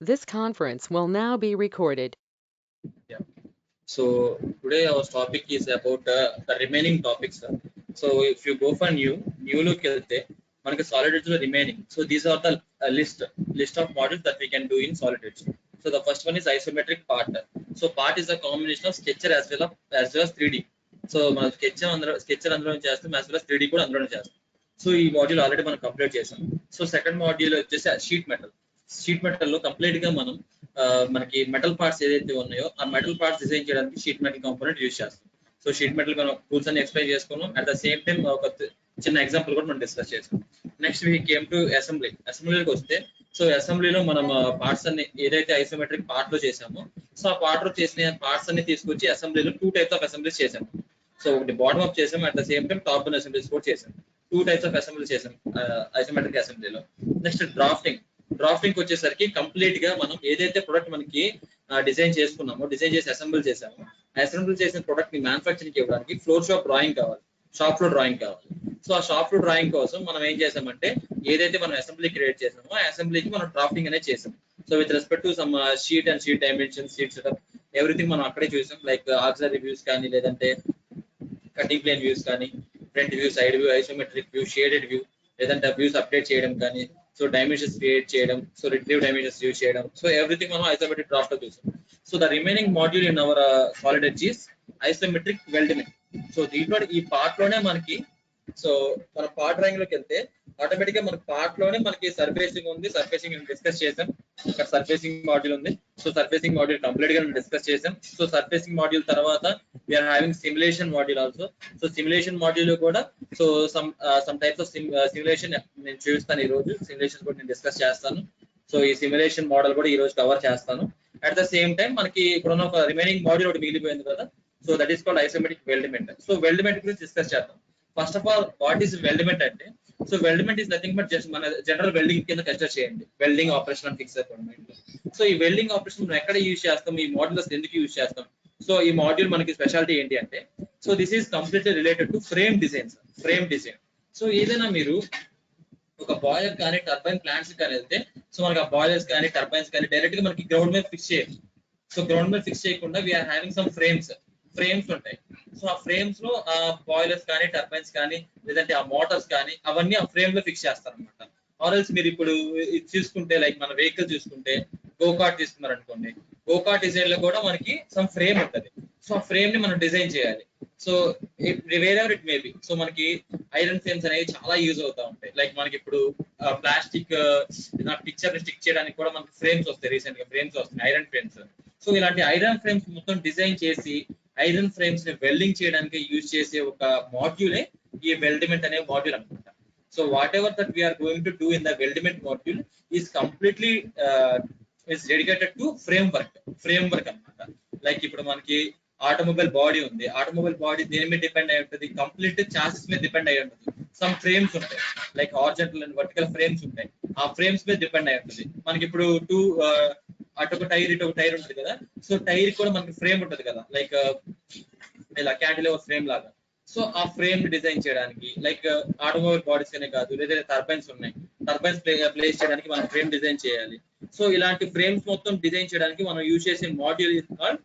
This conference will now be recorded. Yeah. So today our topic is about the remaining topics. So if you go for new look వెళ్తే మనకి solid edge లో remaining. So these are the list of modules that we can do in solid edge. So the first one is isometric part. So part is a combination of sketcher as well as 3D. So మన sketcher అందులో చేస్తాం as well as 3D కూడా అందులోనే చేస్తాం. So ఈ module already మనం complete చేసాం. So second module వచ్చేసి షీట్ మెటల్ లో కంప్లీట్ గా మనం మనకి మెటల్ పార్ట్స్ ఏదైతే ఉన్నాయో ఆ మెటల్ పార్ట్స్ డిజైన్ చేయడానికి షీట్ మెటల్ కాంపోనెంట్ యూజ్ చేస్తాం. సో షీట్ మెటల్ మనం టూల్స్ అన్ని ఎక్స్ప్లెయిన్ చేసుకున్నాం. అట్ ద సేమ్ టైం ఒక చిన్న ఎగ్జాంపుల్ కూడా మనం డిస్కస్ చేసాం. నెక్స్ట్ వీ కేమ్ టు అసెంబ్లీకి వస్తే, సో అసెంబ్లీలో మనం పార్ట్స్ అన్ని ఏదైతే ఐసోమెట్రిక్ పార్ట్ లో చేసామో, సో ఆ పార్ట్ లో చేసిన పార్ట్స్ అన్ని తీసుకొచ్చి అసెంబ్లీలో 2 టైప్స్ ఆఫ్ అసెంబ్లీస్ చేసాము. సో ఒకటి బాటమ్ అప్ చేసాం, at the same time top down assemblies కూడా చేసాం. 2 టైప్స్ ఆఫ్ అసెంబ్లీ చేసాం ఐసోమెట్రిక్ అసెంబ్లీలో. నెక్స్ట్ డ్రాఫ్టింగ్ వచ్చేసరికి కంప్లీట్ గా మనం ఏదైతే ప్రొడక్ట్ మనకి డిజైన్ చేసి అసెంబుల్ చేసిన ప్రొడక్ట్ ని మ్యానుఫ్యాక్చరింగ్ ఇవ్వడానికి షాప్ ఫ్లో డ్రాయింగ్ కావాలి. సో ఆ షాప్ ఫ్లో డ్రాయింగ్ కోసం మనం ఏం చేసామంటే, ఏదైతే మనం అసెంబ్లీ క్రియేట్ చేసామో ఆ అసెంబ్లీకి మనం డ్రాఫ్టింగ్ అనేది చేసాం. So with respect to some sheet dimension, sheet setup, everything మనం అక్కడే చూసాం. లైక్ ఆక్సిలరీ వ్యూస్ కానీ, లేదంటే కటింగ్ ప్లేన్ వ్యూస్ కానీ, front view, side view, isometric view, shaded view, లేదంటే వ్యూస్ అప్డేట్ చేయడం కానీ, సో డైమెన్షన్స్ క్రియేట్ చేయడం, సో రిట్రీవ్ డైమెన్షన్స్ యూజ్ చేయడం, సో ఎవ్రీథింగ్ మనం ఐసోమెట్రిక్ డ్రాఫ్ట్ లో చూసాం. So the remaining module in our solid edge is isometric weldment. So దీంట్లో ఈ పార్ట్ లోనే మనకి, సో మన పార్ట్ డ్రాయింగ్ లోకి వెళ్తే ఆటోమేటిక్ గా మన పార్ట్ లోనే మనకి సర్ఫేసింగ్ ఉంది. సర్ఫేసింగ్ డిస్కస్ చేసాం. ఇక్కడ సర్ఫేసింగ్ మాడ్యూల్ ఉంది. సో సర్ఫేసింగ్ మాడ్యూల్ కంప్లీట్ గా డిస్కస్ చేసాం. సో సర్ఫేసింగ్ మాడ్యూల్ తర్వాత we are having simulation module also. So simulation module కూడా so some types of simulation నేను చూపిస్తాను. ఈ రోజు సిమ్యులేషన్ కూడా నేను డిస్కస్ చేస్తాను. సో ఈ సిమ్యులేషన్ మోడల్ కూడా ఈ రోజు కవర్ చేస్తాను. అట్ ద సేమ్ టైం మనకి ఇక్కడ ఉన్న ఒక రిమైనింగ్ మాడ్యూల్ ఒకటి మిగిలిపోయింది కదా, so that is called isometric weldment. So weldment గురించి డిస్కస్ చేద్దాం. First of all, what is weldment అంటే, so weldment is nothing but just మన జనరల్ వెల్డింగ్ కింద కన్సిడర్ చేయండి. వెల్డింగ్ ఆపరేషన్ అని ఫిక్స్ అయిపోయింది. సో ఈ వెల్డింగ్ ఆపరేషన్ మనం ఎక్కడ యూజ్ చేస్తాం, ఈ మాడ్యూల్స్ ఎందుకు యూజ్ చేస్తాం? సో ఈ మాడ్యూల్ మనకి స్పెషాలిటీ ఏంటి అంటే, so this is completely related to frame design. So ఏదైనా మీరు ఒక బాయిలర్ కానీ, టర్బైన్ ప్లాంట్స్ కానీ వెళ్తే, సో మనకి ఆ బాయిలర్స్ కానీ, టర్బైన్స్ కానీ డైరెక్ట్ గా మనకి గ్రౌండ్ మీద ఫిక్స్ చేయాలి. సో గ్రౌండ్ మీద ఫిక్స్ చేయకుండా వీఆర్ హ్యావింగ్ సమ్ ఫ్రేమ్స్ ఉంటాయి. సో ఆ ఫ్రేమ్స్ లో ఆ బాయిలర్స్ కానీ, టర్బైన్స్ కానీ, లేదంటే ఆ మోటార్స్ కానీ, అవన్నీ ఆ ఫ్రేమ్ లో ఫిక్స్ చేస్తారు అనమాట. ఆర్ఎల్స్ మీరు ఇప్పుడు ఇది చూసుకుంటే, లైక్ మన వెహికల్ చూసుకుంటే, గోకార్ట్ తీసుకున్నారు అనుకోండి, గోకార్ట్ డిజైన్ లో కూడా మనకి సమ్ ఫ్రేమ్ ఉంటుంది. సో ఆ ఫ్రేమ్ ని మనం డిజైన్ చేయాలి. So where ever it may be. So మనకి ఐరన్ ఫ్రేమ్స్ అనేవి చాలా యూజ్ అవుతా ఉంటాయి. లైక్ మనకి ఇప్పుడు ప్లాస్టిక్ పిక్చర్ ని స్టిక్ చేయడానికి కూడా మనకి ఫ్రేమ్స్ వస్తాయి. రీసెంట్ గా ఫ్రేమ్స్ వస్తున్నాయి, ఐరన్ ఫ్రేమ్స్. సో ఇలాంటి ఐరన్ ఫ్రేమ్స్ మొత్తం డిజైన్ చేసి ఐరన్ ఫ్రేమ్స్ ని వెల్డింగ్ చేయడానికి యూజ్ చేసే ఒక మాడ్యూలే ఈ వెల్డ్మెంట్ అనే మాడ్యూల్ అనమాట. So whatever that we are going to do in the weldment module is completely is dedicated to frame work అనమాట. లైక్ ఇప్పుడు మనకి ఆటోమొబైల్ బాడీ ఉంది. ఆటోమొబైల్ బాడీ దేని మీద డిపెండ్ అయి ఉంటుంది? కంప్లీట్ చాసిస్ మీద డిపెండ్ అయి ఉంటుంది. సమ్ ఫ్రేమ్స్ ఉంటాయి, like horizontal and vertical frames ఉంటాయి. ఆ ఫ్రేమ్స్ మీద డిపెండ్ అయి ఉంటుంది. మనకి ఇప్పుడు అటు ఒక టైర్, ఇటు ఒక టైర్ ఉంటుంది కదా. సో టైర్ కూడా మనకి ఫ్రేమ్ ఉంటుంది కదా, లైక్ ఇలా క్యాంటిలివర్ ఫ్రేమ్ లాగా. సో ఆ ఫ్రేమ్ ని డిజైన్ చేయడానికి, లైక్ ఆటోమొబైల్ బాడీస్ అనే కాదు, లేదా టర్బైన్స్ ఉన్నాయి, టర్బైన్స్ ప్లేస్ చేయడానికి మనం ఫ్రేమ్ డిజైన్ చేయాలి. సో ఇలాంటి ఫ్రేమ్స్ మొత్తం డిజైన్ చేయడానికి మనం యూజ్ చేసే module is called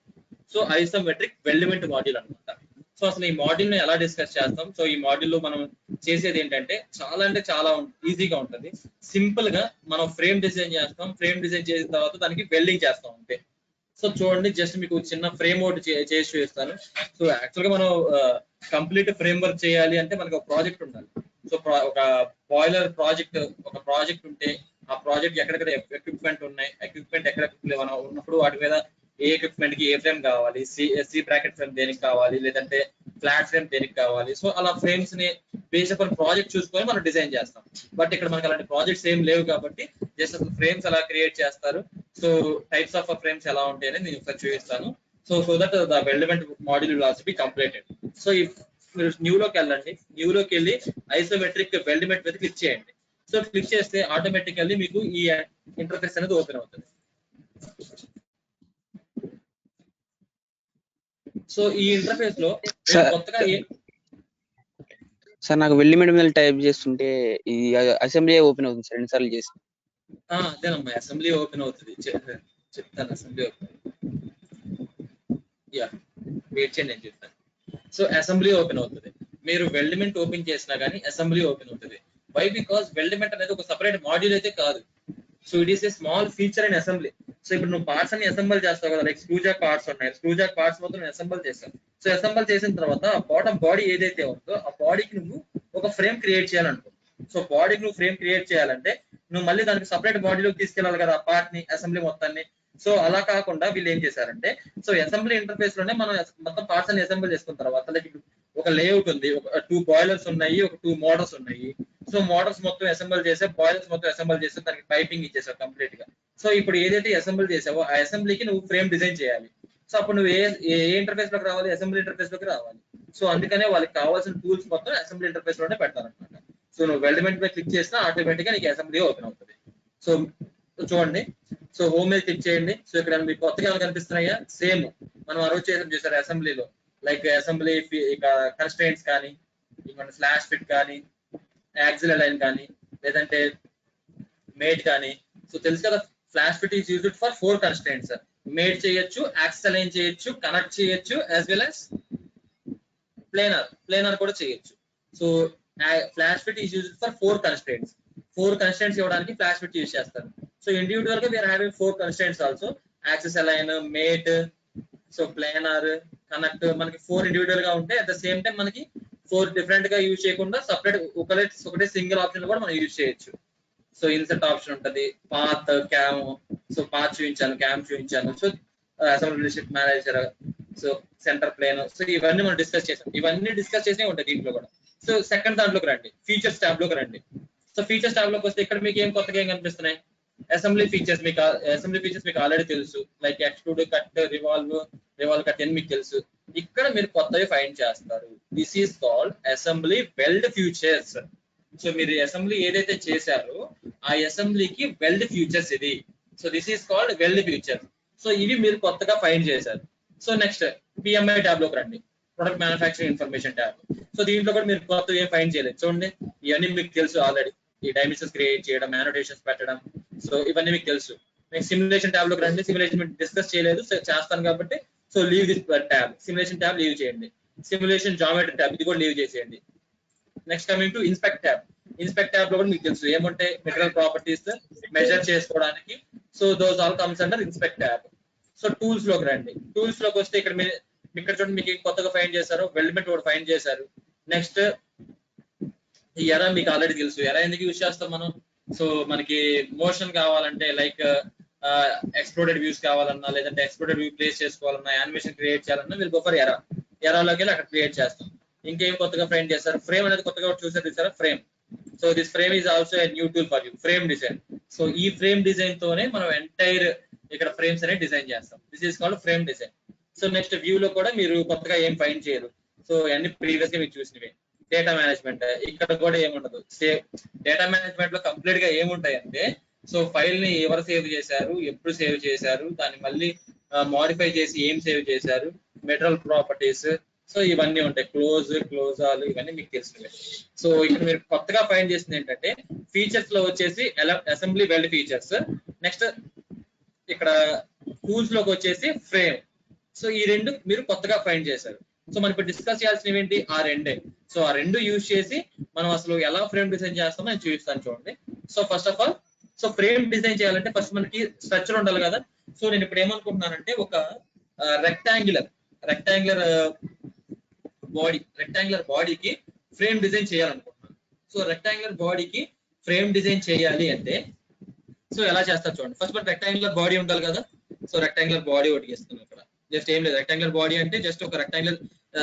so isometric weldment module అనమాట. సో అసలు ఈ మాడ్యూల్ ని ఎలా డిస్కస్ చేస్తాం? సో ఈ మాడ్యూల్ లో మనం చేసేది ఏంటంటే, చాలా అంటే చాలా ఈజీగా ఉంటుంది. సింపుల్ గా మనం ఫ్రేమ్ డిజైన్ చేస్తాం. ఫ్రేమ్ డిజైన్ చేసిన తర్వాత దానికి వెల్డింగ్ చేస్తాం అంతే. సో చూడండి, జస్ట్ మీకు చిన్న ఫ్రేమ్ ఒకటి చేసి చూపిస్తాను. సో యాక్చువల్ గా మనం కంప్లీట్ ఫ్రేమ్ వర్క్ చేయాలి అంటే మనకు ఒక ప్రాజెక్ట్ ఉండాలి. సో ఒక బాయిలర్ ప్రాజెక్ట్ ఉంటే, ఆ ప్రాజెక్ట్ ఎక్కడెక్కడ ఎక్విప్మెంట్ ఉన్నాయి, ఎక్విప్మెంట్ ఎక్కడెక్కడ మనం ఉన్నప్పుడు వాటి మీద ఏ ఎక్విప్మెంట్ కి ఏ ఫ్రేమ్ కావాలి, సి బ్రాకెట్ ఫ్రేమ్ దేనికి కావాలి, లేదంటే ఫ్లాట్ ఫ్రేమ్ దేనికి కావాలి. సో అలా ఫ్రేమ్స్ ని బేస్ ఆన్ ప్రాజెక్ట్ చూసుకొని మనం డిజైన్ చేస్తాం. బట్ ఇక్కడ మనకి అలాంటి ప్రాజెక్ట్స్ ఏం లేవు కాబట్టి జస్ట్ అసలు ఫ్రేమ్స్ ఎలా క్రియేట్ చేస్తారు, సో టైప్స్ ఆఫ్ ఫ్రేమ్స్ ఎలా ఉంటాయని నేను ఒకసారి చూపిస్తాను. So that the weldment module will also be completed. So మీరు న్యూలోకి వెళ్ళి ఐసోమెట్రిక్ వెల్డ్మెంట్ మీద క్లిక్ చేయండి. సో క్లిక్ చేస్తే ఆటోమేటికల్లీ మీకు ఈ ఇంటర్ఫేస్ అనేది ఓపెన్ అవుతుంది. సో ఈ ఇంటర్ఫేస్ లో కొత్తగా సార్ నాకు వెల్డ్మెంట్ మీద టైప్ చేస్తుంటే ఈ అసెంబ్లీ ఓపెన్ అవుతుంది సార్, 2 సార్లు చేసి. అదేనమ్మా, అసెంబ్లీ ఓపెన్ అవుతుంది. చెప్తాను అసెంబ్లీ ఓపెన్. యా, వెయిట్ చేయండి, నేను చెప్తాను. సో అసెంబ్లీ ఓపెన్ అవుతుంది. మీరు వెల్డ్మెంట్ ఓపెన్ చేసినా కానీ అసెంబ్లీ ఓపెన్ అవుతుంది. వై? బికాస్ వెల్డ్మెంట్ అనేది ఒక సపరేట్ మాడ్యూల్ అయితే కాదు. So it is a small feature in assembly. So ఇప్పుడు నువ్వు పార్ట్స్ అన్ని అసెంబుల్ చేస్తావు కదా, లైక్ స్క్రూ జాక్ పార్ట్స్ ఉన్నాయి, స్క్రూ జాక్ పార్ట్స్ మొత్తం నేను అసెంబుల్ చేస్తాను. సో అసెంబుల్ చేసిన తర్వాత ఆ బాటమ్ బాడీ ఏదైతే ఉందో ఆ బాడీకి నువ్వు ఒక ఫ్రేమ్ క్రియేట్ చేయాలనుకో. సో బాడీకి నువ్వు ఫ్రేమ్ క్రియేట్ చేయాలంటే నువ్వు మళ్ళీ దానికి సపరేట్ బాడీలోకి తీసుకెళ్ళాలి కదా ఆ పార్ట్ ని, అసెంబ్లీ మొత్తాన్ని. సో అలా కాకుండా వీళ్ళు ఏం చేశారంటే, సో అసెంబ్లీ ఇంటర్ఫేస్ లోనే మనం మొత్తం పార్ట్స్ అన్ని అసెంబుల్ చేసుకున్న తర్వాత, లైక్ ఒక లేఅవుట్ ఉంది, ఒక 2 బాయిలర్స్ ఉన్నాయి, ఒక 2 మోటార్స్ ఉన్నాయి. సో మోటార్స్ మొత్తం అసెంబుల్ చేసే, బాయిలర్స్ మొత్తం అసెంబుల్ చేసే, దానికి పైపింగ్ ఇచ్చేసావు కంప్లీట్ గా. సో ఇప్పుడు ఏదైతే అసెంబుల్ చేసావో ఆ అసెంబ్లీకి నువ్వు ఫ్రేమ్ డిజైన్ చేయాలి. సో అప్పుడు నువ్వు ఏ ఇంటర్ఫేస్ లోకి రావాలి? అసెంబ్లీ ఇంటర్ఫేస్ లోకి రావాలి. సో అందుకనే వాళ్ళకి కావాల్సిన టూల్స్ మొత్తం అసెంబ్లీ ఇంటర్ఫేస్ లోనే పెడతారనమాట. సో నువ్వు వెల్డ్మెంట్ మీద క్లిక్ చేసినా ఆటోమేటిక్ గా నీకు అసెంబ్లీ ఓపెన్ అవుతుంది. సో చూడండి, సో హోమ్ మీద క్లిక్ చేయండి. సో ఇక్కడ మీకు కొత్తగా ఏమైనా కనిపిస్తున్నాయా? సేమ్ మనం ఆ రోజు చేసాం చూసారు అసెంబ్లీలో, లైక్ అసెంబ్లీ ఇక కన్స్ట్రెయింట్స్ కానీ, ఇక స్లాష్ ఫిట్ కానీ, యాక్సిల్ అలైన్ కానీ, లేదంటే మేట్ కానీ. సో తెలుసు కదా, flash fit is used for 4 constraints. Mate చేయొచ్చు, యాక్సిల్ అలైన్ చేయొచ్చు, కనెక్ట్ చేయొచ్చు, యాజ్ వెల్ యాజ్ ప్లేనర్ కూడా చేయొచ్చు. So flash fit is used for 4 constraints. 4 constraints ఇవ్వడానికి ఫ్లాష్ ఫిట్ యూజ్ చేస్తారు. సో ఇండివిజువల్ గా we're having 4 constraints also. Axis align, mate, so planar, connect, మనకి 4 individual గా ఉంటాయి. అట్ ద సేమ్ టైం మనకి 4 different గా యూజ్ చేయకుండా సపరేట్ ఒకటే సింగిల్ ఆప్షన్ కూడా మనం యూజ్ చేయొచ్చు. సో ఇన్సర్ట్ ఆప్షన్ ఉంటది, పాత్, క్యామ్. సో పాత్ చూపించాను, క్యామ్ చూపించాను. So assembly ship manager, so centre plane. So ఇవన్నీ మనం డిస్కస్ చేసాం. ఇవన్నీ డిస్కస్ చేసే ఉంటాయి దీంట్లో కూడా. సో సెకండ్ దాంట్లోకి రండి, ఫీచర్స్ ట్యాబ్ లోకి రండి. సో ఫీచర్స్ ట్యాబ్ లోకి వస్తే ఇక్కడ మీకు ఏం కొత్తగా ఏం కనిపిస్తున్నాయి? అసెంబ్లీ ఫీచర్స్ మీకు ఆల్రెడీ తెలుసు, like extrude, cut, revolve cut అని మీకు తెలుసు. ఇక్కడ మీరు కొత్తవి ఫైండ్ చేస్తారు. This is called assembly weld features. So మీరు అసెంబ్లీ ఏదైతే చేశారో ఆ అసెంబ్లీకి వెల్డ్ ఫ్యూచర్స్ ఇది. So this is called weld features. So ఇవి మీరు కొత్తగా ఫైండ్ చేశారు. సో నెక్స్ట్ పిఎంఐ ట్యాబ్ లోకి రండి, product manufacturing information tab. So దీంట్లో కూడా మీరు కొత్త ఏం ఫైండ్ చేయలేదు. చూడండి, ఇవన్నీ మీకు తెలుసు ఆల్రెడీ. ఈ డైమెన్షన్స్ క్రియేట్ చేయడం, యానోటేషన్స్ పెట్టడం, సో ఇవన్నీ మీకు తెలుసు. మీకు సిమ్యులేషన్ ట్యాబ్ లోకి రండి. సిమ్యులేషన్ డిస్కస్ చేయలేదు, చేస్తాను కాబట్టి so leave this tab. Simulation tab leave చేయండి. సిమ్యులేషన్ జామెట్రీ ట్యాబ్ ఇది కూడా లీవ్ చేసేయండి. Next coming to inspect tab. Inspect tab లో కూడా మీకు తెలుసు ఏముంటాయి, మెటీరియల్ ప్రాపర్టీస్ మెజర్ చేసుకోవడానికి. So those all comes under inspect tab. So tools లోకి రండి. టూల్స్ లోకి వస్తే ఇక్కడ ఇక్కడ చూడండి, మీకు కొత్తగా ఫైండ్ చేశారు, వెల్డ్మెంట్ కూడా ఫైండ్ చేశారు. నెక్స్ట్ ఈ ఎరా మీకు ఆల్రెడీ తెలుసు. ఎరా ఎందుకు యూజ్ చేస్తాం మనం? సో మనకి మోషన్ కావాలంటే, లైక్ ఎక్స్ప్లోడెడ్ వ్యూస్ కావాలన్నా, లేదంటే ఎక్స్ప్లోడెడ్ వ్యూ ప్లేస్ చేసుకోవాలన్నా, యానిమేషన్ క్రియేట్ చేయాలన్నా వీళ్ళు గో ఫర్ ఎరా. ఎరాలోకి వెళ్ళి అక్కడ క్రియేట్ చేస్తాం. ఇంకేం కొత్తగా ఫైండ్ చేస్తారు? ఫ్రేమ్ అనేది కొత్తగా చూసారా, frame. So this frame is also a new tool for you, frame design. So ఈ ఫ్రేమ్ డిజైన్ తోనే మనం ఎంటైర్ ఇక్కడ ఫ్రేమ్స్ అనేది డిజైన్ చేస్తాం. This is called frame design. So next view లో కూడా మీరు కొత్తగా ఏం ఫైండ్ చేయరు. సో అన్ని ప్రీవియస్ గా మీరు చూసినవి. డేటా మేనేజ్మెంట్, ఇక్కడ కూడా ఏముండదు. డేటా మేనేజ్మెంట్ లో కంప్లీట్ గా ఏముంటాయి అంటే, సో ఫైల్ ని ఎవరు సేవ్ చేశారు, ఎప్పుడు సేవ్ చేశారు, దాన్ని మళ్ళీ మాడిఫై చేసి ఏం సేవ్ చేశారు, మెటీరియల్ ప్రాపర్టీస్, సో ఇవన్నీ ఉంటాయి. క్లోజ్ ఆల్, ఇవన్నీ మీకు తెలిసినవి. సో ఇక్కడ మీరు కొత్తగా ఫైండ్ చేసింది ఏంటంటే, ఫీచర్స్ లో వచ్చేసి అసెంబ్లీ వెల్డ్ ఫీచర్స్. నెక్స్ట్ ఇక్కడ టూల్స్ లోకి వచ్చేసి ఫ్రేమ్. సో ఈ రెండు మీరు కొత్తగా ఫైండ్ చేశారు. సో మనం ఇప్పుడు డిస్కస్ చేయాల్సినవి ఏంటి? ఆ రెండే. సో ఆ రెండు యూజ్ చేసి మనం అసలు ఎలా ఫ్రేమ్ డిజైన్ చేస్తామో నేను చూపిస్తాను చూడండి. So first of all, so frame design చేయాలంటే ఫస్ట్ మనకి స్ట్రక్చర్ ఉండాలి కదా. సో నేను ఇప్పుడు ఏమనుకుంటున్నానంటే, ఒక రెక్టాంగులర్ బాడీకి ఫ్రేమ్ డిజైన్ చేయాలనుకుంటున్నాను. సో రెక్టాంగులర్ బాడీకి ఫ్రేమ్ డిజైన్ చేయాలి అంటే సో ఎలా చేస్తారు చూడండి. ఫస్ట్ మన రెక్టాంగులర్ బాడీ ఉండాలి కదా. సో రెక్టాంగులర్ బాడీ ఒకటి ఇస్తున్నాను ఇక్కడ. జస్ట్ ఏం లేదు, రెక్టాంగులర్ బాడీ అంటే జస్ట్ ఒక రెక్టాంగులర్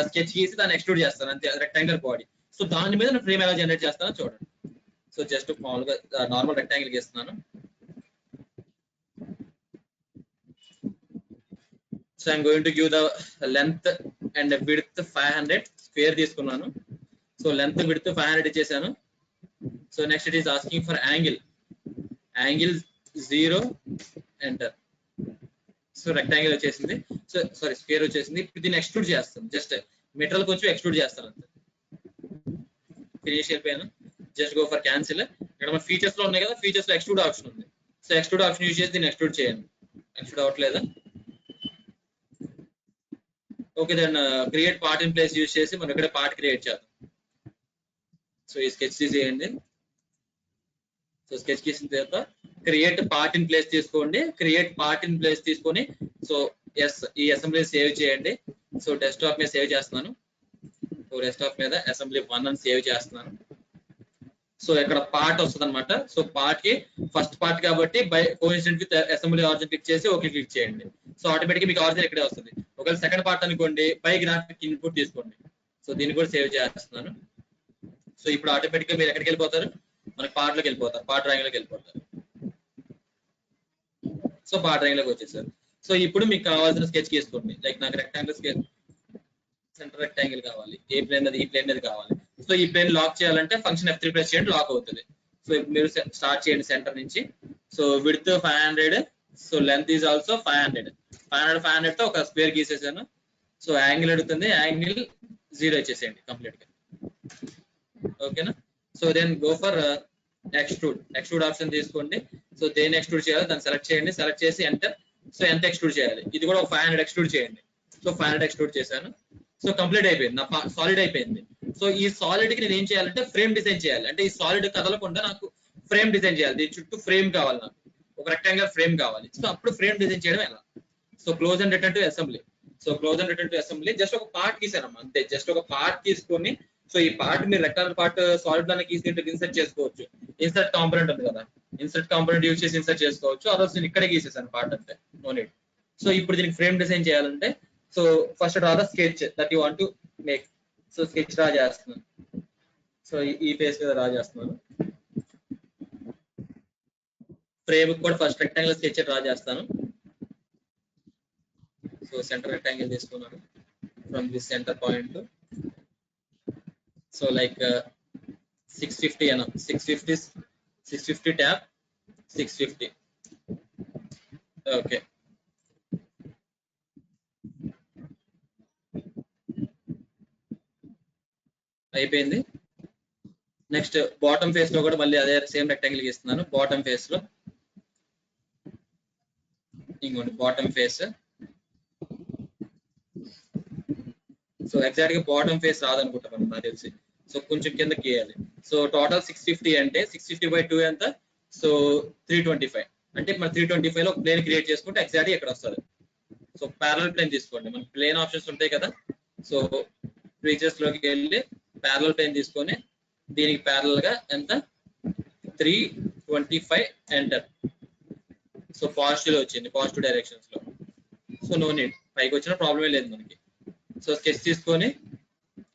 స్కెచ్ గీసి దాన్ని ఎక్స్ట్రూడ్ చేస్తాను అంతే, రెక్టాంగులర్ బాడీ. సో దాని మీద నేను ఫ్రేమ్ ఎలా జనరేట్ చేస్తానో చూడండి. సో జస్ట్ మామూలుగా నార్మల్ రెక్టాంగిల్ గీస్తున్నాను. So I'm going to give the length and width 500 square తీసుకున్నాను. సో లెంత్ విడ్త్ 500 ఇచ్చేసాను. So next it is asking for angle 0, enter. So rectangle వచ్చేసింది. సో సారీ, స్క్వేర్ వచ్చేసింది. ఇప్పుడు దీన్ని ఎక్స్ట్రూడ్ చేస్తాను. Just material కొంచెం extrude చేస్తాను అంతే. ఫినిష్ అయిపోయాను. Just go for cancel. ఇక్కడ మన ఫీచర్స్ లో ఉన్నాయి కదా, ఫీచర్స్ లో ఎక్స్ట్రూడ్ ఆప్షన్ ఉంది. సో ఎక్స్ట్రూడ్ ఆప్షన్ యూజ్ చేసి దీన్ని ఎక్స్ట్రూడ్ చేయండి. ఎక్స్ట్రూడ్ అవ్వట్లేదా? Okay, then create part in place use చేసి మనం ఇక్కడ పార్ట్ క్రియేట్ చేద్దాం. సో ఈ స్కెచ్ తీసేయండి. సో స్కెచ్ గీసిన తర్వాత క్రియేట్ పార్ట్ ఇన్ ప్లేస్ తీసుకోండి. క్రియేట్ పార్ట్ ఇన్ ప్లేస్ తీసుకొని సో ఈ అసెంబ్లీ సేవ్ చేయండి. సో డెస్క్టాప్ మీద సేవ్ చేస్తున్నాను. సో డెస్క్టాప్ మీద అసెంబ్లీ 1 అని సేవ్ చేస్తున్నాను. సో ఇక్కడ పార్ట్ వస్తుంది అనమాట. సో పార్ట్ కి ఫస్ట్ పార్ట్ కాబట్టి by coincident with assembly origin click చేసి ఓకే క్లిక్ చేయండి. సో ఆటోమేటిక్ మీకు ఆరిజిన్ ఇక్కడే వస్తుంది. ఒకవేళ సెకండ్ పార్ట్ అనుకోండి బై గ్రాఫిక్ ఇన్పుట్ తీసుకోండి. సో దీన్ని కూడా సేవ్ చేస్తున్నాను. సో ఇప్పుడు ఆటోమేటిక్ గా మీరు ఎక్కడికి వెళ్ళిపోతారు? మనకి పార్ట్ లోకి వెళ్ళిపోతారు, పార్ట్ డ్రాయింగ్ లోకి వెళ్ళిపోతారు. సో పార్ట్ డ్రాయింగ్ లోకి వచ్చేసారు. సో ఇప్పుడు మీకు కావాల్సిన స్కెచ్ గీసుకోండి. లైక్ నాకు రెక్టాంగిల్ స్కెచ్, సెంటర్ రెక్టాంగిల్ కావాలి. ఏ ప్లేన్ అది, ఈ ప్లేన్ అది కావాలి. సో ఈ ప్లేన్ లాక్ చేయాలంటే ఫంక్షన్ F3 ప్రెస్ చేయండి, లాక్ అవుతుంది. సో మీరు స్టార్ట్ చేయండి సెంటర్ నుంచి. So width 500, so length is also 500. 500 తో ఒక స్క్వేర్ గీసేసాను. సో యాంగిల్ అడుగుతుంది, యాంగిల్ 0 ఇచ్చేసేయండి కంప్లీట్ గా. ఓకేనా? So then go for extrude option తీసుకోండి. సో దేన్ని ఎక్స్ట్రూడ్ చేయాలి దాన్ని సెలెక్ట్ చేయండి. సెలెక్ట్ చేసి ఎంటర్. సో ఎంత ఎక్స్ట్రూడ్ చేయాలి? ఇది కూడా ఒక 500 ఎక్స్ట్రూడ్ చేయండి. సో 500 ఎక్స్ట్రూడ్ చేశాను. సో కంప్లీట్ అయిపోయింది, నా సాలిడ్ అయిపోయింది. సో ఈ సాలిడ్ కి నేను ఏం చేయాలంటే ఫ్రేమ్ డిజైన్ చేయాలి. అంటే ఈ సాలిడ్ కదలకుండా నాకు ఫ్రేమ్ డిజైన్ చేయాలి. దీని చుట్టూ ఫ్రేమ్ కావాలి, నాకు ఒక రెక్టాంగిల్ ఫ్రేమ్ కావాలి. సో అప్పుడు ఫ్రేమ్ డిజైన్ చేయడం ఎలా? So close and return to assembly. So close and return to assembly just ఒక పార్ట్ గీసానమ్మా, అంతే. జస్ట్ ఒక పార్ట్ తీసుకొని సో ఈ పార్ట్ మీరు రెక్టాంగిల్ పార్ట్ సాలిడ్ లోనే గీసి ఇన్సర్ట్ చేసుకోవచ్చు. ఇన్సర్ట్ కాంపోనెంట్ ఉంది కదా, ఇన్సర్ట్ కాంపోనెంట్ యూజ్ చేసి ఇన్సర్ట్ చేసుకోవచ్చు. అదర్స్ నేను ఇక్కడే గీసేసాను పార్ట్ అంతే, నో నీడ్. సో ఇప్పుడు దీనికి ఫ్రేమ్ డిజైన్ చేయాలంటే so first draw the sketch that you want to make. So sketch draw చేస్తున్నాను. సో ఈ ఫేస్ మీద డ్రా చేస్తున్నాను. ఫ్రేమ్ కూడా ఫస్ట్ రెక్టాంగిల్ స్కెచ్ డ్రా చేస్తాను. సో సెంటర్ రెక్టాంగిల్ తీసుకున్నాను from this centre point. So like 650 అన్న, 650 tap 650. Okay, అయిపోయింది. Next bottom face లో కూడా మళ్ళీ అదే సేమ్ రెక్టాంగిల్ గీస్తున్నాను. బాటమ్ ఫేస్ లో ఇంకోండి బాటమ్ ఫేస్. సో ఎగ్జాక్ట్ గా బాటమ్ ఫేస్ రాదనుకుంటాను నాకు తెలిసి. సో కొంచెం కింద గీయాలి. సో టోటల్ 650 అంటే 650/2 ఎంత? సో 325. అంటే మన 325 లో ఒక ప్లేన్ క్రియేట్ చేసుకుంటే ఎగ్జాక్ట్ ఇక్కడ వస్తుంది. సో ప్యారలల్ ప్లేన్ తీసుకోండి, మనకి ప్లేన్ ఆప్షన్స్ ఉంటాయి కదా. సో ఫీచర్స్ లోకి వెళ్ళి ప్యారలల్ ప్లేన్ తీసుకొని దీనికి ప్యారలల్ గా ఎంత 325 ఎంటర్. సో పాజిటివ్ వచ్చింది, పాజిటివ్ డైరెక్షన్స్ లో. సో నో నీడ్, పైకి వచ్చిన ప్రాబ్లమే లేదు మనకి. సో స్కెచ్ తీసుకొని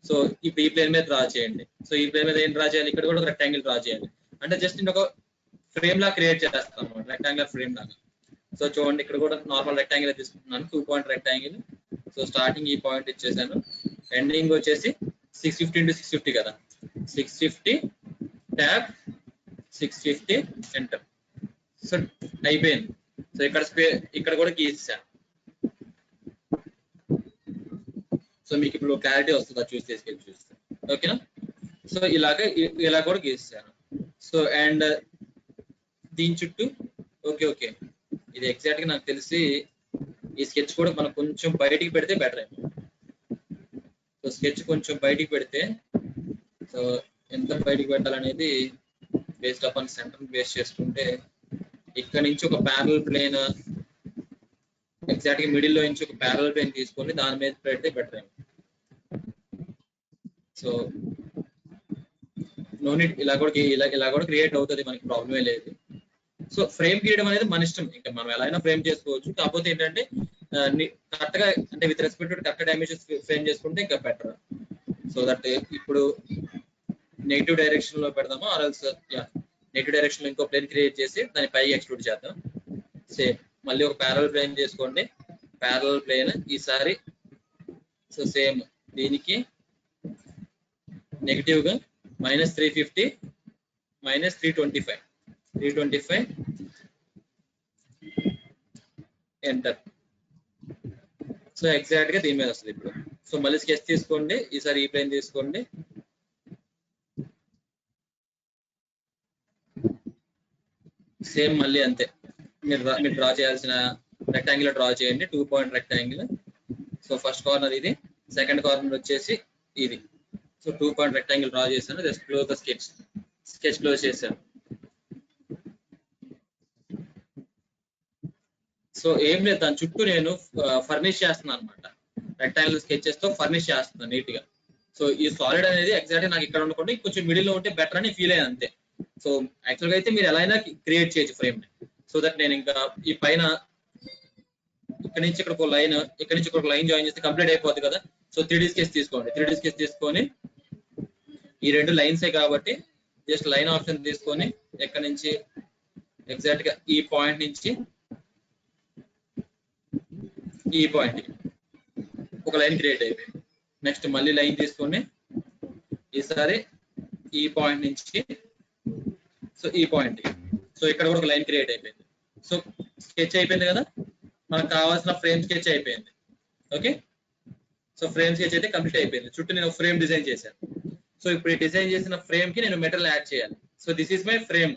సో ఇప్పుడు ఈ ప్లేన్ మీద డ్రా చేయండి. సో ఈ ప్లేన్ మీద ఏం డ్రా చేయాలి? ఇక్కడ కూడా ఒక రెక్టాంగిల్ డ్రా చేయాలి. అంటే జస్ట్ నేను ఒక ఫ్రేమ్ లా క్రియేట్ చేస్తాను అనమాట, రెక్టాంగులర్ ఫ్రేమ్ లాగా. సో చూడండి ఇక్కడ కూడా నార్మల్ రెక్టాంగిల్ తీసుకుంటున్నాను, 2 పాయింట్ రెక్టాంగిల్. సో స్టార్టింగ్ ఈ పాయింట్ ఇచ్చేసాను, ఎండింగ్ వచ్చేసి 650 కదా, 650 ట్యాబ్ 650 ఎంటర్. సో అయిపోయింది. సో ఇక్కడ కూడా గీసాను. సో మీకు ఇప్పుడు క్లారిటీ వస్తుందా చూస్తే ఓకేనా? సో ఇలా కూడా గీసాను. సో అండ్ దీని చుట్టూ ఓకే ఇది ఎగ్జాక్ట్ గా నాకు తెలిసి ఈ స్కెచ్ కూడా మనం కొంచెం బయటికి పెడితే బెటర్ ఏమో. సో స్కెచ్ కొంచెం బయటికి పెడితే, సో ఎంత బయటికి పెట్టాలనేది బేస్డ్ అపాన్ సెంటర్ బేస్ చేసుకుంటే ఇక్కడ నుంచి ఒక ప్యారలల్ ప్లేన్ ఎగ్జాక్ట్ గా మిడిల్ లో నుంచి ఒక ప్యారలల్ ప్లేన్ తీసుకొని దాని మీద పెడితే బెటర్ ఏమో. సో నో నీడ్, ఇలా కూడా క్రియేట్ అవుతుంది, మనకి ప్రాబ్లమే లేదు. సో ఫ్రేమ్ గీయడం అనేది మన ఇష్టం, ఇంకా మనం ఎలా అయినా ఫ్రేమ్ చేసుకోవచ్చు. కాకపోతే ఏంటంటే కరెక్ట్ గా అంటే with respect to correct dimensions frame చేసుకుంటే ఇంకా బెటర్. సో దట్ ఇప్పుడు నెగిటివ్ డైరెక్షన్ లో పెడదాము, ఆర్ఎల్స్ నెగిటివ్ డైరెక్షన్ లో ఇంకో ప్లేన్ క్రియేట్ చేసి దాని పైకి ఎక్స్ట్రూడ్ చేద్దాం. సేమ్ మళ్ళీ ఒక ప్యారలల్ ప్లేన్ చేసుకోండి, ప్యారలల్ ప్లేన్ ఈసారి. సో సేమ్ దీనికి నెగిటివ్ గా -350 -325 ఎంటర్. సో ఎగ్జాక్ట్ గా దీని మీద వస్తుంది ఇప్పుడు. సో మళ్ళీ స్కెచ్ తీసుకోండి, ఈసారి ఈ ప్లేన్ తీసుకోండి. సేమ్ మళ్ళీ అంతే, మీరు డ్రా చేయాల్సిన రెక్టాంగిల్ డ్రా చేయండి. 2 point rectangle. So first corner ఇది, సెకండ్ కార్నర్ వచ్చేసి ఇది. సో 2 పాయింట్ రెక్టాంగిల్ డ్రా చేశాను. Just close the sketch close చేశాను. సో ఏం లేదు, దాని చుట్టూ నేను ఫర్నిష్ చేస్తున్నాను అనమాట. రెక్టాంగిల్ స్కెచెస్ తో ఫర్నిష్ చేస్తున్నాను నీట్ గా. సో ఈ సాలిడ్ అనేది ఎగ్జాక్ట్ నాకు ఇక్కడ ఉండకుండా కొంచెం మిడిల్ లో ఉంటే బెటర్ అని ఫీల్ అయ్యాను అంతే. సో యాక్చువల్గా అయితే మీరు ఎలా అయినా క్రియేట్ చేయొచ్చు ఫ్రేమ్ ని. సో దట్ నేను ఇంకా ఈ పైన ఇక్కడ నుంచి ఇక్కడ ఒక లైన్, ఇక్కడ నుంచి ఒక లైన్ జాయిన్ చేస్తే కంప్లీట్ అయిపోద్ది కదా. సో 3D స్కెచ్ తీసుకోండి. 3D స్కెచ్ తీసుకొని ఈ రెండు లైన్సే కాబట్టి జస్ట్ లైన్ ఆప్షన్ తీసుకొని ఎక్కడి నుంచి ఎగ్జాక్ట్ గా ఈ పాయింట్ నుంచి ఈ పాయింట్ ఒక లైన్ క్రియేట్ అయిపోయింది. నెక్స్ట్ మళ్ళీ లైన్ తీసుకొని ఈసారి ఈ పాయింట్ నుంచి సో ఈ పాయింట్, సో ఇక్కడ కూడా ఒక లైన్ క్రియేట్ అయిపోయింది. సో స్కెచ్ అయిపోయింది కదా, మనకు కావాల్సిన ఫ్రేమ్ స్కెచ్ అయిపోయింది. ఓకే, సో ఫ్రేమ్ స్కెచ్ అయితే కంప్లీట్ అయిపోయింది. చుట్టూ నేను ఫ్రేమ్ డిజైన్ చేశాను. సో ఇప్పుడు ఈ డిజైన్ చేసిన ఫ్రేమ్ కి నేను మెటీరియల్ యాడ్ చేయాలి. So this is my frame.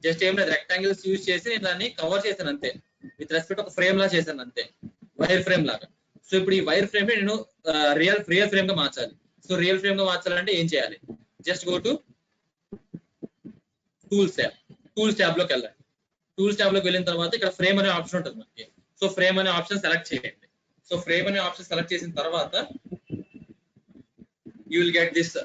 Just ఏం లేదు, రెక్టాంగిల్స్ యూజ్ చేసి నేను దాన్ని కవర్ చేశాను అంతే. విత్ రెస్పెక్ట్ ఒక ఫ్రేమ్ లా చేశాను అంతే, వైర్ ఫ్రేమ్ లాగా. సో ఇప్పుడు ఈ వైర్ ఫ్రేమ్ ని నేను రియల్ ఫ్రేమ్ గా మార్చాలి. సో రియల్ ఫ్రేమ్ గా మార్చాలంటే ఏం చేయాలి? Just go to tools tab లోకి వెళ్ళండి. టూల్స్ ట్యాబ్ లోకి వెళ్ళిన తర్వాత ఇక్కడ ఫ్రేమ్ అనే ఆప్షన్ ఉంటుంది మనకి. సో ఫ్రేమ్ అనే ఆప్షన్ సెలెక్ట్ చేయండి. సో ఫ్రేమ్ అనే ఆప్షన్ సెలెక్ట్ చేసిన తర్వాత యూ విల్ గెట్ దిస్.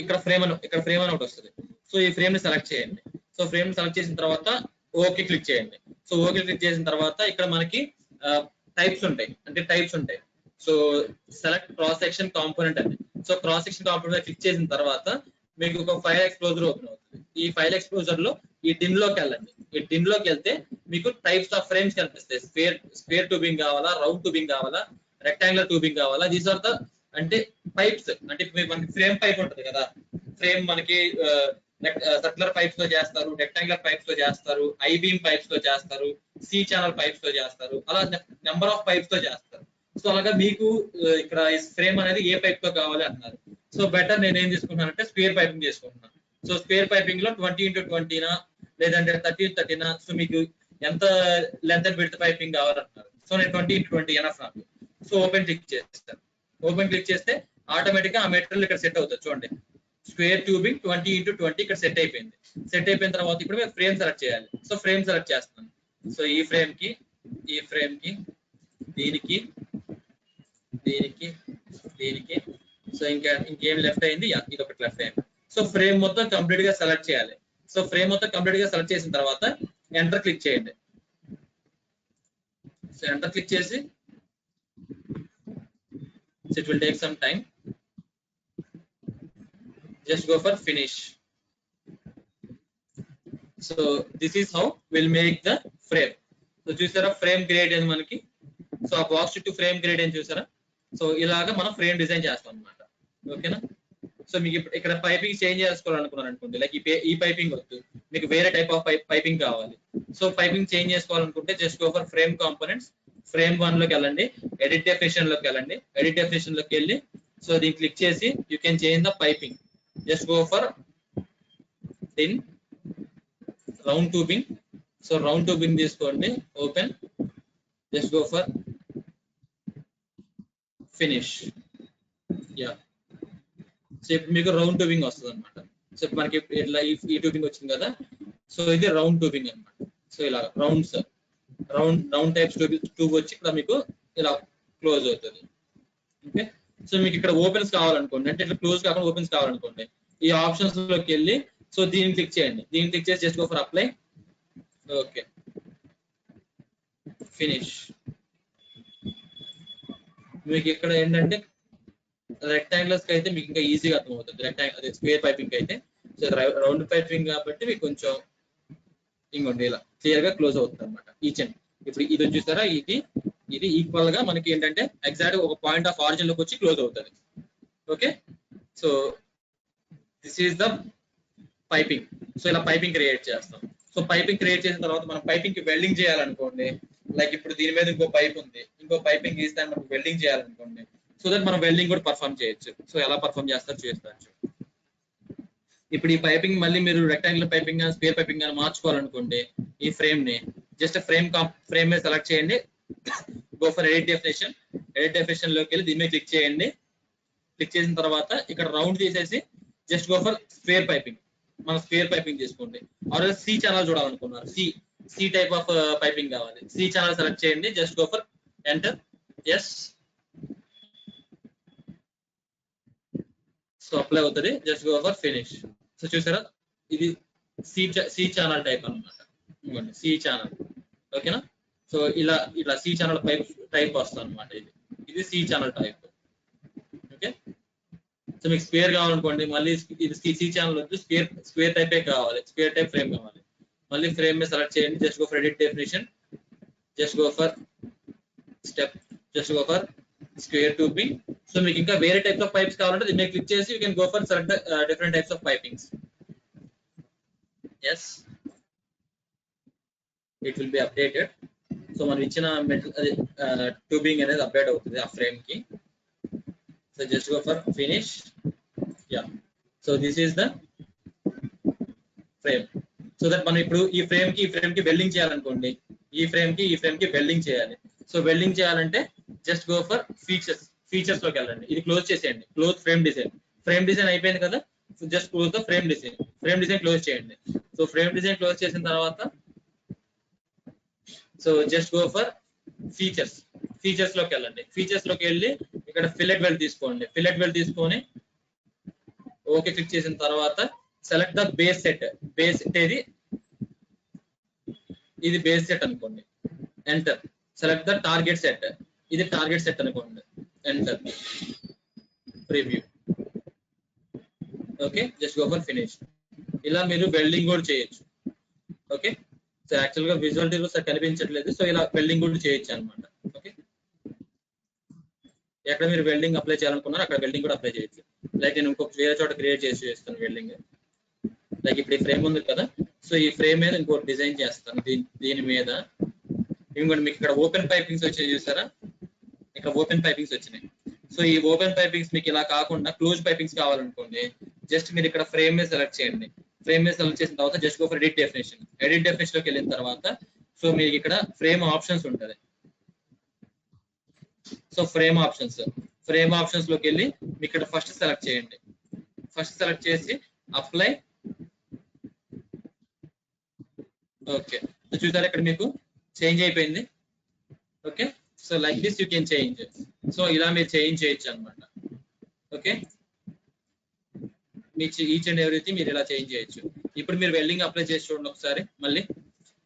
ఇక్కడ ఫ్రేమ్ అని ఒకటి వస్తుంది. సో ఈ ఫ్రేమ్ ని సెలెక్ట్ చేయండి. సో ఫ్రేమ్ ని సెలెక్ట్ చేసిన తర్వాత ఓకే క్లిక్ చేయండి. సో ఓకే క్లిక్ చేసిన తర్వాత ఇక్కడ మనకి టైప్స్ ఉంటాయి. So select cross section component అని. So cross section component click చేసిన తర్వాత మీకు ఒక ఫైల్ ఎక్స్ప్లోజర్ ఓపెన్ అవుతుంది. ఈ ఫైల్ ఎక్స్ప్లోజర్ లో ఈ డిన్ లోకి వెళ్ళండి. ఈ డిన్ లోకి వెళ్తే మీకు టైప్స్ ఆఫ్ ఫ్రేమ్స్ కనిపిస్తాయి. స్క్వేర్ ట్యూబింగ్ కావాలా, రౌండ్ ట్యూబింగ్ కావాలా, రెక్టాంగులర్ ట్యూబింగ్ కావాలా. దీస్ ఆర్ ద అంటే పైప్స్. అంటే మనకి ఫ్రేమ్ పైప్ ఉంటుంది కదా, ఫ్రేమ్ మనకి సర్క్యులర్ పైప్స్ తో చేస్తారు, రెక్టాంగులర్ పైప్స్ తో చేస్తారు, ఐ బీమ్ పైప్స్ తో చేస్తారు, సి ఛానల్ పైప్స్ తో చేస్తారు, అలా నెంబర్ ఆఫ్ పైప్స్ తో చేస్తారు. సో అలాగా మీకు ఇక్కడ ఫ్రేమ్ అనేది ఏ పైప్ తో కావాలి అంటున్నారు. సో బెటర్ నేను ఏం తీసుకుంటున్నానంటే స్క్వేర్ పైపింగ్ చేసుకుంటున్నాను. సో స్క్వేర్ పైపింగ్ లో 20x20 లేదంటే 30x30. సో మీకు ఎంత లెంత్ అండ్ విడ్త్ పైపింగ్ కావాలంటున్నారు. సో నేను 20x20 ఎనఫ్ నాకు. సో ఓపెన్ క్లిక్ చేస్తాను. ఓపెన్ క్లిక్ చేస్తే ఆటోమేటిక్ గా ఆ మెటీరియల్ ఇక్కడ సెట్ అవుతుంది. చూడండి, స్క్వేర్ ట్యూబింగ్ 20x20 ఇక్కడ సెట్ అయిపోయింది. సెట్ అయిపోయిన తర్వాత ఇప్పుడు మేము ఫ్రేమ్ సెలెక్ట్ చేయాలి. సో ఫ్రేమ్ సెలెక్ట్ చేస్తాను. సో ఈ ఫ్రేమ్ కి దీనికి సో ఇంకేం లెఫ్ట్ అయింది, ఇది ఒకటి లెఫ్ట్ అయింది. సో ఫ్రేమ్ మొత్తం కంప్లీట్ గా సెలెక్ట్ చేయాలి. సో ఫ్రేమ్ మొత్తం కంప్లీట్ గా సెలెక్ట్ చేసిన తర్వాత ఎంటర్ క్లిక్ చేయండి. సో ఎంటర్ క్లిక్ చేసి it will take some time. Just go for finish. So this is how we'll make the frame. So చూసారా ఫ్రేమ్ క్రియేట్ అయింది మనకి. సో ఆ బాక్స్ చుట్టూ ఫ్రేమ్ క్రియేట్ అయింది చూసారా. సో ఇలాగా మనం ఫ్రేమ్ డిజైన్ చేస్తాం అన్నమాట. ఓకేనా. సో మీకు ఇక్కడ పైపింగ్ చేంజ్ చేసుకోవాలనుకున్నారు అనుకోండి, లైక్ ఈ పైపింగ్ వద్దు, మీకు వేరే టైప్ ఆఫ్ పైపింగ్ కావాలి. సో పైపింగ్ చేంజ్ చేసుకోవాలనుకుంటే just go for frame components. Frame 1 లోకి వెళ్ళండి, ఎడిట్ డెఫినిషన్ లోకి వెళ్ళండి. ఎడిట్ డెఫినిషన్ లోకి వెళ్ళి సో దీన్ని క్లిక్ చేసి you can change the piping. Just go for tin round tubing. So round tubing తీసుకోండి, open. Just go for finish. Yeah. So ఇప్పుడు మీకు రౌండ్ ట్యూబింగ్ వస్తుంది అనమాట. సో మనకి ఇట్లా ఈ ట్యూబింగ్ వచ్చింది కదా. సో ఇది రౌండ్ ట్యూబింగ్ అనమాట. సో ఇలా రౌండ్ టైప్స్ ట్యూబ్ వచ్చి ఇక్కడ మీకు ఇలా క్లోజ్ అవుతుంది. ఓకే. సో మీకు ఇక్కడ ఓపెన్స్ కావాలనుకోండి, అంటే ఇట్లా క్లోజ్ కాకుండా ఓపెన్స్ కావాలనుకోండి, ఈ ఆప్షన్స్ లోకి వెళ్ళి సో దీన్ని క్లిక్ చేయండి. దీన్ని క్లిక్ చేసి just go for apply. Okay, finish. మీకు ఇక్కడ ఏంటంటే రెక్టాంగులర్స్ కి అయితే మీకు ఇంకా ఈజీగా అర్థమవుతుంది. అదే స్క్వేర్ పైపింగ్ అయితే, సో రౌండ్ పైపింగ్ కాబట్టి మీకు కొంచెం ఇంకోండి ఇలా క్లియర్ గా క్లోజ్ అవుతుంది అనమాట. ఈచ్ అండ్ ఇప్పుడు ఇది చూసారా, ఇది ఈక్వల్ గా మనకి ఏంటంటే ఎగ్జాక్ట్ ఒక పాయింట్ ఆఫ్ ఆరిజిన్ లోకి వచ్చి క్లోజ్ అవుతుంది. Okay. So this is the piping. So ఇలా పైపింగ్ క్రియేట్ చేస్తాం. సో పైపింగ్ క్రియేట్ చేసిన తర్వాత మనం పైపింగ్ కి వెల్డింగ్ చేయాలనుకోండి, లైక్ ఇప్పుడు దీని మీద ఇంకో పైప్ ఉంది, ఇంకో పైపింగ్ గీస్తే మనకు వెల్డింగ్ చేయాలనుకోండి, సో దట్ మనం వెల్డింగ్ కూడా పర్ఫామ్ చేయొచ్చు. సో ఎలా పర్ఫామ్ చేస్తారు చూస్తాను. ఇప్పుడు ఈ పైపింగ్ మళ్ళీ మీరు రెక్టాంగులర్ పైపింగ్ కానీ స్క్వేర్ పైపింగ్ కానీ మార్చుకోవాలనుకోండి ఈ ఫ్రేమ్ ని, జస్ట్ ఫ్రేమ్ మీద సెలెక్ట్ చేయండి, గో ఫర్ ఎడిట్ డెఫినేషన్ లోకి వెళ్ళి దీని మీద క్లిక్ చేయండి. క్లిక్ చేసిన తర్వాత ఇక్కడ రౌండ్ తీసేసి just go for square piping, మన స్క్వేర్ పైపింగ్ తీసుకోండి. ఆర్ సి ఛానల్ చూడాలనుకున్నారు, సి టైప్ ఆఫ్ పైపింగ్ కావాలి, సి ఛానల్ సెలెక్ట్ చేయండి, just go for enter. Yes, so apply అవుతుంది, just go for finish. So చూసారా, ఇది సి ఛానల్ టైప్ అనమాట, C channel. ఓకేనా, సో ఇలా సి ఛానల్ టైప్ వస్తుంది అనమాట. ఇది C channel type. Okay, so మీకు స్క్వేర్ కావాలనుకోండి, మళ్ళీ ఇది సి ఛానల్ వచ్చి స్క్వేర్ టైపే కావాలి, స్క్వేర్ టైప్ ఫ్రేమ్ కావాలి, మళ్ళీ ఫ్రేమ్ మీద సెలెక్ట్ చేయండి, just go for edit definition, just go for step, just go for square tubing. So మీకు ఇంకా వేరే టైప్స్ ఆఫ్ పైప్స్ కావాలంటే దీన్ని క్లిక్ చేసి you can go for select different types of pipings. Yes, it will be updated. So మనం ఇచ్చిన tubing అనేది update అవుతుంది ఆ ఫ్రేమ్ కి. So just go for finish. Yeah, so this is the frame. So that మనం ఇప్పుడు ఈ frame కి వెల్డింగ్ చేయాలనుకోండి, ఈ ఫ్రేమ్ కి వెల్డింగ్ చేయాలి. సో వెల్డింగ్ చేయాలంటే జస్ట్ గో ఫర్ ఫీచర్స్ లోకి వెళ్ళండి, ఇది క్లోజ్ చేసేయండి, క్లోజ్ ఫ్రేమ్ డిజైన్ అయిపోయింది కదా. So just close the frame design close చేయండి. సో ఫ్రేమ్ డిజైన్ క్లోజ్ చేసిన తర్వాత so just go for features లోకి వెళ్ళండి. ఫీచర్స్ లోకి వెళ్ళి ఇక్కడ ఫిల్లెట్ వెల్ తీసుకోండి, తీసుకొని ఓకే క్లిక్ చేసిన తర్వాత సెలెక్ట్ ద బేస్ సెట్ ఇది బేస్ సెట్ అనుకోండి, enter. Select the target set, ఇది టార్గెట్ సెట్ అనుకోండి, enter. Preview. Okay, just go for finish. ఇలా మీరు వెల్డింగ్ కూడా చేయొచ్చు. ఓకే, సో యాక్చువల్ గా విజువల్ కనిపించట్లేదు, సో ఇలా వెల్డింగ్ కూడా చేయొచ్చు అనమాట. ఓకే, ఎక్కడ మీరు వెల్డింగ్ అప్లై చేయాలనుకున్నారో అక్కడ వెల్డింగ్ కూడా అప్లై చేయొచ్చు. లైక్ నేను ఇంకొక వేరే చోట క్రియేట్ చేస్తాను వెల్డింగ్. లైక్ ఇప్పుడు ఈ ఫ్రేమ్ ఉంది కదా, సో ఈ ఫ్రేమ్ మీద ఇంకోటి డిజైన్ చేస్తాను, దీని మీద ఇంకోటి మీకు ఇక్కడ ఓపెన్ పైపింగ్స్ వచ్చాయి చూసారా, ఇక్కడ ఓపెన్ పైపింగ్స్ వచ్చినాయి. సో ఈ ఓపెన్ పైపింగ్స్ మీకు ఇలా కాకుండా క్లోజ్ పైపింగ్స్ కావాలనుకోండి, జస్ట్ మీరు ఇక్కడ ఫ్రేమ్ మీద సెలెక్ట్ చేయండి. ఫ్రేమ్ మీద సెలెక్ట్ చేసిన తర్వాత just go for edit definition లోకి వెళ్ళిన తర్వాత సో మీకు ఇక్కడ ఫ్రేమ్ ఆప్షన్స్ ఉంటుంది. సో ఫ్రేమ్ ఆప్షన్స్ లోకి వెళ్ళి మీకు ఇక్కడ ఫస్ట్ సెలెక్ట్ చేయండి. ఫస్ట్ సెలెక్ట్ చేసి అప్లై. ఓకే, చూసారా ఇక్కడ మీకు చేంజ్ అయిపోయింది. Okay, so like this you can change. So ఇలా మీరు చేంజ్ చేయొచ్చు అనమాట. Okay, me each and everything మీరు ఇలా చేంజ్ చేయొచ్చు. ఇప్పుడు మీరు వెల్డింగ్ అప్లై చేసి చూడండి ఒకసారి మళ్ళీ.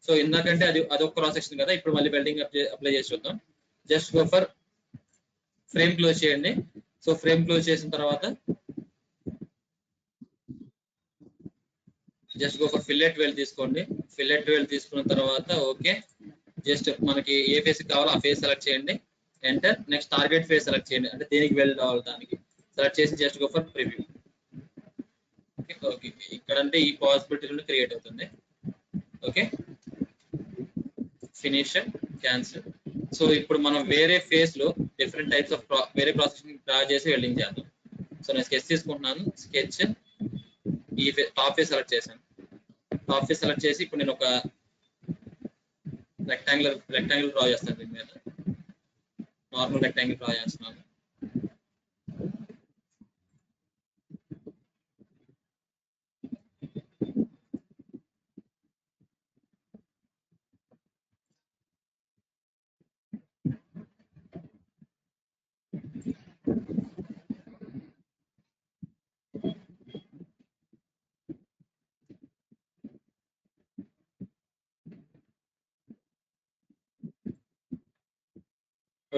సో ఇందాకంటే అదొక క్రాస్ సెక్షన్ కదా, ఇప్పుడు మళ్ళీ వెల్డింగ్ అప్లై చేసి చూద్దాం. Just go for frame close చేయండి. సో ఫ్రేమ్ క్లోజ్ చేసిన తర్వాత just go for fillet well తీసుకోండి. ఫిల్లెట్ వెల్ తీసుకున్న తర్వాత ఓకే, జస్ట్ మనకి ఏ ఫేస్ కావాలో ఆ ఫేస్ సెలెక్ట్ చేయండి, enter. Next target face select చేయండి, అంటే దేనికి వెల్ కావాలి దానికి సెలెక్ట్ చేసి just go for preview. Okay, ఇక్కడ అంటే ఈ పాసిబిలిటీ క్రియేట్ అవుతుంది. Okay, finish, cancel. సో ఇప్పుడు మనం వేరే ఫేస్ లో డిఫరెంట్ టైప్స్ ఆఫ్ వేరే ప్రాసెసింగ్ డ్రా చేసి వెల్డింగ్ చేద్దాం. సో నేను స్కెచ్ తీసుకుంటున్నాను, స్కెచ్ ఈ టాప్ ఫేస్ సెలెక్ట్ చేశాను. టాప్ ఫేస్ సెలెక్ట్ చేసి ఇప్పుడు నేను ఒక రెక్టాంగిల్ డ్రా చేస్తాను, దీని మీద నార్మల్ రెక్టాంగిల్ డ్రా చేస్తున్నాను.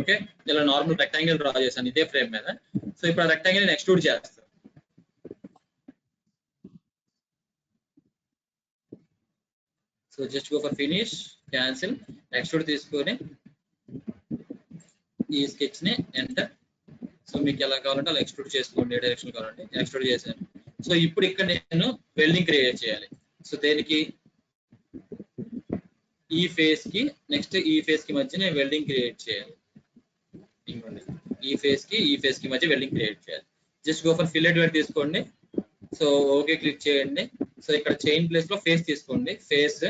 ఓకే, ఇలా నార్మల్ రెక్టాంగిల్ డ్రా చేశాను ఇదే ఫ్రేమ్ మీద. సో ఇప్పుడు ఆ రెక్టాంగిల్ ఎక్స్ట్రూడ్ చేస్తాను. So just go for finish, cancel, extrude తీసుకొని ఈ స్కెచ్ ని ఎంటర్. సో మీకు ఎలా కావాలంటే అలా ఎక్స్ట్రూడ్ చేసుకోండి, ఏ డైరెక్షన్ కావాలంటే ఎక్స్ట్రూడ్ చేశాను. సో ఇప్పుడు ఇక్కడ నేను వెల్డింగ్ క్రియేట్ చేయాలి. సో దేనికి, ఈ ఫేస్ కి నెక్స్ట్ ఈ ఫేస్ కి మధ్య నేను వెల్డింగ్ క్రియేట్ చేయాలి. ఈ ఫేస్ కి మధ్య వెల్డింగ్ క్రియేట్ చేయాలి. Just go for fillet well తీసుకోండి. సో ఓకే క్లిక్ చేయండి. సో ఇక్కడ చైన్ ప్లేస్ లో ఫేస్ తీసుకోండి, face.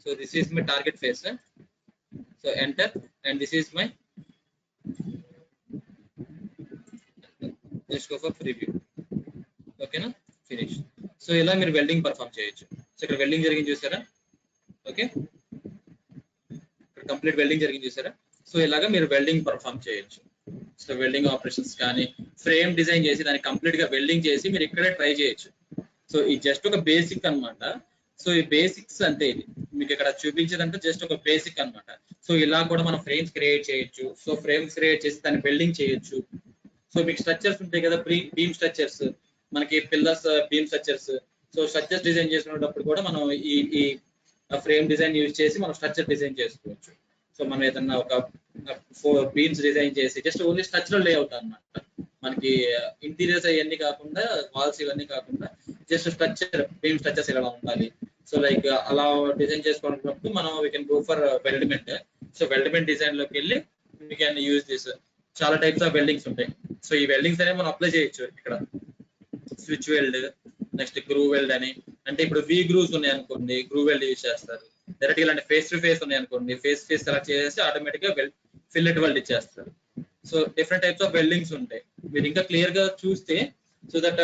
So this is my target face. So enter, and this is my, just go for preview. Okay na, finish. So ఇలా మీరు welding perform చేయొచ్చు. So ఇక్కడ welding జరిగింది చూసారా, ఓకే, ఇక్కడ కంప్లీట్ వెల్డింగ్ జరిగింది చూసారా. సో ఇలాగా మీరు వెల్డింగ్ పర్ఫామ్ చేయొచ్చు. సో వెల్డింగ్ ఆపరేషన్స్ కానీ ఫ్రేమ్ డిజైన్ చేసి దాన్ని కంప్లీట్ గా వెల్డింగ్ చేసి మీరు ఇక్కడే ట్రై చేయొచ్చు. సో ఇది జస్ట్ ఒక బేసిక్ అన్నమాట. సో ఈ బేసిక్స్ అంటే ఇది మీకు ఇక్కడ చూపించేదంటే జస్ట్ ఒక బేసిక్ అన్నమాట. సో ఇలా కూడా మనం ఫ్రేమ్స్ క్రియేట్ చేయొచ్చు. సో ఫ్రేమ్స్ క్రియేట్ చేసి దాన్ని వెల్డింగ్ చేయొచ్చు. సో మీకు స్ట్రక్చర్స్ ఉంటాయి కదా, బీమ్ స్ట్రక్చర్స్, మనకి pillars beam structures. So structures design చేసుకునేటప్పుడు కూడా మనం ఈ ఫ్రేమ్ డిజైన్ యూజ్ చేసి మనం స్ట్రక్చర్ డిజైన్ చేసుకోవచ్చు. సో మనం ఏదన్నా ఒక 4 బీమ్స్ డిజైన్ చేసి జస్ట్ ఓన్లీ స్ట్రక్చరల్ లేఅవుట్ అన్నమాట. మనకి ఇంటీరియర్స్ అవన్నీ కాకుండా, వాల్స్ ఇవన్నీ కాకుండా జస్ట్ స్ట్రక్చర్, బీమ్ స్ట్రక్చర్స్ ఇలా ఉండాలి. సో లైక్ అలా డిజైన్ చేసుకున్నప్పుడు మనం we can go for weldment. So weldment design లోకి వెళ్ళి వీ కెన్ యూజ్ దిస్. చాలా టైప్స్ ఆఫ్ వెల్డింగ్స్ ఉంటాయి. సో ఈ వెల్డింగ్స్ అనేవి మనం అప్లై చేయొచ్చు. ఇక్కడ switch weld, next groove weld అని, అంటే ఇప్పుడు వి గ్రూవ్స్ ఉన్నాయి అనుకోండి, గ్రూ వెల్డ్ యూజ్ చేస్తారు. డైరెక్ట్ గా అంటే ఫేస్ టు ఫేస్ ఉన్నాయి అనుకోండి, ఫేస్ సెలెక్ట్ చేసి ఆటోమేటిక్ గా ఫిల్లెట్ వెల్డ్ ఇచ్చేస్తారు. So different types of weldings ఉంటాయి. మీరు ఇంకా క్లియర్ గా చూస్తే so that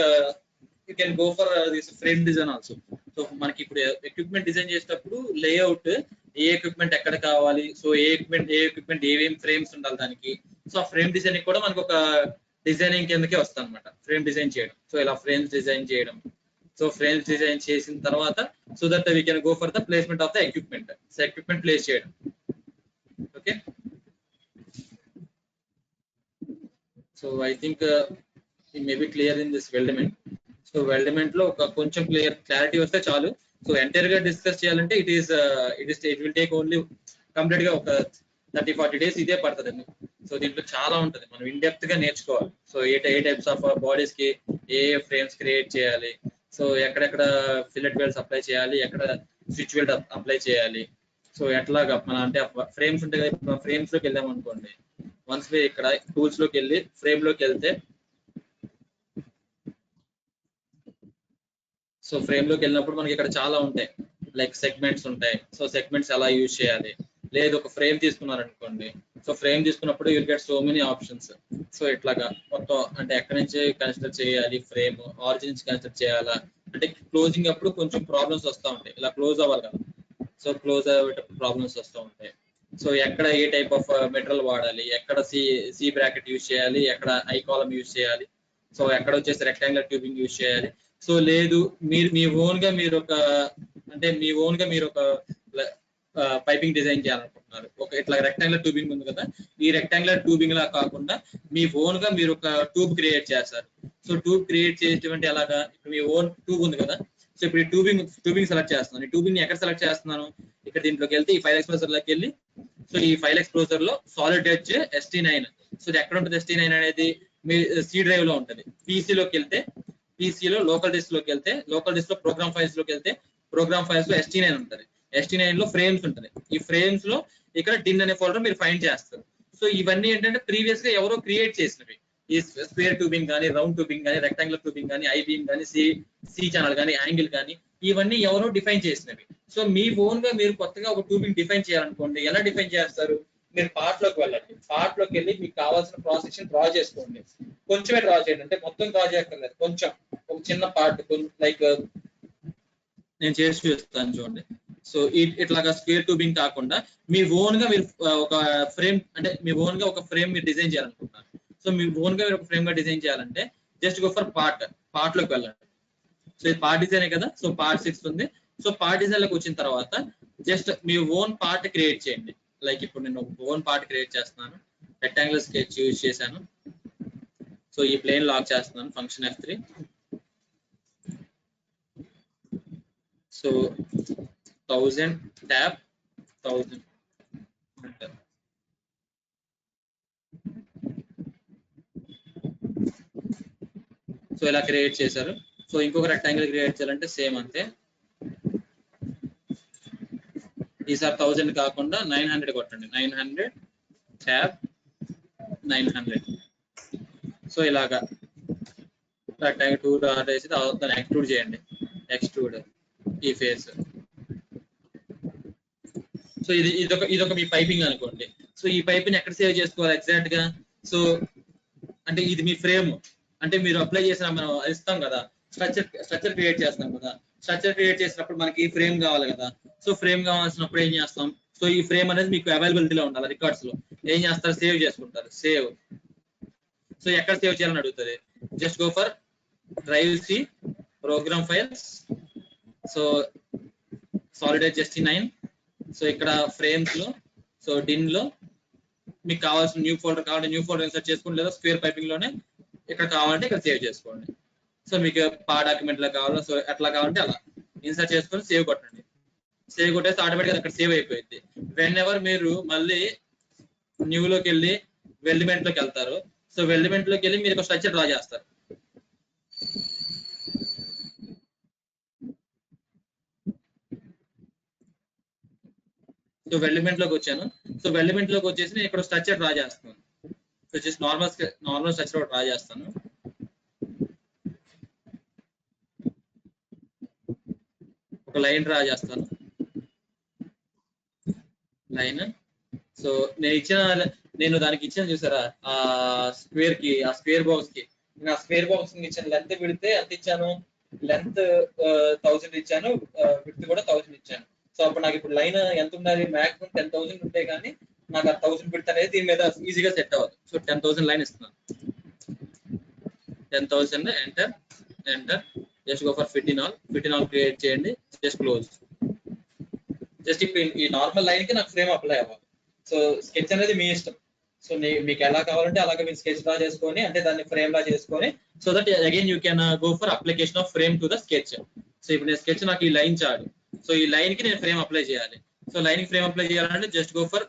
you can go for this frame design also. So మనకి ఇప్పుడు ఎక్విప్మెంట్ డిజైన్ చేసేటప్పుడు లేఅవుట్, ఏ ఎక్విప్మెంట్ ఎక్కడ కావాలి, సో ఏ ఎక్విప్మెంట్ ఏమేమి ఫ్రేమ్స్ ఉండాలి దానికి. సో ఆ ఫ్రేమ్ డిజైనింగ్ కూడా మనకు ఒక డిజైనింగ్ కిందకే వస్తుంది అనమాట, ఫ్రేమ్ డిజైన్ చేయడం. సో ఇలా ఫ్రేమ్స్ డిజైన్ చేయడం. సో ఫ్రేమ్స్ డిజైన్ చేసిన తర్వాత so that we can go for the placement of the equipment. So equipment place చేయడం. Okay, so I think it may be clear in this weldment. So weldment లో ఒక కొంచెం clarity వస్తే చాలు. So entire గా డిస్కస్ చేయాలంటే it will take only complete గా ఒక 30-40 days ఇదే పడుతుంది. సో దీంట్లో చాలా ఉంటుంది, మనం ఇన్ డెప్త్ గా నేర్చుకోవాలి. So A types of bodies కి ఏ ఫ్రేమ్స్ క్రియేట్ చేయాలి, సో ఎక్కడెక్కడ ఫిల్లెట్ వెల్డ్స్ అప్లై చేయాలి, ఎక్కడ స్విచ్ వెల్డ్ అప్లై చేయాలి, సో ఎట్లాగా మన అంటే ఫ్రేమ్స్ ఉంటాయి కదా, ఫ్రేమ్స్ లోకి వెళ్ళాం అనుకోండి. వన్స్ మీరు ఇక్కడ టూల్స్ లోకి వెళ్ళి ఫ్రేమ్ లోకి వెళ్తే, సో ఫ్రేమ్ లోకి వెళ్ళినప్పుడు మనకి ఇక్కడ చాలా ఉంటాయి, లైక్ సెగ్మెంట్స్ ఉంటాయి. సో సెగ్మెంట్స్ ఎలా యూజ్ చేయాలి, లేదు ఒక ఫ్రేమ్ తీసుకున్నారు అనుకోండి. సో ఫ్రేమ్ తీసుకున్నప్పుడు you'll get so many options. So ఇట్లాగా మొత్తం అంటే ఎక్కడి నుంచి కన్సిడర్ చేయాలి, ఫ్రేమ్ ఆరిజిన్ నుంచి కన్సిడర్ చేయాలా, అంటే క్లోజింగ్ అప్పుడు కొంచెం ప్రాబ్లమ్స్ వస్తూ ఉంటాయి. ఇలా క్లోజ్ అవ్వాలి కదా, సో క్లోజ్ అయ్యేటప్పుడు ప్రాబ్లమ్స్ వస్తూ ఉంటాయి. సో ఎక్కడ ఏ టైప్ ఆఫ్ మెటీరియల్ వాడాలి, ఎక్కడ సి బ్రాకెట్ యూజ్ చేయాలి, ఎక్కడ ఐ కాలమ్ యూజ్ చేయాలి, సో ఎక్కడ వచ్చేసి రెక్టాంగులర్ ట్యూబింగ్ యూజ్ చేయాలి. సో లేదు మీ ఓన్ గా మీరు ఒక పైపింగ్ డిజైన్ చేయాలనుకుంటున్నారు, ఒక ఇట్లా రెక్టాంగులర్ ట్యూబింగ్ ఉంది కదా, ఈ రెక్టాంగులర్ ట్యూబింగ్ లా కాకుండా మీ ఓన్ గా మీరు ఒక ట్యూబ్ క్రియేట్ చేస్తారు. సో ట్యూబ్ క్రియేట్ చేసేటువంటి ఎలాగా, ఇప్పుడు మీ ఓన్ ట్యూబ్ ఉంది కదా. సో ఇప్పుడు ఈ ట్యూబింగ్ సెలెక్ట్ చేస్తున్నాను. ఈ ట్యూబింగ్ ఎక్కడ సెలెక్ట్ చేస్తున్నాను, ఇక్కడ దీంట్లోకి వెళ్తే ఈ ఫైల్ ఎక్స్ప్లోజర్ లోకి వెళ్ళి, సో ఈ ఫైల్ ఎక్స్ప్లోజర్ లో సాలిడ్ ఎడ్జ్ ST9. సో ఇది ఎక్కడ ఉంటుంది, ST9 అనేది మీ C డ్రైవ్ లో ఉంటుంది. పీసీలోకి వెళ్తే పీసీలో లోకల్ డిస్క్ లోకి వెళ్తే, లోకల్ డిస్క్ లో ప్రోగ్రామ్ ఫైల్స్ లోకి వెళ్తే, ప్రోగ్రామ్ ఫైల్స్ లో ST9 ఉంటుంది. ST9 లో ఫ్రేమ్స్ ఉంటుంది. ఈ ఫ్రేమ్స్ లో ఇక్కడ డిన్ అనే ఫోల్డర్ మీరు ఫైండ్ చేస్తారు. సో ఇవన్నీ ఏంటంటే ప్రీవియస్ గా ఎవరో క్రియేట్ చేసినవి. ఈ స్క్వేర్ ట్యూబింగ్ కానీ, రౌండ్ ట్యూబింగ్ కానీ, రెక్టాంగులర్ ట్యూబింగ్ కానీ, ఐ బీమ్ కానీ, సి ఛానల్ కానీ, యాంగిల్ కానీ, ఇవన్నీ ఎవరో డిఫైన్ చేసినవి. సో మీ ఓన్ గా మీరు కొత్తగా ఒక ట్యూబింగ్ డిఫైన్ చేయాలనుకోండి, ఎలా డిఫైన్ చేస్తారు, మీరు పార్ట్ లోకి వెళ్ళండి. పార్ట్ లోకి వెళ్ళి మీకు కావాల్సిన ప్రాసెస్ డ్రా చేసుకోండి. కొంచెమే డ్రా చేయండి, అంటే మొత్తం డ్రా చేయక్కర్లేదు, కొంచెం ఒక చిన్న పార్ట్, లైక్ నేను చేసి చూస్తాను చూడండి. సో ఇట్లాగా స్క్వేర్ ట్యూబింగ్ కాకుండా మీ ఓన్ గా మీరు ఒక ఫ్రేమ్, అంటే మీ ఓన్ గా ఒక ఫ్రేమ్ మీరు డిజైన్ చేయాలనుకుంటున్నారు. సో మీ ఓన్ గా మీరు ఒక ఫ్రేమ్ గా డిజైన్ చేయాలంటే జస్ట్ గో ఫర్ పార్ట్ లోకి వెళ్ళండి. సో ఇది పార్ట్ డిజైనే కదా, సో పార్ట్ 6 ఉంది. సో పార్ట్ డిజైన్ లోకి వచ్చిన తర్వాత జస్ట్ మీ ఓన్ పార్ట్ క్రియేట్ చేయండి. లైక్ ఇప్పుడు నేను ఓన్ పార్ట్ క్రియేట్ చేస్తున్నాను, రెక్టాంగులర్ స్కెచ్ యూజ్ చేశాను. సో ఈ ప్లేన్ లాక్ చేస్తున్నాను, function F3. So 1000 tab 1000. So ఇలా క్రియేట్ చేశారు. సో ఇంకొక రెక్టాంగిల్ క్రియేట్ చేయాలంటే సేమ్ అంతే. ఈసారి 1000 కాకుండా 900 కొట్టండి, 900 ట్యాబ్ 900. సో ఇలాగా రెక్టాంగిల్ 2 డాట్ వేసి దాన్ని ఎక్స్ట్రూడ్ చేయండి. ఎక్స్ట్రూడ్ ఈ ఫేస్. సో ఇదొక మీ పైపింగ్ అనుకోండి. సో ఈ పైపింగ్ ఎక్కడ సేవ్ చేసుకోవాలి ఎగ్జాక్ట్ గా? సో అంటే ఇది మీ ఫ్రేమ్, అంటే మీరు అప్లై చేసిన మనం ఇస్తాం కదా, స్ట్రక్చర్ క్రియేట్ చేస్తాం కదా. స్ట్రక్చర్ క్రియేట్ చేసినప్పుడు మనకి ఫ్రేమ్ కావాలి కదా. సో ఫ్రేమ్ కావాల్సినప్పుడు ఏం చేస్తాం? సో ఈ ఫ్రేమ్ అనేది మీకు అవైలబిలిటీలో ఉండాలి రికార్డ్స్ లో. ఏం చేస్తారు? సేవ్ చేసుకుంటారు. సేవ్. సో ఎక్కడ సేవ్ చేయాలని అడుగుతుంది. Just go for drive C, program files, so solidedjst9. So ఇక్కడ ఫ్రేమ్స్ లో, సో డిన్ లో మీకు కావాల్సిన న్యూ ఫోల్డర్ కావాలంటే న్యూ ఫోల్డర్ ఇన్సర్ట్ చేసుకోండి, లేదా స్క్వేర్ పైపింగ్ లోనే ఇక్కడ కావాలంటే ఇక్కడ సేవ్ చేసుకోండి. సో మీకు డాక్యుమెంట్ లో కావాలో సో ఎట్లా కావాలంటే అలా ఇన్సర్ట్ చేసుకొని సేవ్ కొట్టండి. సేవ్ కొట్టేస్తే ఆటోమేటిక్గా అక్కడ సేవ్ అయిపోయింది. వెన్ ఎవర్ మీరు మళ్ళీ న్యూలోకి వెళ్ళి వెల్డిమెంట్ లోకి వెళ్తారు. సో వెల్డిమెంట్ లోకి వెళ్ళి మీరు ఒక స్ట్రక్చర్ డ్రా చేస్తారు. సో వెల్డిమెంట్ లోకి వచ్చాను. సో వెల్డిమెంట్ లోకి వచ్చేసి నేను ఇక్కడ స్ట్రక్చర్ డ్రా చేస్తాను. So just normal structure draw చేస్తాను. ఒక లైన్ డ్రా చేస్తాను. లైన్. సో నేను దానికి ఇచ్చిన చూసారా ఆ స్క్వేర్ కి, ఆ స్క్వేర్ బాక్స్ కి, నేను ఆ స్క్వేర్ బాక్స్ ఇచ్చిన లెంత్ విడితే ఎంత ఇచ్చాను? లెంత్ 1000 ఇచ్చాను, విడ్త్ కూడా 1000 ఇచ్చాను. సో అప్పుడు నాకు ఇప్పుడు లైన్ ఎంత ఉండాలి? మాక్సిమం 10,000 ఉంటే కానీ నాకు ఆ 1000 విడ్త్ అనేది దీని మీద ఈజీగా సెట్ అవ్వదు. సో 10,000 లైన్ ఇస్తున్నాను. 10,000 enter. Just go for fit in all create చేయండి. Just close. జస్ట్ ఇప్పుడు ఈ నార్మల్ లైన్ కి నాకు ఫ్రేమ్ అప్లై అవ్వాలి. సో స్కెచ్ అనేది మీ ఇష్టం. సో మీకు ఎలా కావాలంటే అలాగే మీరు స్కెచ్ డ్రా చేసుకొని, అంటే దాన్ని ఫ్రేమ్ లా చేసుకొని, so that again you can go for application of frame to the sketch. So ఇప్పుడు నేను స్కెచ్ నాకు ఈ లైన్ చాలు. సో ఈ లైన్ కి నేను ఫ్రేమ్ అప్లై చేయాలి. సో లైన్ కి ఫ్రేమ్ అప్లై చేయాలంటే జస్ట్ గో ఫర్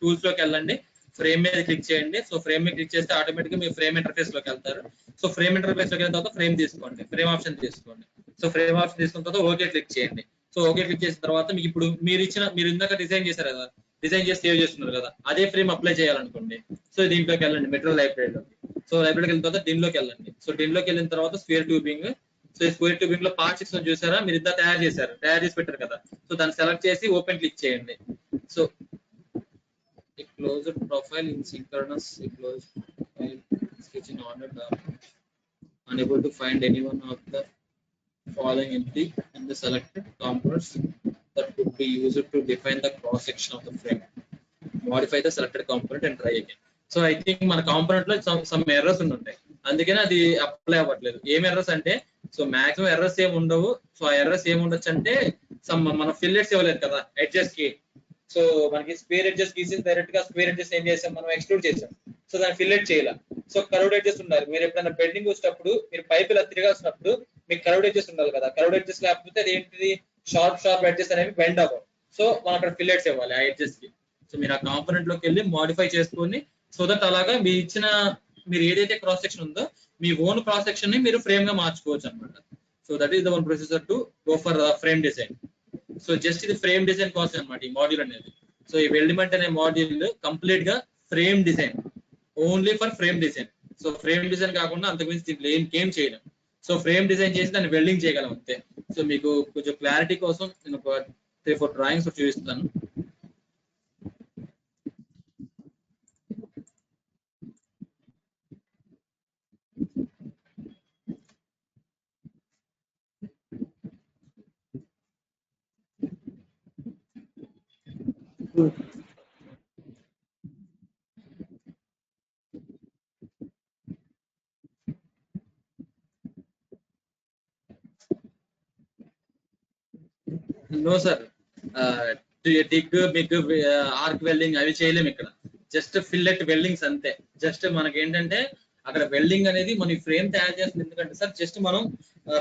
టూల్స్ లోకి వెళ్ళండి, ఫ్రేమ్ మీద క్లిక్ చేయండి. సో ఫ్రేమ్ మీద క్లిక్ చేస్తే ఆటోమేటిక్ గా మీరు ఫ్రేమ్ ఇంటర్ఫేస్ లోకి వెళ్తారు. సో ఫ్రేమ్ ఇంటర్ఫేస్ లోకి వెళ్ళిన తర్వాత ఫ్రేమ్ తీసుకోండి, ఫ్రేమ్ ఆప్షన్ తీసుకోండి. సో ఫ్రేమ్ ఆప్షన్ తీసుకున్న తర్వాత ఓకే క్లిక్ చేయండి. సో ఓకే క్లిక్ చేసిన తర్వాత మీకు ఇప్పుడు మీరు ఇందాక డిజైన్ చేశారు కదా, డిజైన్ చేసి సేవ్ చేస్తున్నారు కదా, అదే ఫ్రేమ్ అప్లై చేయాలనుకోండి. సో దీంట్లోకి వెళ్ళండి, మెటీరియల్ లైబ్రరీలోకి. సో లైబ్రరీకి వెళ్ళిన తర్వాత డిన్లోకి వెళ్ళండి. సో డిన్లోకి వెళ్ళిన తర్వాత square tubing. So square tubing లో పార్ట్ 6 చూసారా, మీరు ఇంత తయారు చేసి పెట్టారు కదా. సో దాన్ని సెలెక్ట్ చేసి ఓపెన్ క్లిక్ చేయండి. So a closed profile in synchronous, a closed profile sketch in order, unable to find any one of the following entry in the selected components that could be used to define the cross section of the frame. Modify the selected component and try again. So I think మన component లో some errors ఉంటాయి, అందుకని అది apply అవ్వట్లేదు. ఏం errors అంటే, so maximum errors ఏమి ఉండవు. సో ఆ ఎర్రర్స్ ఏమి ఉండొచ్చు అంటే, మనం ఫిల్లెట్స్ ఇవ్వలేదు కదా ఎడ్జెస్ కి. సో మనకి స్క్వేర్ ఎడ్జెస్ గీసి డైరెక్ట్ గా స్క్వేర్ ఎడ్జెస్ ఏం చేసాం, మనం ఎక్స్క్లూడ్ చేసాం. సో దాన్ని ఫిల్లెట్ చేయాలి. సో కర్వ్డ్ ఎడ్జెస్ ఉండాలి. మీరు ఎప్పుడైనా బెండింగ్ వచ్చేటప్పుడు, మీరు పైప్ ఇలా తిరగాల్సినప్పుడు మీకు కర్వ్డ్ ఎడ్జెస్ ఉండాలి కదా. కర్వ్డ్ ఎడ్జెస్ లేకపోతే అది ఏంటిది, షార్ప్ ఎడ్జెస్ అనేవి బెండ్ అవ్వవు. సో మనం అక్కడ ఫిల్లెట్స్ ఇవ్వాలి ఆ ఎడ్జెస్ కి. సో మీరు ఆ కాంపోనెంట్ లోకి వెళ్ళి మోడిఫై చేసుకొని, సో దట్ అలాగా మీరు ఏదైతే క్రాస్ సెక్షన్ ఉందో మీ ఓన్ క్రాస్ సెక్షన్ ని మీరు ఫ్రేమ్ గా మార్చుకోవచ్చు అనమాట. So that is the one processor to go for frame design. So just ఇది ఫ్రేమ్ డిజైన్ కోసం అనమాట ఈ మాడ్యూల్ అనేది. సో ఈ వెల్డిమెంట్ అనే మాడ్యూల్ కంప్లీట్ గా frame design, only for frame design. So frame design కాకుండా అంతకుమించి దీంట్లో ఏం చేయలేం. సో ఫ్రేమ్ డిజైన్ చేసి దాన్ని వెల్డింగ్ చేయగలం అంతే. సో మీకు కొంచెం క్లారిటీ కోసం నేను ఒక 3-4 డ్రాయింగ్స్ చూపిస్తాను. No sir, TIG MIG arc welding అవి చేయలేము ఇక్కడ. జస్ట్ ఫిల్లెట్ వెల్డింగ్స్ అంతే. జస్ట్ మనకి ఏంటంటే అక్కడ వెల్డింగ్ అనేది మన ఫ్రేమ్ తయారు చేస్తుంది. ఎందుకంటే సార్ జస్ట్ మనం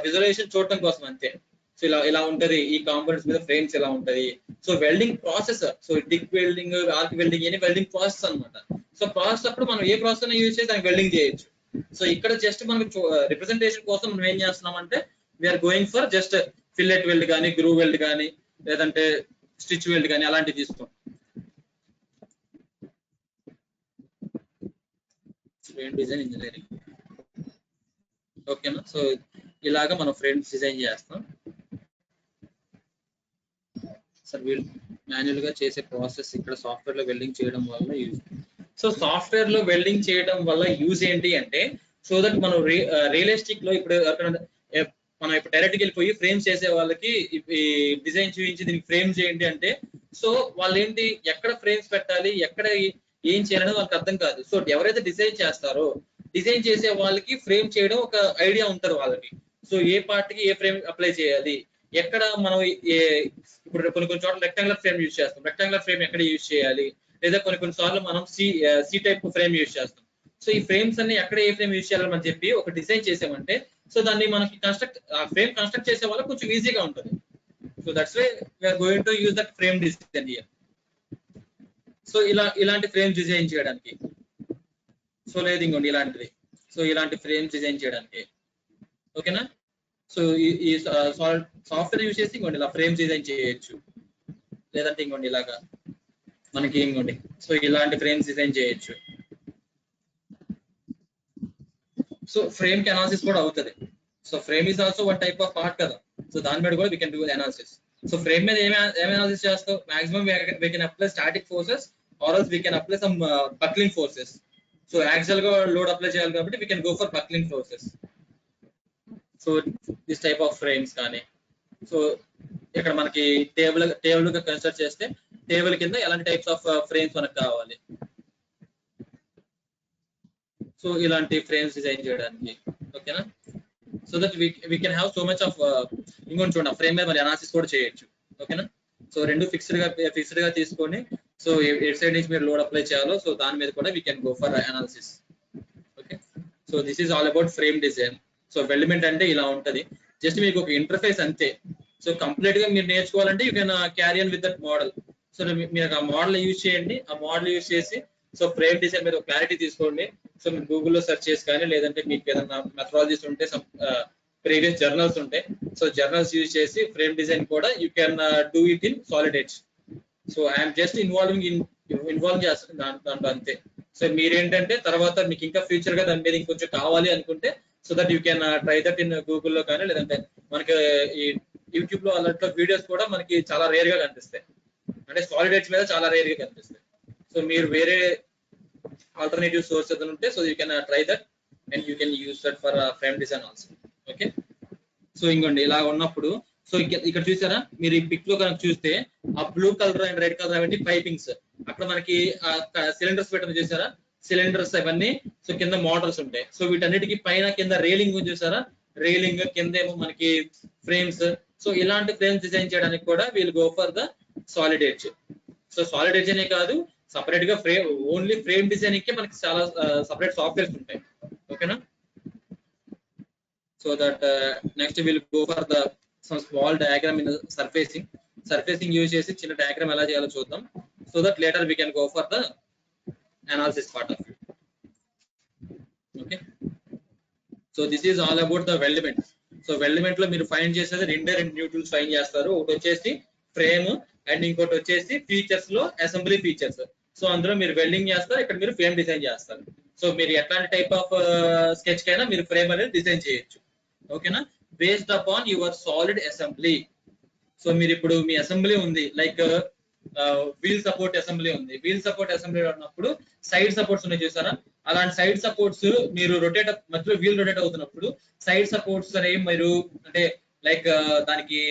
విజువలైజేషన్ చూడటం కోసం అంతే. సో ఇలా ఉంటది, ఈ కాంపోనెంట్స్ మీద ఫ్రేమ్స్ ఇలా ఉంటది. So welding process, so TIG welding, arc welding అని వెల్డింగ్ ప్రాసెస్ అనమాట. సో ప్రాసెస్ అప్పుడు మనం ఏ ప్రాసెస్ అయినా యూజ్ చేసి దానికి వెల్డింగ్ చేయొచ్చు. సో ఇక్కడ జస్ట్ మనకు రిప్రజెంటేషన్ కోసం మనం ఏం చేస్తున్నాం అంటే, we're going for just fillet weld కానీ, గ్రూ వెల్డ్ కానీ, లేదంటే స్టిచ్ వెల్డ్ కానీ అలాంటివి తీసుకోం. ఫ్రేమ్ డిజైన్ ఇంజనీరింగ్ ఓకేనా. సో ఇలాగా మనం ఫ్రేమ్స్ డిజైన్ చేస్తాం సార్. మాన్యువల్ గా చేసే ప్రాసెస్ ఇక్కడ సాఫ్ట్వేర్ లో వెల్డింగ్ చేయడం వల్ల యూజ్. సో సాఫ్ట్వేర్ లో వెల్డింగ్ చేయడం వల్ల యూజ్ ఏంటి అంటే, సో దట్ మనం రియలిస్టిక్ లో ఇప్పుడు అక్కడ మనం ఇప్పుడు డైరెక్ట్ వెళ్ళిపోయి ఫ్రేమ్స్ చేసే వాళ్ళకి డిజైన్ చూపించి దీనికి ఫ్రేమ్ చేయండి అంటే, సో వాళ్ళు ఏంటి ఎక్కడ ఫ్రేమ్స్ పెట్టాలి, ఎక్కడ ఏం చేయాలని వాళ్ళకి అర్థం కాదు. సో ఎవరైతే డిజైన్ చేస్తారో డిజైన్ చేసే వాళ్ళకి ఫ్రేమ్ చేయడం ఒక ఐడియా ఉంటుంది వాళ్ళకి. సో ఏ పార్ట్ కి ఏ ఫ్రేమ్ అప్లై చేయాలి, ఎక్కడ మనం ఇప్పుడు కొన్ని చోట్ల రెక్టాంగులర్ ఫ్రేమ్ యూజ్ చేస్తాం, రెక్టాంగులర్ ఫ్రేమ్ ఎక్కడ యూజ్ చేయాలి, లేదా కొన్ని సార్లు మనం సి టైప్ ఫ్రేమ్ యూజ్ చేస్తాం. సో ఈ ఫ్రేమ్స్ అన్ని ఎక్కడ ఏ ఫ్రేమ్ యూజ్ చేయాలని మనం చెప్పి ఒక డిజైన్ చేసామంటే, సో దాన్ని మనకి ఫ్రేమ్ కన్స్ట్రక్ట్ చేసే వాళ్ళకి కొంచెం ఈజీగా ఉంటుంది. So that's why we're going to use that frame design here. So ఇలాంటి ఫ్రేమ్ డిజైన్ చేయడానికి, సో లేదు ఇంకోండి ఇలాంటిది, సో ఇలాంటి ఫ్రేమ్ డిజైన్ చేయడానికి, ఓకేనా. సో ఈ సాఫ్ట్వేర్ యూజ్ చేసి ఇంకోండి ఇలా ఫ్రేమ్ డిజైన్ చేయొచ్చు, లేదంటే ఇంకోండి ఇలాగా మనకి ఇంకోండి సో ఇలాంటి ఫ్రేమ్స్ డిజైన్ చేయొచ్చు. సో ఫ్రేమ్ కి అనాలిసిస్ కూడా అవుతుంది. So frame is also one type of part కదా, సో దాని మీద కూడా we can do analysis. So frame మీద ఏమి అనాలిసిస్ చేస్తాం, maximum we can apply static forces or else we can apply some buckling forces. So actual గా load apply చేయాలి కాబట్టి we can go for buckling forces. So this type of frames కానీ, so ఇక్కడ మనకి table గా consider చేస్తే table కింద ఎలాంటి టైప్స్ ఆఫ్ ఫ్రేమ్స్ మనకు కావాలి, సో ఇలాంటి ఫ్రేమ్స్ డిజైన్ చేయడానికి, ఓకేనా. So that we can have so much of ఇంకొంచెం చూడండి ఫ్రేమ్ మీద మరి అనాలిసిస్ కూడా చేయొచ్చు, ఓకేనా. సో రెండు ఫిక్స్డ్ గా తీసుకొని, సో ఏ సైడ్ నుంచి మీరు లోడ్ అప్లై చేయాలో సో దాని మీద కూడా we can go for analysis, okay. So this is all about frame design. So weldment అంటే ఇలా ఉంటది, జస్ట్ మీకు ఒక ఇంటర్ఫేస్ అంతే. సో కంప్లీట్ గా మీరు నేర్చుకోవాలంటే you can carry on with that model. So మీరు ఆ మోడల్ యూజ్ చేయండి, ఆ మోడల్ యూజ్ చేసి సో ఫ్రేమ్ డిజైన్ మీద క్లారిటీ తీసుకోండి. సో మీరు గూగుల్లో సెర్చ్ చేసి కానీ, లేదంటే మీకు ఏదైనా మెథడాలజీస్ ఉంటే ప్రీవియస్ జర్నల్స్ ఉంటాయి, సో జర్నల్స్ యూజ్ చేసి ఫ్రేమ్ డిజైన్ కూడా you can do it in Solid edge. So I'm just involve చేస్తాను దాంట్లో అంతే. సో మీరేంటంటే తర్వాత మీకు ఇంకా ఫ్యూచర్ గా దాని మీద ఇంకొంచెం కావాలి అనుకుంటే, so that you can try that in గూగుల్లో కానీ, లేదంటే మనకి ఈ యూట్యూబ్ లో అలాంటి వీడియోస్ కూడా మనకి చాలా రేర్ గా కనిపిస్తాయి, అంటే సాలిడ్ ఎడ్జ్ మీద చాలా రేర్ గా కనిపిస్తాయి. సో మీరు వేరే ఆల్టర్నేటివ్ సోర్స్ ఏదైనా ఉంటే, so you can try that and you can use that for frame design also, okay. So ఇంకోండి ఇలా ఉన్నప్పుడు, సో ఇక్కడ చూసారా మీరు ఈ పిక్ లో కనుక చూస్తే ఆ blue colour and red colour అవన్నీ పైపింగ్స్, అక్కడ మనకి సిలిండర్స్ పెట్టడం చూసారా, సిలిండర్స్ అవన్నీ, సో కింద మోటార్స్ ఉంటాయి. సో వీటన్నిటికీ పైన కింద రేలింగ్ చూసారా, రేలింగ్ కింద ఏమో మనకి ఫ్రేమ్స్. సో ఇలాంటి ఫ్రేమ్స్ డిజైన్ చేయడానికి కూడా we'll go for the solid edge. So Solid edge అనే కాదు, సపరేట్ గా ఓన్లీ ఫ్రేమ్ డిజైన్ కి మనకి చాలా సపరేట్ సాఫ్ట్వేర్స్ ఉంటాయి, ఓకేనా. So that next will go for the some small diagram in surfacing use చేసి చిన్న డయాగ్రామ్ ఎలా చేయాలో చూద్దాం. So that later we can go for the analysis part of it, okay. So this is all about the weldment. So weldment లో మీరు find చేసేది రెండు new tools find చేస్తారు. ఒకటి వచ్చేసి ఫ్రేమ్ అండ్ ఇంకోటి వచ్చేసి ఫీచర్స్ లో అసెంబ్లీ ఫీచర్స్. సో అందులో మీరు వెల్డింగ్ చేస్తారు, ఇక్కడ మీరు ఫ్రేమ్ డిజైన్ చేస్తారు. సో మీరు ఎట్లాంటి టైప్ ఆఫ్ స్కెచ్ కైనా మీరు ఫ్రేమ్ అనేది డిజైన్ చేయొచ్చు, ఓకేనా, based upon your solid assembly. So మీరు ఇప్పుడు మీ అసెంబ్లీ ఉంది, లైక్ వీల్ సపోర్ట్ అసెంబ్లీ ఉంది. వీల్ సపోర్ట్ అసెంబ్లీ ఉన్నప్పుడు సైడ్ సపోర్ట్స్ ఉన్నాయి చూసారా, అలాంటి సైడ్ సపోర్ట్స్ మీరు మధ్యలో వీల్ రొటేట్ అవుతున్నప్పుడు సైడ్ సపోర్ట్స్ అనేవి మీరు అంటే లైక్ దానికి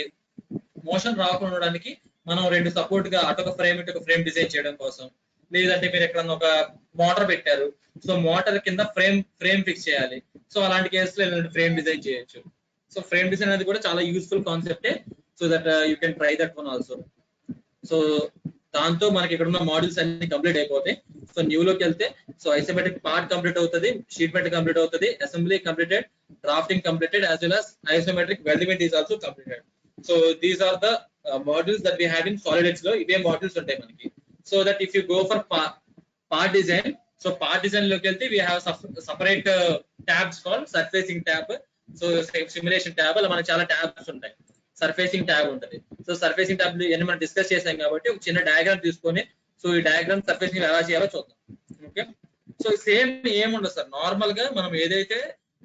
మోషన్ రాకుండా ఉండడానికి మనం రెండు సపోర్ట్ గా అటొక ఫ్రేమ్ డిజైన్ చేయడం కోసం, లేదంటే మీరు ఎక్కడన్నా ఒక మోటార్ పెట్టారు, సో మోటార్ కింద ఫ్రేమ్ ఫిక్స్ చేయాలి. సో అలాంటి కేసులో ఇలాంటి ఫ్రేమ్ డిజైన్ చేయొచ్చు. సో ఫ్రేమ్ డిజైన్ అనేది కూడా చాలా యూస్ఫుల్ కాన్సెప్టే. So that you can try that one also. So దాంతో మనకి ఇక్కడ ఉన్న మోడల్స్ అన్ని కంప్లీట్ అయిపోతాయి. సో న్యూలోకి వెళ్తే సో ఐసోమెట్రిక్ పార్ట్ కంప్లీట్ అవుతుంది, షీట్ మెటల్ కంప్లీట్ అవుతుంది, assembly completed, drafting completed, as well as isometric weldment is also completed. So these are the models that we have in Solid Edge లో. ఇవే models ఉంటాయి మనకి. So that if you go for part design, so part design లోకి వెళ్తే we have separate tabs call surfacing tab, so simulation tab, అలా మనకి చాలా tabs ఉంటాయి. సర్ఫేసింగ్ ట్యాబ్ ఉంటుంది. సో సర్ఫేసింగ్ ట్యాబ్ అన్ని మనం డిస్కస్ చేసాం కాబట్టి ఒక చిన్న డయాగ్రామ్ తీసుకొని, సో ఈ డయాగ్రామ్ సర్ఫేసింగ్ ఎలా చేయాలో చూద్దాం, ఓకే. సో సేమ్ ఏముండదు సార్, నార్మల్ గా మనం ఏదైతే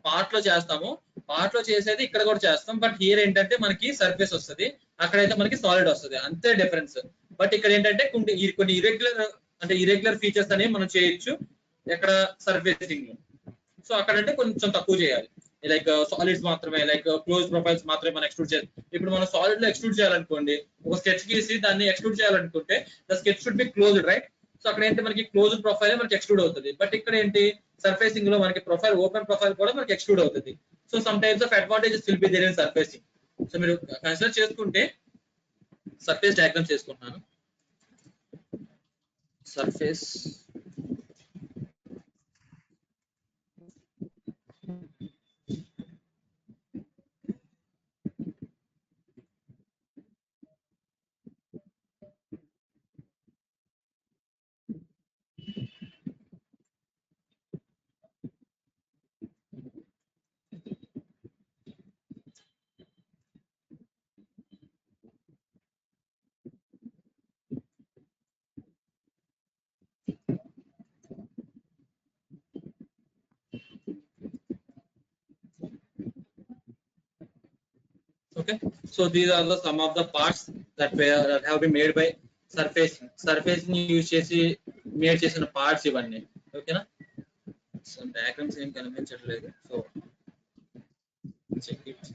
పార్ట్ లో చేస్తామో పార్ట్ లో చేసేది ఇక్కడ కూడా చేస్తాం. బట్ హియర్ ఏంటంటే మనకి సర్ఫేస్ వస్తుంది, అక్కడైతే మనకి సాలిడ్ వస్తుంది, అంతే డిఫరెన్స్. బట్ ఇక్కడ ఏంటంటే కొన్ని ఇరెగ్యులర్ అంటే ఇరెగ్యులర్ ఫీచర్స్ అనేవి మనం చేయొచ్చు ఎక్కడ సర్ఫేసింగ్. సో అక్కడ అంటే కొంచెం తక్కువ చేయాలి. లైక్ సాలిడ్స్ మాత్రమే, లైక్ క్లోజ్ ప్రొఫైల్స్ మాత్రమే మనం ఎక్స్ట్రూడ్ చేయాలి. ఇప్పుడు మనం సాలిడ్ లో ఎక్స్ట్రూడ్ చేయాలనుకోండి, ఒక స్కెచ్ గీసి దాన్ని ఎక్స్ట్రూడ్ చేయాలనుకుంటే the sketch should be closed, right? So అక్కడ ఏంటి మనకి క్లోజ్డ్ ప్రొఫైల్ మనకి ఎక్స్ట్రూడ్ అవుతుంది. బట్ ఇక్కడ ఏంటి సర్ఫేసింగ్ లో మనకి ప్రొఫైల్ ఓపెన్ ప్రొఫైల్ కూడా మనకి ఎక్స్ట్రూడ్ అవుతుంది. So some types of advantages will be there in surfacing. So మీరు కన్సిడర్ చేసుకుంటే సర్ఫేస్ డయాగ్రామ్ చేసుకుంటున్నాను. Surface okay. So these are the some of the parts that have been made by surface ని use చేసి made చేసిన parts ఇవన్నీ. ఓకేనా? So diagrams ఏం కనిపించట్లేదు, సో చెక్ ఇట్.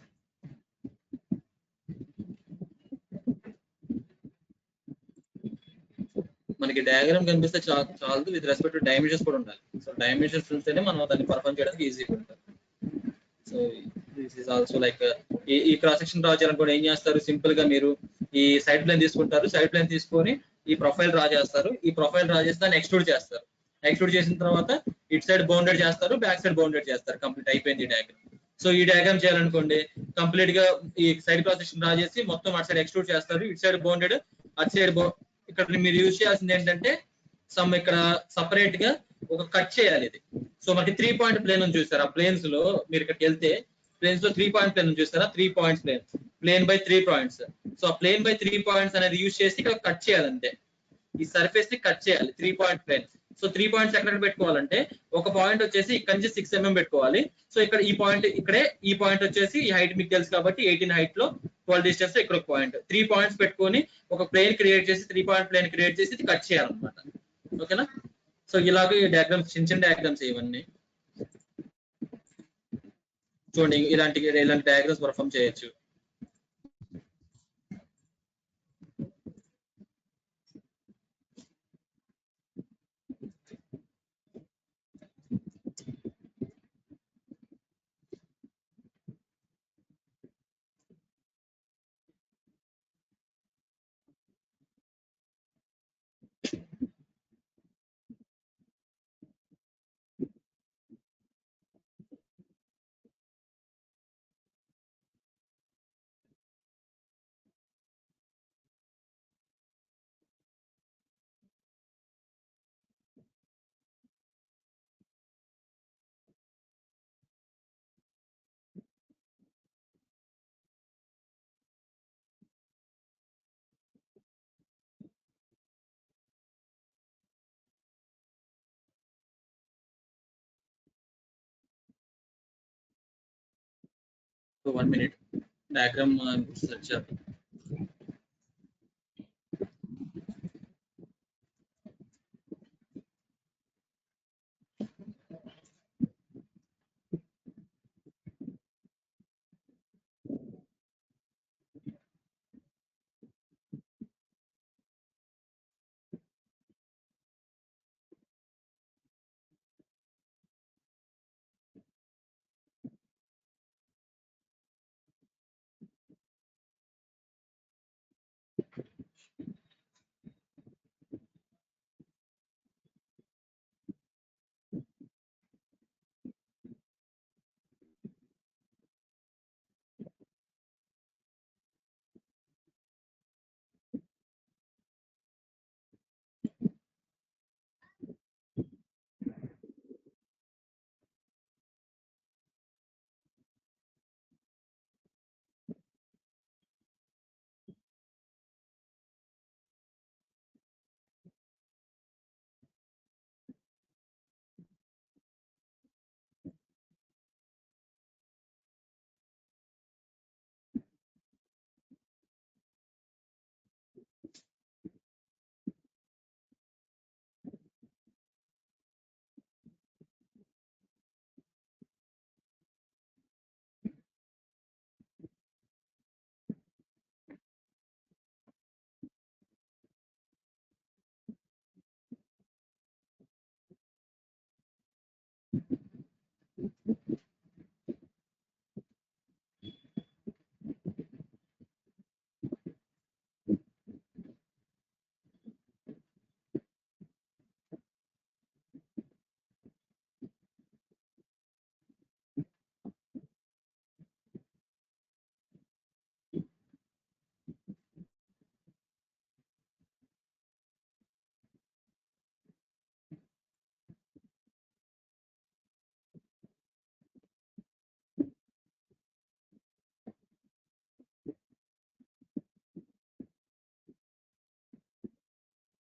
మనకి డయాగ్రామ్ కనిపిస్తే చాలదు, విత్ రెస్పెక్ట్ టు డైమెన్షన్స్ కూడా ఉండాలి. సో డైమెన్షన్స్ చూస్తేనే మనం దాన్ని పర్ఫామ్ చేయడానికి ఈజీగా ఉంటుంది. So this is also like ఈ క్రాస్ సెక్షన్ డ్రా చేయాలనుకోండి ఏం చేస్తారు, సింపుల్ గా మీరు ఈ సైడ్ ప్లేన్ తీసుకుంటారు, సైడ్ ప్లేన్ తీసుకొని ఈ ప్రొఫైల్ డ్రా చేస్తారు, ఈ ప్రొఫైల్ డ్రా చేసి దాన్ని ఎక్స్ట్రూడ్ చేస్తారు. ఎక్స్ట్రూడ్ చేసిన తర్వాత ఇట్ సైడ్ బౌండెడ్ చేస్తారు, బ్యాక్ సైడ్ బౌండెడ్ చేస్తారు. కంప్లీట్ అయిపోయింది ఈ డయాగ్రామ్. సో ఈ డయాగ్రామ్ చేయాలనుకోండి కంప్లీట్ గా ఈ సైడ్ క్రాస్ సెక్షన్ డ్రా చేసి మొత్తం అటు సైడ్ ఎక్స్ట్రూడ్ చేస్తారు, ఇటు సైడ్ బౌండెడ్, అటు సైడ్ ఇక్కడ మీరు యూజ్ చేయాల్సింది ఏంటంటే సమ్ ఇక్కడ సపరేట్ గా ఒక కట్ చేయాలి ఇది. సో మనకి 3 పాయింట్ ప్లేన్ ఉంది చూసారు, ఆ ప్లేన్స్ లో మీరు ఇక్కడికి వెళ్తే ప్లేన్స్ లో 3 పాయింట్ ప్లేన్ చూస్తారా, 3 points plane by 3 points. So ఆ ప్లేన్ బై 3 పాయింట్స్ అనేది యూజ్ చేసి ఇక్కడ కట్ చేయాలంటే ఈ సర్ఫేస్ ని కట్ చేయాలి 3 పాయింట్ ప్లేన్. సో 3 పాయింట్స్ ఎక్కడ పెట్టుకోవాలంటే ఒక పాయింట్ వచ్చేసి ఇక్కడ నుంచి 6 mm పెట్టుకోవాలి. సో ఇక్కడ ఈ పాయింట్ ఇక్కడే, ఈ పాయింట్ వచ్చేసి ఈ హైట్ మీకు తెలుసు కాబట్టి 18 హైట్ లో 12 డిస్టెన్స్ ఇక్కడ ఒక పాయింట్ 3 పాయింట్స్ పెట్టుకొని ఒక ప్లేన్ క్రియేట్ చేసి 3 పాయింట్ ప్లేన్ క్రియేట్ చేసి ఇది కట్ చేయాలన్నమాట. ఓకేనా? సో ఇలాగే డయాగ్రామ్స్ చిన్న చిన్న డయాగ్రామ్స్ ఇవన్నీ చూడండి, ఇలాంటి డయాగ్రామ్స్ పర్ఫామ్ చేయొచ్చు. సో 1 minute డయాగ్రామ్ సెర్చ్ చేద్దాం.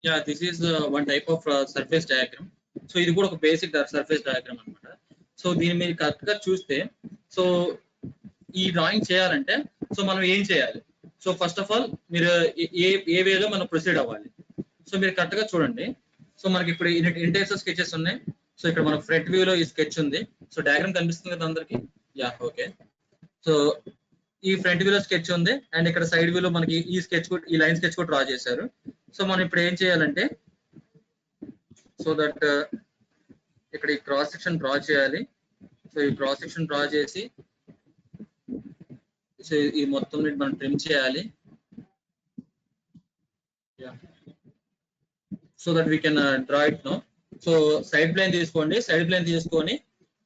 Yeah this is one type of surface diagram. So ఇది కూడా ఒక బేసిక్ సర్ఫేస్ డయాగ్రామ్ అనమాట. సో దీన్ని మీరు కరెక్ట్ గా చూస్తే, సో ఈ డ్రాయింగ్ చేయాలంటే సో మనం ఏం చేయాలి? సో ఫస్ట్ ఆఫ్ ఆల్ మీరు ఏ వేలో మనం ప్రొసీడ్ అవ్వాలి. సో మీరు కరెక్ట్ గా చూడండి. సో మనకి ఇప్పుడు ఇంటెక్స్ స్కెచెస్ ఉన్నాయి. సో ఇక్కడ మన ఫ్రంట్ వ్యూ లో ఈ స్కెచ్ ఉంది. సో డయాగ్రామ్ కనిపిస్తుంది కదా అందరికి? Yeah okay. సో ఈ ఫ్రంట్ వ్యూ లో స్కెచ్ ఉంది అండ్ ఇక్కడ సైడ్ వ్యూ లో మనకి ఈ స్కెచ్ కూడా, ఈ లైన్ స్కెచ్ కూడా డ్రా చేశారు. సో మనం ఇప్పుడు ఏం చేయాలంటే, సో దట్ ఇక్కడ ఈ క్రాస్ సెక్షన్ డ్రా చేయాలి. సో ఈ క్రాస్ సెక్షన్ డ్రా చేసి సో ఈ మొత్తం మనం ట్రిమ్ చేయాలి. So that we can draw it no. So side plane తీసుకోండి. సైడ్ ప్లేన్ తీసుకొని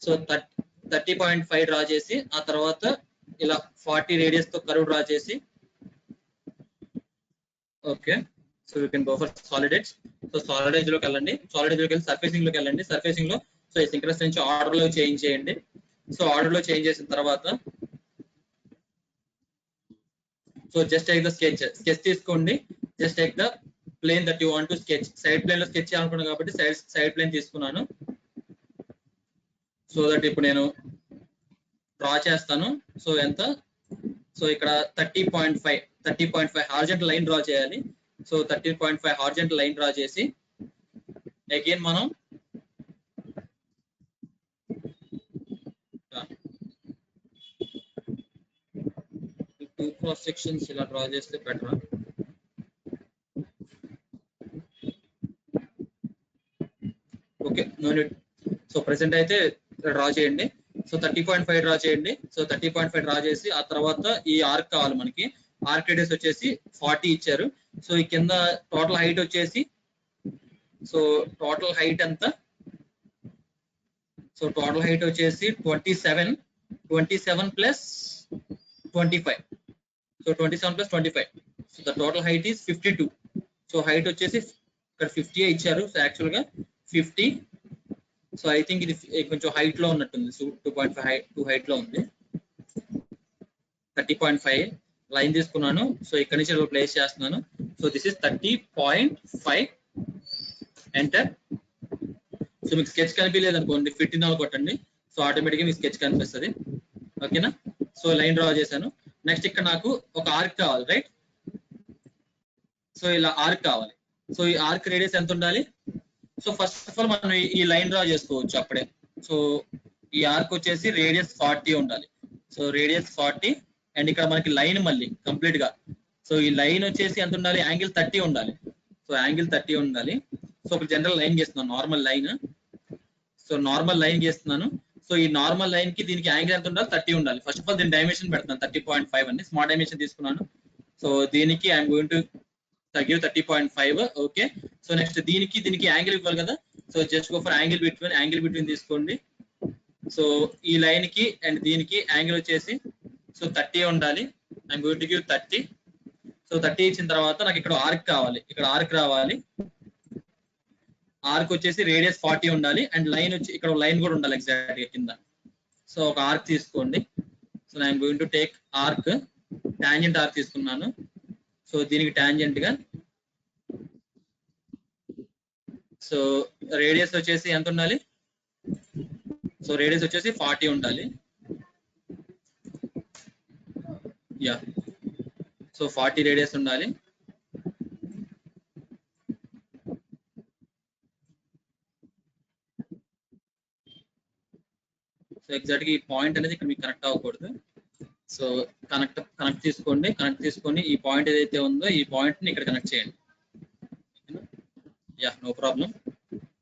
సో 30.5 డ్రా చేసి ఆ తర్వాత ఇలా 40 రేడియస్ తో కర్వ్ డ్రా చేసి okay. So you can go for Solid edge. So Solid edge లోకి వెళ్ళండి. సాలిడ్ ఎడ్జ్ లోకి వెళ్ళి సర్ఫేసింగ్ లోకి వెళ్ళండి. సర్ఫేసింగ్ లో సో ఈ సింక్రస్ నుంచి ఆర్డర్ లో చేంజ్ చేయండి. సో ఆర్డర్ లో చేంజ్ చేసిన తర్వాత so just take the sketch తీసుకోండి. Just take the plane that you want to sketch. Side plane లో స్కెచ్ చేయాలనుకున్నాను కాబట్టి సైడ్ ప్లేన్ తీసుకున్నాను. సో దట్ ఇప్పుడు నేను డ్రా చేస్తాను. సో ఎంత? సో ఇక్కడ 30.5 హార్జెంటల్ లైన్ డ్రా చేయాలి. సో 30.5 హార్జెంటల్ లైన్ డ్రా చేసి అగైన్ మనం టూ క్రాస్ సెక్షన్స్ ఇలా డ్రా చేస్తే better. Okay no need. So present అయితే డ్రా చేయండి. సో 30.5 డ్రా చేయండి. సో 30.5 డ్రా చేసి ఆ తర్వాత ఈ ఆర్క్ కావాలి మనకి. ఆర్క్ రేడియస్ వచ్చేసి 40 ఇచ్చారు. సో ఈ కింద టోటల్ హైట్ వచ్చేసి, సో టోటల్ హైట్ ఎంత? సో టోటల్ హైట్ వచ్చేసి 27 plus 25. So 27 plus 25. So the total height is 52. So height వచ్చేసి ఇక్కడ 50 ఇచ్చారు. సో యాక్చువల్ గా 50. సో ఐ థింక్ ఇది కొంచెం హైట్ లో ఉన్నట్టుంది. సో 2.5 హైట్ లో ఉంది. 30.5 లైన్ తీసుకున్నాను. సో ఇక్కడ నుంచి ప్లేస్ చేస్తున్నాను. So this is 30.5. Enter. So మీకు స్కెచ్ కనిపించలేదు అనుకోండి, 15 కొట్టండి. సో ఆటోమేటిక్గా మీకు స్కెచ్ కనిపిస్తుంది. ఓకేనా? సో లైన్ డ్రా చేశాను. నెక్స్ట్ ఇక్కడ నాకు ఒక ఆర్క్ కావాలి, రైట్? సో ఇలా ఆర్క్ కావాలి. సో ఈ ఆర్క్ రేడియస్ ఎంత ఉండాలి? సో ఫస్ట్ ఆఫ్ ఆల్ మనం ఈ లైన్ డ్రా చేసుకోవచ్చు అప్పుడే. సో ఈ ఆర్క్ వచ్చేసి రేడియస్ 40 ఉండాలి. సో రేడియస్ 40 అండ్ ఇక్కడ మనకి లైన్ మళ్ళీ కంప్లీట్ గా. సో ఈ లైన్ వచ్చేసి ఎంత ఉండాలి? యాంగిల్ 30 ఉండాలి. సో యాంగిల్ 30 ఉండాలి. సో ఒక జనరల్ లైన్ గీస్తున్నాను, normal line. So normal line గీస్తున్నాను. సో ఈ నార్మల్ లైన్ కి దీనికి యాంగిల్ ఎంత ఉండాలి? 30 ఉండాలి. ఫస్ట్ ఆఫ్ ఆల్ దీని డైమెన్షన్ పెడతాను 30.5 అని. స్మాల్ డైమెన్షన్ తీసుకున్నాను. సో దీనికి I'm going to give 30.5. Okay. So next దీనికి యాంగిల్ ఇవ్వాలి కదా. So just go for angle between తీసుకోండి. సో ఈ లైన్ కి అండ్ దీనికి యాంగిల్ వచ్చేసి సో 30 ఉండాలి. I'm going to give 30. So 30 ఇచ్చిన తర్వాత నాకు ఇక్కడ ఆర్క్ కావాలి. ఇక్కడ ఆర్క్ రావాలి. ఆర్క్ వచ్చేసి రేడియస్ 40 ఉండాలి అండ్ లైన్ వచ్చి ఇక్కడ లైన్ కూడా ఉండాలి ఎగ్జాక్ట్ గా కింద. సో ఒక ఆర్క్ తీసుకోండి. So I'm going to take arc. Tangent arc తీసుకున్నాను. సో దీనికి టాంజెంట్ గా సో రేడియస్ వచ్చేసి ఎంత ఉండాలి? సో రేడియస్ వచ్చేసి 40 ఉండాలి. యా సో 40 రేడియస్ ఉండాలి. సో ఎగ్జాక్ట్ గా ఈ పాయింట్ అనేది ఇక్కడ మీకు కనెక్ట్ అవ్వకూడదు. సో కనెక్ట్ తీసుకొని ఈ పాయింట్ ఏదైతే ఉందో ఈ పాయింట్ ని ఇక్కడ కనెక్ట్ చేయండి. Yeah no problem.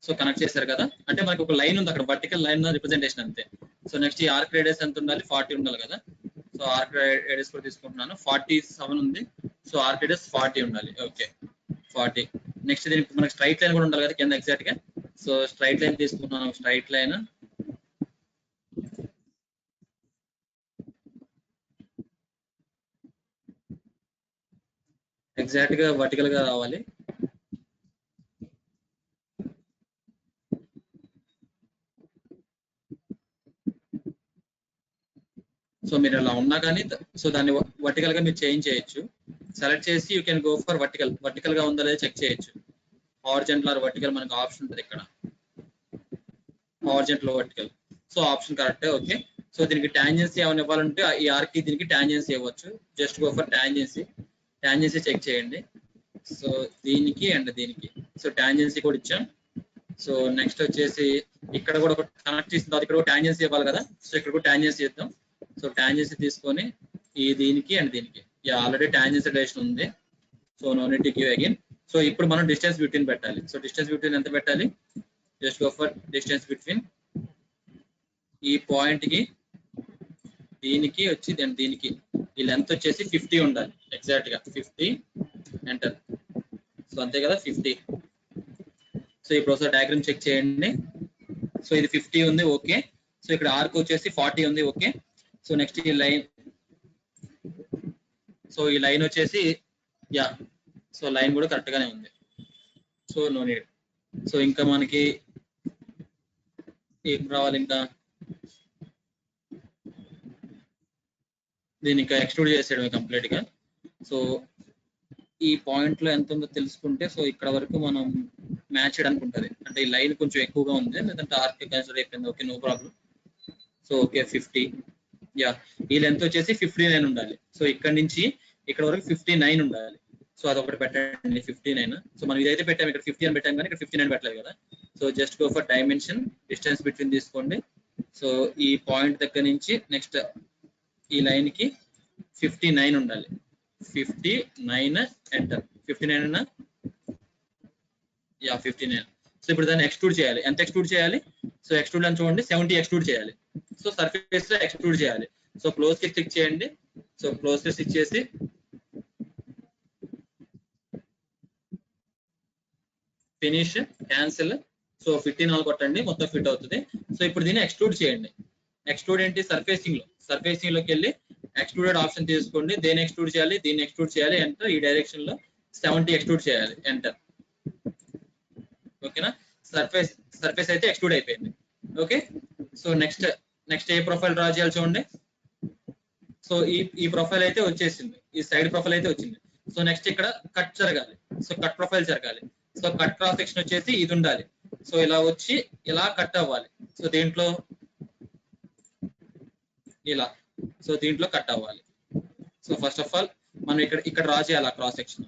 So connect చేశారు కదా, అంటే మనకి ఒక లైన్ ఉంది అక్కడ, వర్టికల్ లైన్ రిప్రజెంటేషన్ అంతే. సో నెక్స్ట్ ఈ ఆర్క్ రేడియస్ ఎంత ఉండాలి? 40 ఉండాలి కదా. సో ఆర్క్ రేడియస్ కూడా తీసుకుంటున్నాను. 47 ఉంది. సో ఆర్క్ రేడియస్ 40 ఉండాలి. ఓకే 40. నెక్స్ట్ దీనికి మనకి స్ట్రైట్ లైన్ కూడా ఉండాలి కదా కింద ఎగ్జాక్ట్ గా. సో స్ట్రైట్ లైన్ తీసుకుంటున్నాను. స్ట్రైట్ లైన్ ఎగ్జాక్ట్ గా వర్టికల్ గా రావాలి. సో మీరు అలా ఉన్నా కానీ సో దాన్ని వర్టికల్ గా మీరు చేంజ్ చేయొచ్చు. సెలెక్ట్ చేసి you can go for vertical గా ఉందా లేదా చెక్ చేయొచ్చు. హారిజంటల్ ఆర్ వర్టికల్ మనకు ఆప్షన్ ఉంటుంది ఇక్కడ, horizontal vertical. So option correct. Okay, so దీనికి టాంజెన్సీ ఏమైనా ఇవ్వాలంటే ఈ ఆర్క్ దీనికి టాంజెన్సీ ఇవ్వచ్చు. Just go for tangency check చేయండి. సో దీనికి అండ్ దీనికి సో టాంజెన్సీ కూడా ఇచ్చాం. సో నెక్స్ట్ వచ్చేసి ఇక్కడ కూడా ఒక కనెక్ట్ చేసిన తర్వాత ఇక్కడ కూడా టాంజెన్సీ ఇవ్వాలి కదా, సో ఇక్కడ కూడా టాంజెన్సీ ఇద్దాం. సో టాంజెన్సీ తీసుకొని ఈ దీనికి అండ్ దీనికి ఆల్రెడీ టాంజెన్సీ రిలేషన్ ఉంది. So no need to give again. So ఇప్పుడు మనం డిస్టెన్స్ బిట్వీన్ పెట్టాలి. సో డిస్టెన్స్ బిట్వీన్ ఎంత పెట్టాలి? Just go for distance between ఈ పాయింట్ కి దీనికి వచ్చి దీనికి ఈ లెంత్ వచ్చేసి 50 ఉండాలి, ఎగ్జాక్ట్ గా 50 ఎంటర్. సో అంతే కదా 50. సో ఇప్పుడు ఒకసారి డయాగ్రామ్ చెక్ చేయండి. సో ఇది 50 ఉంది, ఓకే. సో ఇక్కడ ఆర్క్ వచ్చేసి 40 ఉంది, ఓకే. సో నెక్స్ట్ ఈ లైన్, సో ఈ లైన్ వచ్చేసి సో లైన్ కూడా కరెక్ట్ గానే ఉంది. So no need. సో ఇంకా మనకి ఏం రావాలి, ఇంకా దీన్ని ఇంకా ఎక్స్ట్రూడ్ చేసేయడమే కంప్లీట్ గా. సో ఈ పాయింట్ లో ఎంత ఉందో తెలుసుకుంటే సో ఇక్కడ వరకు మనం మ్యాచ్ చేయడానికి ఉంటుంది. అంటే ఈ లైన్ కొంచెం ఎక్కువగా ఉంది, లేదంటే ఆర్క్ కన్సిడర్ అయిపోయింది, okay no problem. So okay 50, ఈ లెంత్ వచ్చేసి 59 ఉండాలి. సో ఇక్కడ నుంచి ఇక్కడ వరకు 59 ఉండాలి. సో అదొకటి పెట్టండి 59. సో మనం ఇదైతే పెట్టాము, ఇక్కడ 50 అని పెట్టాము కానీ ఇక్కడ 59 పెట్టలేదు కదా. So just go for dimension, distance between తీసుకోండి. సో ఈ పాయింట్ దగ్గర నుంచి నెక్స్ట్ ఈ లైన్ కి 59 ఉండాలి, 59 ఎంటర్. 59 59. సో ఇప్పుడు దాన్ని ఎక్స్ట్రూడ్ చేయాలి. ఎంత ఎక్స్ట్రూడ్ చేయాలి? సో ఎక్స్ట్రూడ్ అని చూడండి 70 ఎక్స్ట్రూడ్ చేయాలి. సో సర్ఫేస్ లో ఎక్స్ట్రూడ్ చేయాలి. సో క్లోజ్ కి క్లిక్ చేయండి. సో క్లోజ్ కి క్లిక్ చేసి ఫినిష్, క్యాన్సిల్. సో 15 కొట్టండి, మొత్తం ఫిట్ అవుతుంది. సో ఇప్పుడు దీన్ని ఎక్స్ట్రూడ్ చేయండి. ఎక్స్ట్రూడ్ ఏంటి? సర్ఫేసింగ్ లోకి వెళ్ళి ఎక్స్ట్రూడెడ్ ఆప్షన్ తీసుకోండి. దేని ఎక్స్ట్రూడ్ చేయాలి? దీన్ని ఎక్స్ట్రూడ్ చేయాలి, ఎంటర్. ఈ డైరెక్షన్ లో 70 ఎక్స్ట్రూడ్ చేయాలి, ఎంటర్. ఓకేనా? సర్ఫేస్ అయితే ఎక్స్ట్రూడ్ అయిపోయింది. ఓకే, సో నెక్స్ట్ ఏ ప్రొఫైల్ డ్రా చేయాలి చూడండి. సో ఈ ప్రొఫైల్ అయితే వచ్చేసింది, ఈ సైడ్ ప్రొఫైల్ అయితే వచ్చింది. సో నెక్స్ట్ ఇక్కడ కట్ జరగాలి. సో కట్ ప్రొఫైల్ జరగాలి. సో కట్ క్రాస్ సెక్షన్ వచ్చేసి ఇది ఉండాలి. సో ఇలా వచ్చి ఇలా కట్ అవ్వాలి. సో దీంట్లో ఇలా, సో దీంట్లో కట్ అవ్వాలి. సో ఫస్ట్ ఆఫ్ ఆల్ మనం ఇక్కడ డ్రా చేయాలి ఆ క్రాస్ సెక్షన్.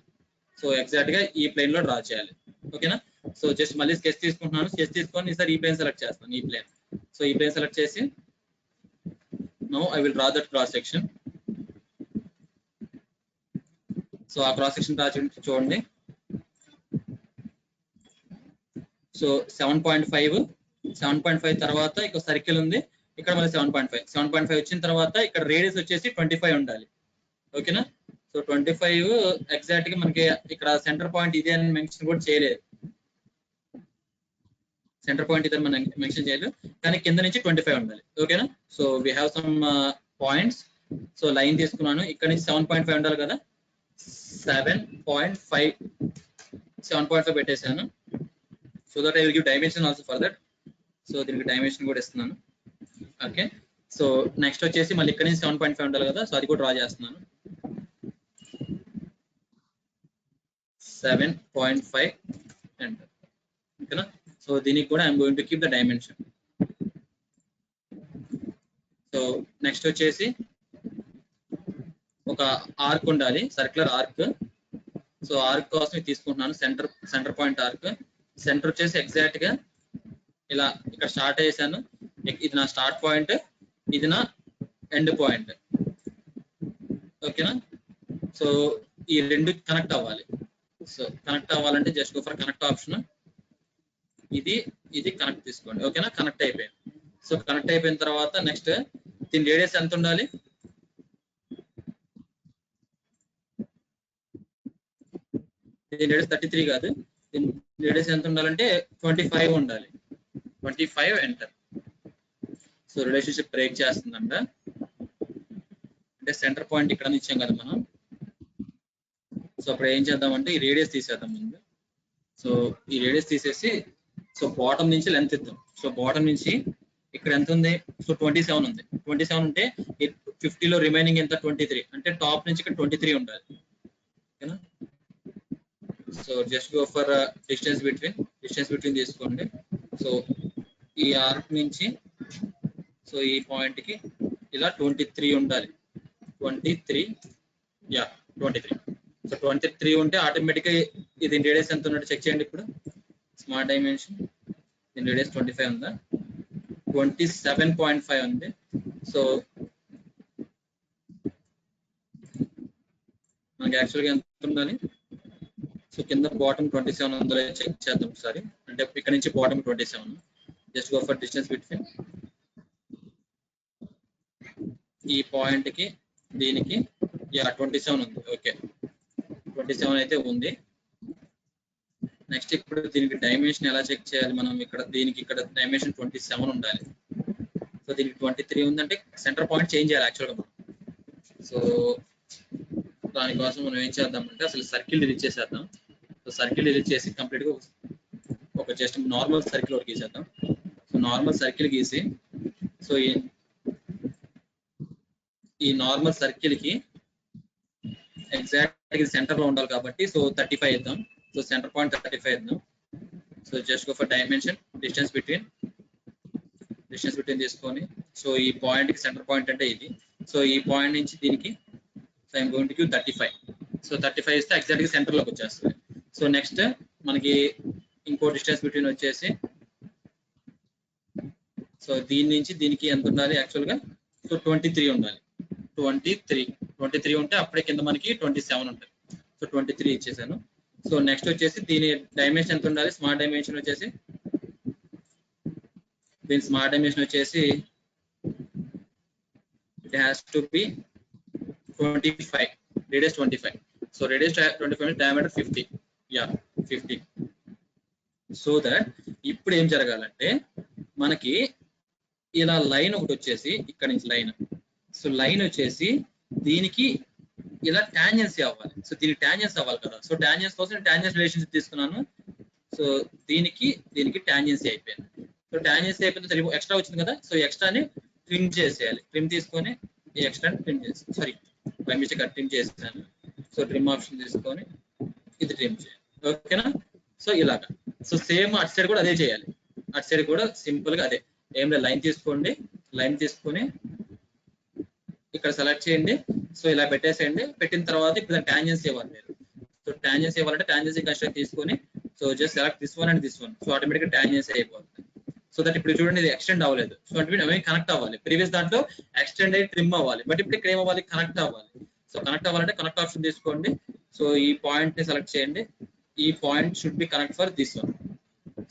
సో ఎగ్జాక్ట్ గా ఈ ప్లేన్ లో డ్రా చేయాలి. ఓకేనా? సో జస్ట్ మళ్ళీ స్కెచ్ తీసుకుంటున్నాను. స్కెచ్ తీసుకొని ఈసారి ఈ ప్లేన్ సెలెక్ట్ చేస్తాను, ఈ ప్లేన్. సో ఈ ప్లేన్ సెలెక్ట్ చేసి now I will draw that cross section. So ఆ క్రాస్ సెక్షన్ డ్రా చూడండి. సో 7.5 తర్వాత ఇక్కడ సర్కిల్ ఉంది, ఇక్కడ మళ్ళీ 7.5 వచ్చిన తర్వాత ఇక్కడ రేడియస్ వచ్చేసి 25 ఉండాలి. ఓకేనా? సో 25 ఎగ్జాక్ట్ గా మనకి ఇక్కడ సెంటర్ పాయింట్ ఇదే అని మెన్షన్ కూడా చేయలేదు. సెంటర్ పాయింట్ ఇదే మనం మెన్షన్ చేయలేదు, కానీ కింద నుంచి 25 ఉండాలి. ఓకేనా? So we have some points. So line తీసుకున్నాను, ఇక్కడ నుంచి 7.5 ఉండాలి కదా. 7.5 పెట్టేశాను. So that I will give dimension also for that. So దీనికి డైమెన్షన్ కూడా ఇస్తున్నాను. ఓకే, సో నెక్స్ట్ వచ్చేసి మళ్ళీ ఇక్కడ నుంచి 7.5 ఉండాలి కదా. సో అది కూడా డ్రా చేస్తున్నాను. 7.5 ఎంటర్. ఓకేనా? సో దీనికి కూడా I'm going to keep the dimension. So next వచ్చేసి ఒక ఆర్క్ ఉండాలి, సర్క్యులర్ ఆర్క్. సో ఆర్క్ కోసం తీసుకుంటున్నాను సెంటర్ పాయింట్ ఆర్క్. సెంటర్ వచ్చేసి ఎగ్జాక్ట్ గా ఇలా ఇక్కడ స్టార్ట్ చేశాను. ఇది నా స్టార్ట్ పాయింట్, ఇది నా ఎండ్ పాయింట్. ఓకేనా? సో ఈ రెండు కనెక్ట్ అవ్వాలి. సో కనెక్ట్ అవ్వాలంటే just go for connect option. ఇది కనెక్ట్ తీసుకోండి. ఓకేనా? కనెక్ట్ అయిపోయింది. సో కనెక్ట్ అయిపోయిన తర్వాత నెక్స్ట్ దీని రేడియస్ ఎంత ఉండాలి? దీని రేడియస్ 33 కాదు, దీని రేడియస్ ఎంత ఉండాలంటే 25 ఉండాలి. 25 ఎంటర్. సో రిలేషన్షిప్ బ్రేక్ చేస్తుందంట. అంటే సెంటర్ పాయింట్ ఇక్కడ నుంచి ఇచ్చాం కదా మనం. సో అప్పుడు ఏం చేద్దామంటే ఈ రేడియస్ తీసేద్దాం ముందు. సో ఈ రేడియస్ తీసేసి సో బాటమ్ నుంచి లెంత్ ఇద్దాం. సో బాటమ్ నుంచి ఇక్కడ ఎంత ఉంది? సో 27 ఉంది. 27 ఉంటే 50లో రిమైనింగ్ ఎంత? 23. అంటే టాప్ నుంచి ఇక్కడ 23 ఉండాలి. ఓకేనా? So just go for distance between తీసుకోండి. సో ఈ ఆర్క్ నుంచి సో ఈ పాయింట్ కి ఇలా 23 ఉండాలి. 23 యా 23. సో 23 ఉంటే ఆటోమేటిక్గా ఇది రేడియస్ ఎంత ఉన్నట్టు చెక్ చేయండి. ఇప్పుడు స్మార్ట్ డైమెన్షన్ దీని రేడియస్ 25 ఉందా, 27.5 ఉంది. సో మనకి యాక్చువల్గా ఎంత ఉండాలి? సో కింద బాటమ్ 27 ఉందో చెక్ చేద్దాం ఒకసారి. అంటే ఇక్కడ నుంచి bottom 27. Just go for distance between ఈ పాయింట్ కి దీనికి యా 27 ఉంది. ఓకే 27 అయితే ఉంది. నెక్స్ట్ ఇప్పుడు దీనికి డైమెన్షన్ ఎలా చెక్ చేయాలి మనం? ఇక్కడ డైమెన్షన్ 27 ఉండాలి. సో దీనికి 23 ఉందంటే సెంటర్ పాయింట్ చేంజ్ చేయాలి యాక్చువల్గా మనం. సో దానికోసం మనం ఏం చేద్దామంటే అసలు సర్కిల్ డిలీట్ చేసేద్దాం. సో సర్కిల్ డిలీట్ చేసి కంప్లీట్గా ఒక జస్ట్ నార్మల్ సర్కిల్ ఒకటి గీసేద్దాం. సో నార్మల్ సర్కిల్ గీసి సో ఈ నార్మల్ సర్కిల్ కి ఎగ్జాక్ట్ సెంటర్ లో ఉండాలి కాబట్టి సో 35 ఇద్దాం. సో సెంటర్ పాయింట్ 35 ఇద్దాం. So just go for dimension distance between తీసుకొని సో ఈ పాయింట్ కి సెంటర్ పాయింట్ అంటే ఇది. సో ఈ పాయింట్ నుంచి దీనికి so I'm going to give 35. So 35 ఇస్తే ఎగ్జాక్ట్ గా సెంటర్ లోకి వచ్చేస్తుంది. సో నెక్స్ట్ మనకి ఇంకో డిస్టెన్స్ బిట్వీన్ వచ్చేసి సో దీని నుంచి దీనికి ఎంత ఉండాలి యాక్చువల్ గా? సో 23 ఉండాలి. 23 ఉంటే అప్పుడే కింద మనకి 27 ఉంటుంది. సో 23 ఇచ్చేసాను. సో నెక్స్ట్ వచ్చేసి దీని డైమెన్షన్ ఎంత ఉండాలి? స్మార్ట్ డైమెన్షన్ వచ్చేసి it has to be 25, radius 25. So radius 25, diameter 50. Yeah 50. So that ఇప్పుడు ఏం జరగాలంటే మనకి ఇలా లైన్ ఒకటి వచ్చేసి ఇక్కడ నుంచి లైన్, సో లైన్ వచ్చేసి దీనికి ఇలా టాంజెన్సీ అవ్వాలి. సో దీనికి టాంజెన్స్ అవ్వాలి కదా. సో టాంజెన్స్ కోసం నేను టాంజెన్స్ రిలేషన్షిప్ తీసుకున్నాను. సో దీనికి టాంజెన్సీ అయిపోయింది. సో టాంజెన్సీ అయిపోయింది, సరే ఎక్స్ట్రా వచ్చింది కదా. సో ఎక్స్ట్రాని ట్రిమ్ చేసేయాలి. ట్రిమ్ తీసుకొని ఈ ఎక్స్ట్రాని ట్రిమ్ చేసి బై మిస్టేక్ ట్రిమ్ చేస్తాను. సో ట్రిమ్ ఆప్షన్ తీసుకొని ఇది ట్రిమ్ చేయాలి. ఓకేనా? సో ఇలాగా. సో సేమ్ అటు సైడ్ కూడా అదే చేయాలి. అటు సైడ్ కూడా సింపుల్ గా అదే. ఏం లేదు, లైన్ తీసుకోండి. లైన్ తీసుకొని ఇక్కడ సెలెక్ట్ చేయండి. సో ఇలా పెట్టేసేయండి. పెట్టిన తర్వాత ఇప్పుడు టాంజెన్సీ ఇవ్వాలి మీరు. సో టాంజెన్సీ ఇవ్వాలంటే టాంజెన్సీ కన్స్ట్రక్ట్ తీసుకొని so just select this one and this one. So ఆటోమేటిక్గా టాంజెన్సీ అయిపోతుంది. సో దట్ ఇప్పుడు చూడండి ఇది ఎక్స్టెండ్ అవ్వలేదు. సో అంటే అవి కనెక్ట్ అవ్వాలి. ప్రీవియస్ దాంట్లో ఎక్స్టెండ్ అయ్యి ట్రిమ్ అవ్వాలి, బట్ ఇప్పుడు ఇక్కడ ఏం అవ్వాలి? కనెక్ట్ అవ్వాలి. సో కనెక్ట్ అవ్వాలంటే కనెక్ట్ ఆప్షన్ తీసుకోండి. సో ఈ పాయింట్ ని సెలెక్ట్ చేయండి. ఈ point should be connect for this one.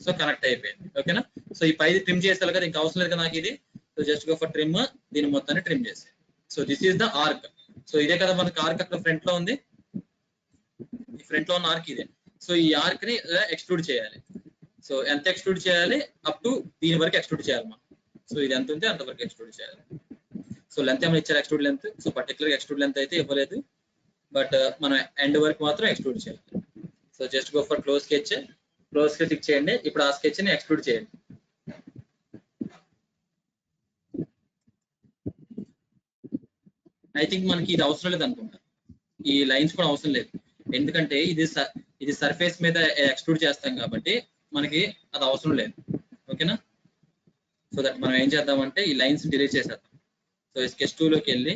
So connect అయిపోయింది. ఓకేనా? సో ఈ పైది ట్రిమ్ చేస్తారు కదా, ఇంకా అవసరం లేదు కదా నాకు ఇది. So just go for trim, దీని మొత్తాన్ని ట్రిమ్ చేసి. So this is the arc. So ఇదే కదా మనకి ఆర్క్ అక్కడ ఫ్రంట్ లో ఉంది. ఈ ఫ్రంట్ లో ఉన్న ఆర్క్ ఇదే. సో ఈ ఆర్క్ ని ఎక్స్ట్రూడ్ చేయాలి. సో ఎంత ఎక్స్ట్రూడ్ చేయాలి? అప్ టు దీని వరకు ఎక్స్ట్రూడ్ చేయాలి మనం. సో ఇది ఎంత ఉంటే అంతవరకు ఎక్స్ట్రూడ్ చేయాలి. సో లెంత్ ఏమైనా ఇచ్చారు? Extrude length. So particular extrude length అయితే ఇవ్వలేదు, బట్ మనం ఎండ్ వరకు మాత్రం ఎక్స్ట్రూడ్ చేయాలి. So just go for close sketch click చేయండి. ఇప్పుడు ఆ స్కెచ్ ని ఎక్స్ట్రూడ్ చేయండి. ఐ థింక్ మనకి ఇది అవసరం లేదు అనుకుంటా. ఈ లైన్స్ కూడా అవసరం లేదు, ఎందుకంటే ఇది సర్ఫేస్ మీద ఎక్స్ట్రూడ్ చేస్తాం కాబట్టి మనకి అది అవసరం లేదు. ఓకేనా? సో దట్ మనం ఏం చేద్దామంటే ఈ లైన్స్ డిలీట్ చేసేద్దాం. సో స్కెచ్ 2 లోకి వెళ్ళి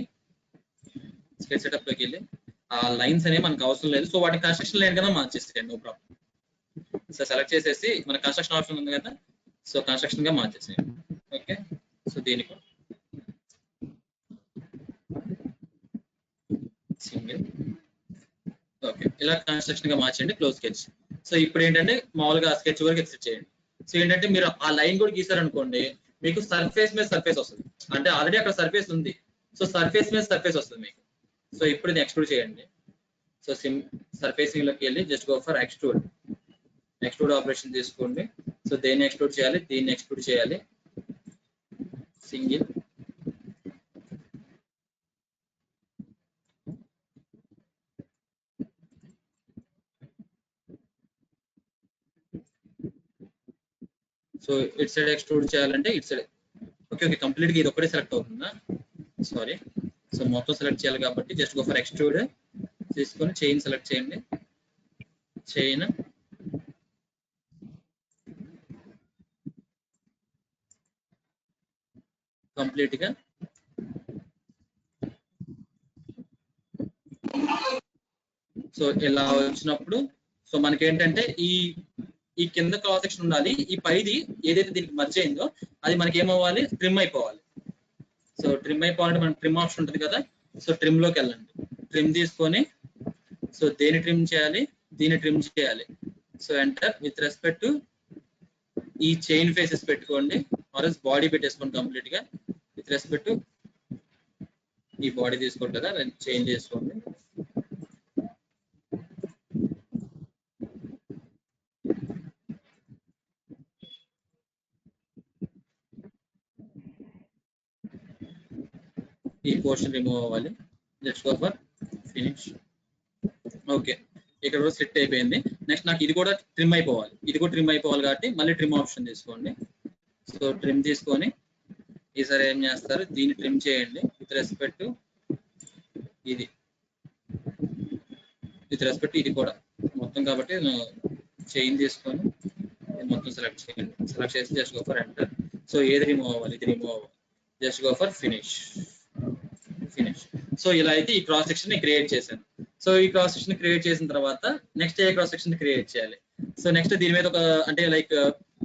స్కెచ్ సెటప్ లోకి వెళ్ళి ఆ లైన్స్ అనేవి మనకు అవసరం లేదు. సో వాటి కన్స్ట్రక్షన్ లైన్ కదా మార్చేసేయండి, నో ప్రాబ్లం. సో సెలెక్ట్ చేసేసి మన కన్స్ట్రక్షన్ ఆప్షన్ ఉంది కదా, సో కన్స్ట్రక్షన్ గా మార్చేసేయండి. ఓకే? సో దీనికి సింగిల్. ఓకే, ఇలా కన్స్ట్రక్షన్ గా మార్చండి. Close sketch. సో ఇప్పుడు ఏంటంటే మామూలుగా స్కెచ్ వరకు ఎక్సిట్ చేయండి. సో ఏంటంటే మీరు ఆ లైన్ కూడా గీసారనుకోండి, మీకు సర్ఫేస్ మీద సర్ఫేస్ వస్తుంది. అంటే ఆల్రెడీ అక్కడ సర్ఫేస్ ఉంది. సో సర్ఫేస్ మీద సర్ఫేస్ వస్తుంది మీకు. సో ఇప్పుడు ఇది ఎక్స్ట్రూడ్ చేయండి. సో సర్ఫేసింగ్ లోకి వెళ్ళి just go for extrude operation తీసుకోండి. సో దేన్ని ఎక్స్ట్రూడ్ చేయాలి? దీన్ని ఎక్స్ట్రూడ్ చేయాలి. Single. So it side extrude చేయాలంటే ఇట్ సైడ్. ఓకే, కంప్లీట్ గా ఇది ఒకటే సెలెక్ట్ అవుతుందా? సారీ. సో మొత్తం సెలెక్ట్ చేయాలి కాబట్టి జస్ట్ గో ఫర్ ఎక్స్ట్రూడ్ తీసుకొని చైన్ సెలెక్ట్ చేయండి. చైన్ కంప్లీట్ గా సో ఇలా వచ్చినప్పుడు సో మనకి ఏంటంటే ఈ కింద క్రాస్ సెక్షన్ ఉండాలి, ఈ పైది ఏదైతే దీనికి మర్జ్ అయిందో అది మనకి ఏమవ్వాలి, ట్రిమ్ అయిపోవాలి. సో ట్రిమ్ అయిపోవాలంటే మనకి ట్రిమ్ ఆప్షన్ ఉంటుంది కదా, సో ట్రిమ్ లోకి వెళ్ళండి. ట్రిమ్ తీసుకొని సో దేని ట్రిమ్ చేయాలి, దీన్ని ట్రిమ్ చేయాలి. So enter with respect to ఈ చైన్ ఫేసెస్ పెట్టుకోండి, ఆర్ఎస్ బాడీ పెట్టేసుకోండి కంప్లీట్ గా. విత్ రెస్పెక్ట్ టు ఈ బాడీ తీసుకుంటారా, చేంజ్ చేసుకోండి. ఈ పోర్షన్ రిమూవ్ అవ్వాలి. Just go for finish. Okay, ఇక్కడ కూడా సెట్ అయిపోయింది. నెక్స్ట్ నాకు ఇది కూడా ట్రిమ్ అయిపోవాలి, ఇది కూడా ట్రిమ్ అయిపోవాలి కాబట్టి మళ్ళీ ట్రిమ్ ఆప్షన్ తీసుకోండి. సో ట్రిమ్ తీసుకొని ఈసారి ఏం చేస్తారు, దీన్ని ట్రిమ్ చేయండి విత్ రెస్పెక్ట్ ఇది, విత్ రెస్పెక్ట్ ఇది కూడా మొత్తం. కాబట్టి చైన్ తీసుకొని మొత్తం సెలెక్ట్ చేయండి. సెలెక్ట్ చేసి just go for enter. So ఏది రిమూవ్ అవ్వాలి, ఇది రిమూవ్ అవ్వాలి. Just go for finish. Finish. So ఇలా అయితే ఈ క్రాస్ సెక్షన్ ని క్రియేట్ చేశాను. సో ఈ క్రాస్ సెక్షన్ క్రియేట్ చేసిన తర్వాత నెక్స్ట్ ఏ క్రాస్ సెక్షన్ క్రియేట్ చేయాలి. సో నెక్స్ట్ దీని మీద ఒక అంటే లైక్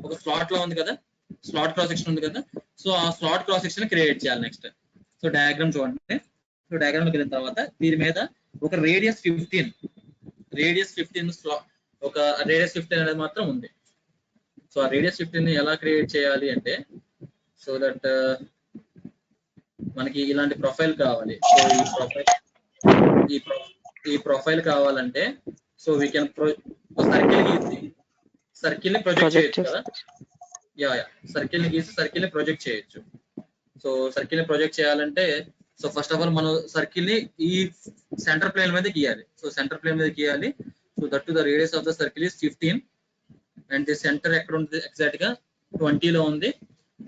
ఒక స్లాట్ లో ఉంది కదా, స్లాట్ క్రాస్ సెక్షన్ ఉంది కదా, సో ఆ స్లాట్ క్రాస్ సెక్షన్ క్రియేట్ చేయాలి నెక్స్ట్. సో డయాగ్రామ్ చూడండి. సో డయాగ్రామ్ వెళ్ళిన తర్వాత దీని మీద ఒక రేడియస్ 15 ఒక రేడియస్ 15 అనేది మాత్రం ఉంది. సో ఆ రేడియస్ 15 ని ఎలా క్రియేట్ చేయాలి అంటే, సో దట్ మనకి ఇలాంటి ప్రొఫైల్ కావాలి. సో ఈ ప్రొఫైల్ కావాలంటే సో వీ కెన్ సర్కిల్ ని ప్రొజెక్ట్ చేయొచ్చు కదా. యా సర్కిల్ ని గీసి సర్కిల్ ని ప్రొజెక్ట్ చేయొచ్చు. సో సర్కిల్ ని ప్రొజెక్ట్ చేయాలంటే సో ఫస్ట్ ఆఫ్ ఆల్ మనం సర్కిల్ ని ఈ సెంటర్ ప్లేన్ మీద గీయాలి. సో సెంటర్ ప్లేన్ మీద గీయాలి. So that to the radius of the circle is 15 and the centre ఎక్కడ ఉంది, ఎగ్జాక్ట్ గా 20 లో ఉంది.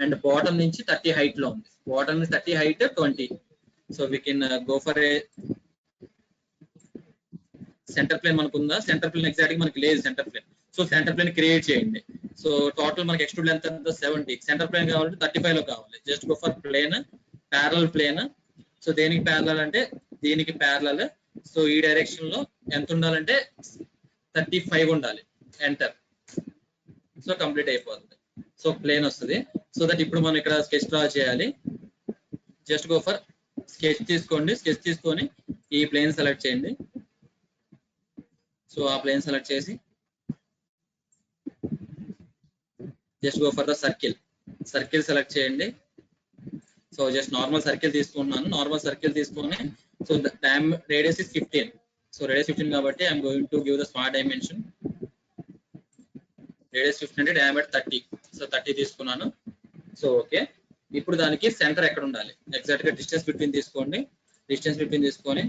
అండ్ బాటమ్ నుంచి 30 హైట్ లో ఉంది. బాటమ్ నుంచి 30 height 20. So we can go for a centre plane. మనకు ఉందా సెంటర్ ప్లేన్? ఎగ్జాక్ట్ గా మనకి లేదు centre plane. So centre plane create చేయండి. సో టోటల్ మనకి ఎక్స్ట్రూడ్ లెంత్ ఎంత 70. సెంటర్ ప్లేన్ కావాలంటే 35 లో కావాలి. Just go for plane, parallel plane. So దేనికి ప్యారలల్ అంటే దీనికి ప్యారలల్. సో ఈ డైరెక్షన్ లో ఎంత ఉండాలంటే 35 ఉండాలి. ఎంటర్. సో కంప్లీట్ అయిపోతుంది. సో ప్లేన్ వస్తుంది. సో దట్ ఇప్పుడు మనం ఇక్కడ స్కెచ్ డ్రా చేయాలి. జస్ట్ గో ఫర్ స్కెచ్ తీసుకోండి. స్కెచ్ తీసుకొని ఈ ప్లేన్ సెలెక్ట్ చేయండి. సో ఆ ప్లేన్ సెలెక్ట్ చేసి just go for the circle select చేయండి. సో జస్ట్ నార్మల్ సర్కిల్ తీసుకున్నాను. నార్మల్ సర్కిల్ తీసుకొని so radius is 15. So radius 15 కాబట్టి I'm going to give the smart dimension. Radius 15 అంటే డయామీటర్ 30. సో 30 తీసుకున్నాను. So okay, ఇప్పుడు దానికి centre ఎక్కడ ఉండాలి, ఎగ్జాక్ట్ గా డిస్టెన్స్ బిట్వీన్ తీసుకోండి. డిస్టెన్స్ బిట్వీన్ తీసుకొని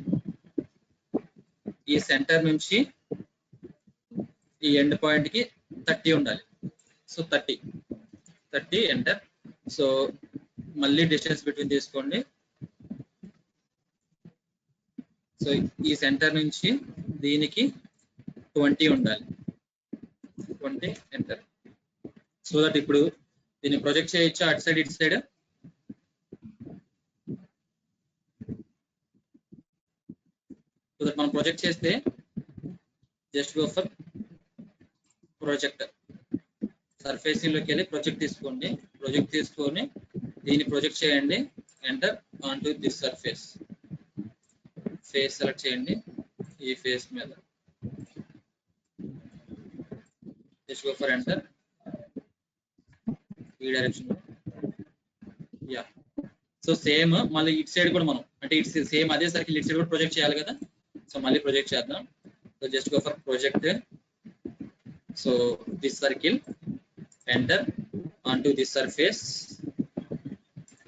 ఈ సెంటర్ నుంచి ఈ ఎండ్ పాయింట్ కి 30 ఉండాలి. So 30 enter. సో మళ్ళీ డిస్టెన్స్ బిట్వీన్ తీసుకోండి. సో ఈ సెంటర్ నుంచి దీనికి 20 ఉండాలి. 20 ఎంటర్. సో దట్ ఇప్పుడు దీన్ని ప్రొజెక్ట్ చేయొచ్చు అటు సైడ్ ఇటు సైడ్. సో దట్ మనం ప్రొజెక్ట్ చేస్తే just go for project. Surfacing లోకి వెళ్ళి ప్రొజెక్ట్ తీసుకోండి. ప్రొజెక్ట్ తీసుకొని దీన్ని ప్రొజెక్ట్ చేయండి. Enter on to this surface. Face select చేయండి. ఈ ఫేస్ మీద జస్ట్ గో ఫర్ ఎంటర్. ఈ డైరెక్షన్. యా. సో సేమ్ మళ్ళీ ఇటు సైడ్ కూడా మనం అంటే ఇటు సేమ్ అదే సర్కిల్ ఇటు సైడ్ కూడా ప్రొజెక్ట్ చేయాలి కదా. సో మళ్ళీ ప్రొజెక్ట్ చేద్దాం. So just go for project. So this circle, enter on to this surface,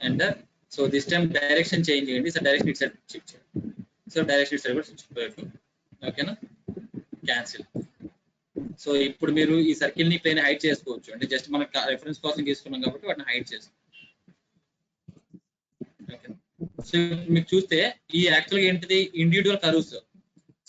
enter. So this time direction change చేయండి. సో డైరెక్షన్ ఇటు సైడ్ షిఫ్ట్ చేయండి. సో డైరెక్షన్ ఇటు సైడ్ కూడా షిఫ్ట్. ఓకేనా, క్యాన్సిల్. సో ఇప్పుడు మీరు ఈ సర్కిల్ ని ప్లేన్ హైడ్ చేసుకోవచ్చు. అంటే జస్ట్ మనకు రెఫరెన్స్ కోసం తీసుకున్నాం కాబట్టి వాటిని హైడ్ చేసుకోవచ్చు. సో మీకు చూస్తే ఈ యాక్చువల్గా ఏంటిది individual curves.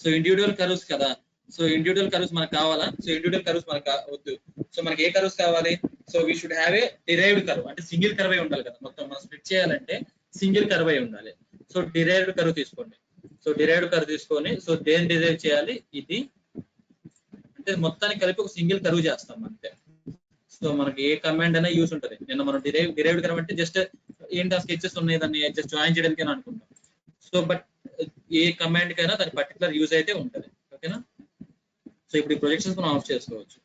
So individual curves కదా. సో ఇండివిజువల్ కర్వ్స్ మనకు కావాలా? సో ఇండివిజువల్ కర్వ్స్ మనకు వద్దు. సో మనకి ఏ కర్వ్స్ కావాలి? So we should have a derived curve, అంటే సింగిల్ కర్వ్ ఉండాలి కదా. మొత్తం మనం స్ప్లిట్ చేయాలంటే సింగిల్ కర్వ్ ఉండాలి. సో డిరైవ్డ్ కర్వ్ తీసుకోండి. సో డిరైవ్డ్ కర్వ్ తీసుకొని, సో దేని డిరైవ్ చేయాలి? ఇది అంటే మొత్తానికి కలిపి ఒక సింగిల్ కర్వ్ చేస్తాం అంతే. సో మనకి ఏ కమాండ్ అయినా యూస్ ఉంటుంది. నిన్న మనం డిరైవ్డ్ కర్వ్ అంటే జస్ట్ ఏంటి ఆ స్కెచెస్ ఉన్నాయి దాన్ని జస్ట్ జాయిన్ చేయడానికి అనుకుంటాం. సో బట్ ఏ కమాండ్ కైనా దాని పర్టికులర్ యూజ్ అయితే ఉంటుంది. ఓకేనా? సో ఇప్పుడు ఈ ప్రొజెక్షన్స్ మనం ఆఫ్ చేసుకోవచ్చు.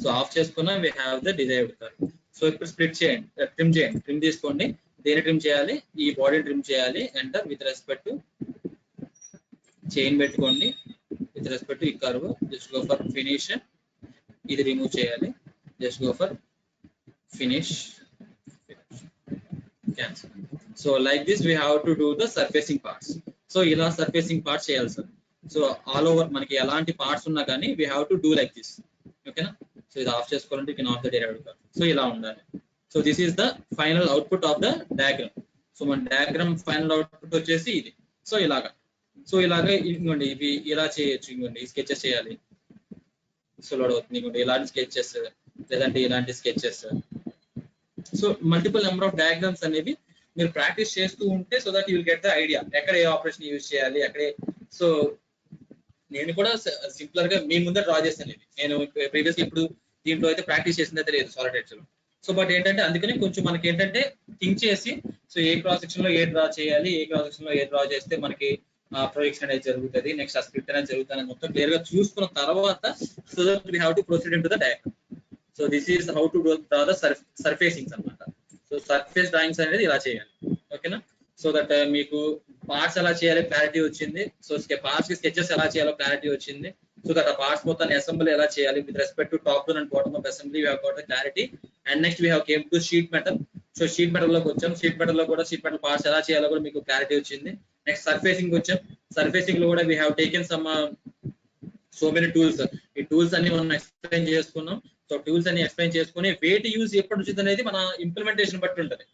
సో ఆఫ్ చేసుకున్నా we have the derived curve. So ఇప్పుడు స్ప్లిట్ చేయండి, ట్రిమ్ చేయండి. ట్రిమ్ తీసుకోండి. దేని ట్రిమ్ చేయాలి? ఈ బాడీ ట్రిమ్ చేయాలి. Enter with respect to chain పెట్టుకోండి. విత్ రెస్పెక్ట్ టు ఈ curve just go for finish. ఇది రిమూవ్ చేయాలి. Just go for finish, cancel. So like this we have to do the surfacing parts. So ఇలా surfacing parts చేయాలి sir. So all over మనకి ఎలాంటి parts ఉన్నా కానీ we have to do like this. ఓకేనా? So ఇది of చేసుకోవాలంటే can of the derived curve. So ఇలా ఉండాలి. So this is the final output of the diagram. So మన డయాగ్రామ్ ఫైనల్ అవుట్పుట్ వచ్చేసి ఇది. సో ఇలాగా ఇంకోండి ఇవి ఇలా చేయొచ్చు. ఇంకోండి ఈ స్కెచెస్ చేయాలి. సో లోడ్ అవుతుంది. ఇంకోండి ఇలాంటి స్కెచెస్, లేదంటే ఇలాంటి sketches. So multiple number of diagrams అనేవి మీరు ప్రాక్టీస్ చేస్తూ ఉంటే so that you will get the idea ఎక్కడ ఏ ఆపరేషన్ యూజ్ చేయాలి అక్కడే. సో నేను కూడా సింపులర్ గా మీ ముందే డ్రా చేస్తాను. ఇది నేను ప్రీవియస్ ఇప్పుడు దీంట్లో అయితే ప్రాక్టీస్ చేసింది అయితే లేదు సాలిడ్ ఎడ్జ్ లో. సో బట్ ఏంటంటే అందుకని కొంచెం మనకి ఏంటంటే థింక్ చేసి సో ఏ క్రాస్ సెక్షన్ లో ఏ డ్రా చేయాలి, ఏ క్రాస్ సెక్షన్ లో ఏ డ్రా చేస్తే మనకి ప్రొజెక్షన్ అనేది జరుగుతుంది, నెక్స్ట్ ఆ స్క్రిప్ట్ అనేది జరుగుతుంది మొత్తం క్లియర్ గా చూసుకున్న తర్వాత so that we have to proceed into the diagram. So this is how to draw the surfacings అన్నమాట. సో సర్ఫేస్ డ్రాయింగ్స్ అనేది ఇలా చేయాలి. ఓకేనా? సో దట్ మీకు పార్ట్స్ ఎలా చేయాలి క్లారిటీ వచ్చింది. సో పార్ట్స్ కి స్కెచెస్ ఎలా చేయాలో క్లారిటీ వచ్చింది. సో దట్ ఆ పార్ట్స్ మొత్తాన్ని అసెంబ్లీ ఎలా చేయాలి with respect to top down and bottom of assembly we have got the clarity. And next we have came to sheet metal. So sheet metal లోకి వచ్చాం. Sheet metal లో కూడా sheet metal parts ఎలా చేయాలో కూడా మీకు క్లారిటీ వచ్చింది. Next surfacing వచ్చాం. సర్ఫేసింగ్ లో కూడా we have taken some so many tools. ఈ టూల్స్ అన్ని మనం ఎక్స్ప్లెయిన్ చేసుకున్నాం. సో టూల్స్ అన్ని ఎక్స్ప్లెయిన్ చేసుకుని వేటి యూజ్ ఎప్పుడు వచ్చింది అనేది మన ఇంప్లిమెంటేషన్ బట్టి ఉంటుంది.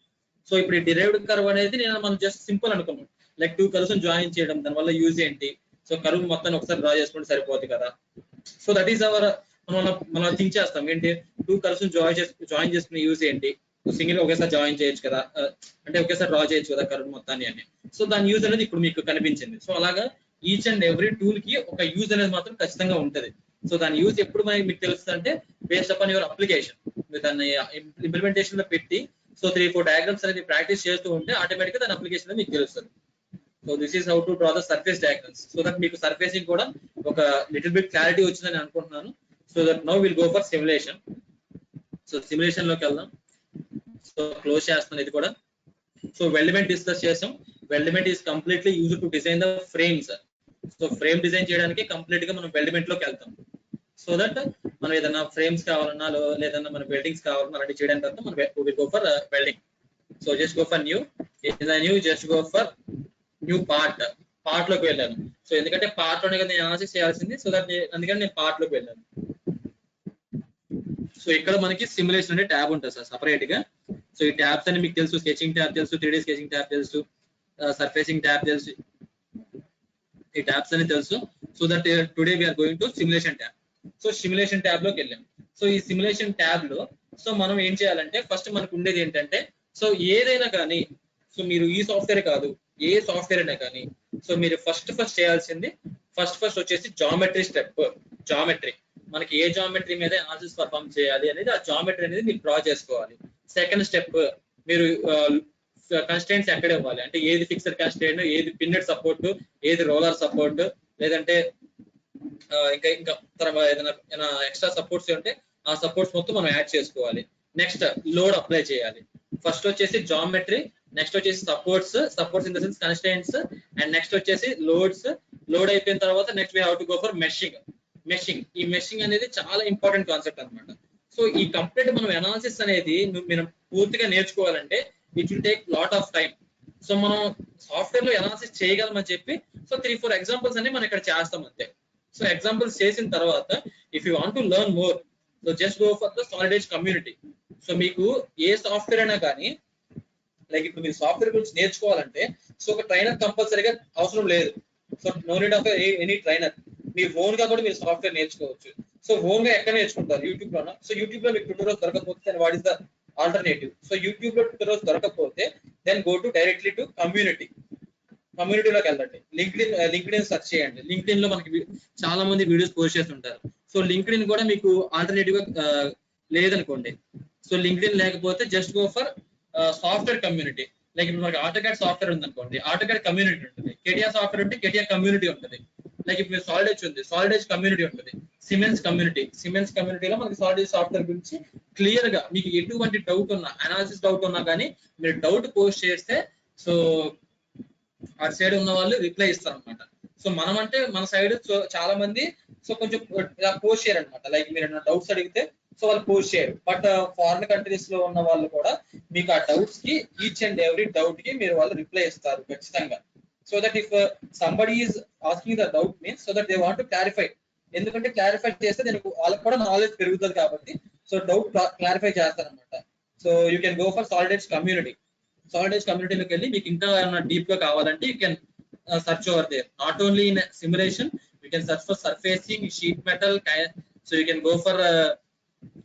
సో ఇప్పుడు ఈ డిరైవ్డ్ కర్వ్ అనేది మనం జస్ట్ సింపుల్ అనుకున్నాం. లైక్ 2 కర్వ్స్ జాయిన్ చేయడం, దానివల్ల యూజ్ ఏంటి? సో కర్వ్ మొత్తాన్ని ఒకసారి డ్రా చేసుకుంటే సరిపోతుంది కదా. సో దట్ ఈస్ అవర్ మనం థింక్ చేస్తాం ఏంటి 2 కర్వ్స్ జాయిన్ చేసుకునే యూజ్ ఏంటి? సింగిల్ ఒకేసారి జాయిన్ చేయొచ్చు కదా, అంటే ఒకేసారి డ్రా చేయొచ్చు కదా కర్వ్ మొత్తాన్ని అని. సో దాని యూజ్ అనేది ఇప్పుడు మీకు కనిపించింది. సో అలాగా ఈచ్ అండ్ ఎవ్రీ టూల్ కి ఒక యూజ్ అనేది మాత్రం ఖచ్చితంగా ఉంటది. సో దాని యూజ్ ఎప్పుడు మీకు తెలుస్తుంది అంటే బేస్డ్ అపాన్ యువర్ అప్లికేషన్. మీరు దాన్ని ఇంప్లిమెంటేషన్ లో పెట్టి సో 3-4 డయాగ్రామ్స్ అనేది ప్రాక్టీస్ చేస్తూ ఉంటే ఆటోమేటిక్ గా దాని అప్లికేషన్ మీకు తెలుస్తుంది. So this is how to draw the surface diagrams. So that మీకు సర్ఫేసింగ్ కూడా ఒక లిటిల్ బిట్ క్లారిటీ వచ్చిందని అనుకుంటున్నాను. So that now will go for simulation. So simulation లోకి వెళ్దాం. సో క్లోజ్ చేస్తున్నాను ఇది కూడా. సో వెల్డ్మెంట్ డిస్కస్ చేసాం. Weldment is completely use to design the frames. So frame design చేయడానికి కంప్లీట్ గా మనం వెల్డ్మెంట్ లోకి వెళ్తాం. సో దట్ మనం ఏదైనా ఫ్రేమ్స్ కావాలన్నా లేదన్నా మన వెల్డింగ్స్ కావాలన్నా అలాంటి చేయడానికి తర్వాత మనం will go for welding. So just go for new. Just go for new part లోకి వెళ్ళాను. సో ఎందుకంటే పార్ట్ లోనే కదా నేను అనాలిసిస్ చేయాల్సింది. సో దట్ అందుకని నేను పార్ట్ లోకి వెళ్ళాను. సో ఇక్కడ మనకి సిమ్యులేషన్ అనే ట్యాబ్ ఉంటుంది సార్ సపరేట్ గా. సో ఈ ట్యాబ్స్ అని మీకు తెలుసు. స్కెచింగ్ ట్యాబ్ తెలుసు, 3D స్కెచింగ్ ట్యాబ్ తెలుసు, సర్ఫేసింగ్ ట్యాబ్ తెలుసు, ఈ ట్యాబ్స్ అని తెలుసు. So that today we're going to simulation tab. So simulation tab లోకి వెళ్ళాం. సో ఈ సిమ్యులేషన్ ట్యాబ్ లో సో మనం ఏం చేయాలంటే ఫస్ట్ మనకు ఉండేది ఏంటంటే సో ఏదైనా కానీ సో మీరు ఈ సాఫ్ట్వేర్ కాదు ఏ సాఫ్ట్వేర్ అయినా కానీ సో మీరు ఫస్ట్ చేయాల్సింది ఫస్ట్ వచ్చేసి జామెట్రీ స్టెప్. జామెట్రీ మనకి ఏ జామెట్రీ మీద అనాలిసిస్ పర్ఫామ్ చేయాలి అనేది ఆ జామెట్రీ అనేది మీరు డ్రా చేసుకోవాలి. సెకండ్ స్టెప్ మీరు కన్స్టెంట్స్ ఎక్కడ ఇవ్వాలి అంటే ఏది ఫిక్స్డ్ కన్స్టెంట్, ఏది పిన్నెట్ సపోర్ట్, ఏది రోలర్ సపోర్ట్, లేదంటే ఇంకా తర్వాత ఏదైనా ఎక్స్ట్రా సపోర్ట్స్ ఉంటే ఆ సపోర్ట్స్ మొత్తం మనం యాడ్ చేసుకోవాలి. నెక్స్ట్ లోడ్ అప్లై చేయాలి. ఫస్ట్ వచ్చేసి జామెట్రీ, నెక్స్ట్ వచ్చేసి supports in the sense constants, and next వచ్చేసి లోడ్ అయిపోయిన తర్వాత next we have to go for meshing. ఈ మెషింగ్ అనేది చాలా ఇంపార్టెంట్ కాన్సెప్ట్ అనమాట. సో ఈ కంప్లీట్ మనం అనాలిసిస్ అనేది మనం పూర్తిగా నేర్చుకోవాలంటే it will take lot of time. So మనం సాఫ్ట్వేర్ లో అనాలిసిస్ చేయగలమని చెప్పి సో 3-4 ఎగ్జాంపుల్స్ అన్ని మనం ఇక్కడ చేస్తాం అంతే. సో ఎగ్జాంపుల్స్ చేసిన తర్వాత if you want to learn more so just go for the solid Edge community. So మీకు ఏ సాఫ్ట్వేర్ అయినా కానీ లైక్ ఇప్పుడు మీరు సాఫ్ట్వేర్ గురించి నేర్చుకోవాలంటే సో ఒక ట్రైనర్ కంపల్సరీగా అవసరం లేదు. So no need of any trainer. మీ ఓన్ గా కూడా మీరు సాఫ్ట్వేర్ నేర్చుకోవచ్చు. సో ఓన్ గా ఎక్కడ నేర్చుకుంటారు? యూట్యూబ్ లోనా? సో యూట్యూబ్ లో మీకు ట్యూటోరియల్స్ దొరకకపోతే what is the alternative? So YouTube లో ట్యూటోరియల్స్ దొరకకపోతే then go to directly to కమ్యూనిటీలోకి వెళ్ళండి. లింక్డ్ఇన్ సెర్చ్ చేయండి. లింక్డ్ఇన్ లో మనకి చాలా మంది వీడియోస్ పోస్ట్ చేస్తుంటారు. సో లింక్డ్ఇన్ కూడా మీకు ఆల్టర్నేటివ్ గా లేదనుకోండి. సో లింక్డ్ఇన్ లేకపోతే just go for software community. Like ఇప్పుడు మనకి ఆటోకాడ్ సాఫ్ట్వేర్ ఉంది అనుకోండి, ఆటోకాడ్ కమ్యూనిటీ ఉంటుంది. కెటియా సాఫ్ట్వేర్ ఉంటే కెటియా కమ్యూనిటీ ఉంటుంది. లైక్ ఇప్పుడు సాలిడ్ ఎడ్జ్ ఉంది, సాలిడ్ ఎడ్జ్ కమ్యూనిటీ ఉంటుంది. సిమెన్స్ కమ్యూనిటీలో మనకి సాలిడ్ ఎడ్జ్ సాఫ్ట్వేర్ గురించి క్లియర్ గా మీకు ఎటువంటి డౌట్ ఉన్నా, అనాలిసిస్ డౌట్ ఉన్నా కానీ మీరు డౌట్ పోస్ట్ చేస్తే సో ఆ సైడ్ ఉన్న వాళ్ళు రిప్లై ఇస్తారు అనమాట. సో మనం అంటే మన సైడ్ చాలా మంది సో కొంచెం పోస్ట్ చేయరు అనమాట. లైక్ మీరు ఏమైనా డౌట్స్ అడిగితే సో వాళ్ళు పోస్ట్ చేయరు. బట్ ఫారిన్ కంట్రీస్ లో ఉన్న వాళ్ళు కూడా మీకు ఆ డౌట్స్ కి ఈచ్ అండ్ ఎవ్రీ డౌట్ కి మీరు వాళ్ళు రిప్లై ఇస్తారు ఖచ్చితంగా. So that if somebody is asking the doubt means so that they want to clarify. ఎందుకంటే క్లారిఫై చేస్తే దీనికి వాళ్ళకి కూడా నాలెడ్జ్ పెరుగుతుంది కాబట్టి సో డౌట్ క్లారిఫై చేస్తారనమాట. So you can go for Solid Edge community. Solid Edge కమ్యూనిటీలోకి వెళ్ళి మీకు ఇంకా ఏమైనా డీప్ గా కావాలంటే you can search over there. Not only in simulation, you can search for surfacing, sheet metal, so you can go for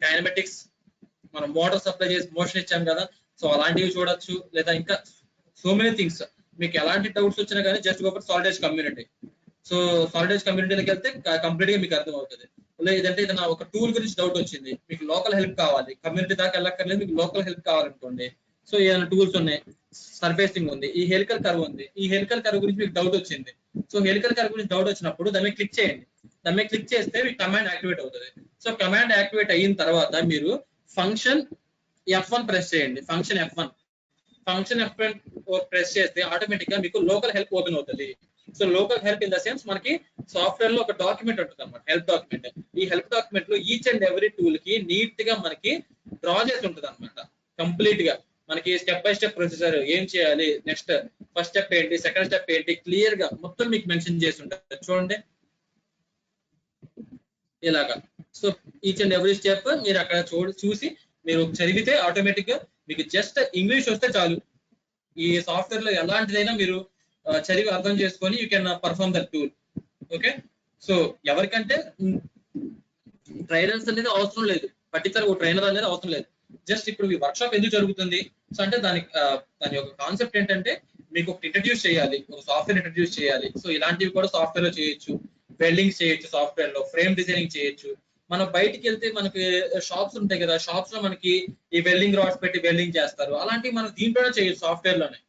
kinematics. మనం motor supply చేసి motion ఇచ్చాం కదా, సో అలాంటివి చూడొచ్చు. లేదా ఇంకా సో మెనీ థింగ్స్. మీకు ఎలాంటి డౌట్స్ వచ్చినా కానీ just go for Solid Edge community. So Solid Edge కమ్యూనిటీలోకి వెళ్తే కంప్లీట్ గా మీకు అర్థం అవుతుంది. లేదంటే ఏదైనా ఒక టూల్ గురించి డౌట్ వచ్చింది, మీకు లోకల్ హెల్ప్ కావాలి, కమ్యూనిటీ దాకా వెళ్ళక్కర్లేదు, మీకు లోకల్ హెల్ప్ కావాలనుకోండి. సో ఏదైనా టూల్స్ ఉన్నాయి, సర్ఫేసింగ్ ఉంది, ఈ హెలికల్ కర్వ్ ఉంది, ఈ హెలికల్ కర్వ్ గురించి మీకు డౌట్ వచ్చింది. సో హెలికల్ కర్వ్ గురించి డౌట్ వచ్చినప్పుడు దాన్ని క్లిక్ చేయండి. దాన్ని క్లిక్ చేస్తే మీకు కమాండ్ యాక్టివేట్ అవుతుంది. సో కమాండ్ యాక్టివేట్ అయిన తర్వాత మీరు ఫంక్షన్ F1 ప్రెస్ చేయండి. ఫంక్షన్ F1 ప్రెస్ చేస్తే ఆటోమేటిక్ గా మీకు లోకల్ హెల్ప్ ఓపెన్ అవుతుంది. So local help in the sense మనకి సాఫ్ట్వేర్ లో ఒక డాక్యుమెంట్ ఉంటుంది అనమాట, హెల్ప్ డాక్యుమెంట్. ఈ హెల్ప్ డాక్యుమెంట్ లో ఈచ్ అండ్ ఎవ్రీ టూల్ కి నీట్ గా మనకి డ్రా చేసి ఉంటుంది అనమాట. కంప్లీట్ గా మనకి స్టెప్ బై స్టెప్ ప్రొసీజర్ ఏం చేయాలి, నెక్స్ట్ ఫస్ట్ స్టెప్ ఏంటి, సెకండ్ స్టెప్ ఏంటి, క్లియర్ గా మొత్తం మీకు మెన్షన్ చేసి ఉంటుంది. చూడండి ఇలాగా. So each and every step మీరు అక్కడ చూసి మీరు చదివితే ఆటోమేటిక్ గా మీకు జస్ట్ ఇంగ్లీష్ వస్తే చాలు. ఈ సాఫ్ట్వేర్ లో ఎలాంటిదైనా మీరు చదివి అర్థం చేసుకొని you can perform that tool. Okay. So ఎవరికంటే ట్రైనర్స్ అనేది అవసరం లేదు, పర్టికులర్ ఒక ట్రైనర్ అనేది అవసరం లేదు. జస్ట్ ఇప్పుడు ఈ వర్క్ షాప్ ఎందుకు జరుగుతుంది సో అంటే దాని యొక్క కాన్సెప్ట్ ఏంటంటే మీకు ఒక ఇంట్రడ్యూస్ చేయాలి, ఒక సాఫ్ట్వేర్ ఇంట్రడ్యూస్ చేయాలి. సో ఇలాంటివి కూడా సాఫ్ట్వేర్ లో చేయొచ్చు. వెల్డింగ్ చేయొచ్చు, సాఫ్ట్వేర్ లో ఫ్రేమ్ డిజైనింగ్ చేయొచ్చు. మనం బయటికి వెళ్తే మనకి షాప్స్ ఉంటాయి కదా, షాప్స్ లో మనకి ఈ వెల్డింగ్ రాడ్స్ పెట్టి వెల్డింగ్ చేస్తారు. అలాంటివి మనం దీంట్లోనే చేయొచ్చు, సాఫ్ట్వేర్ లోనే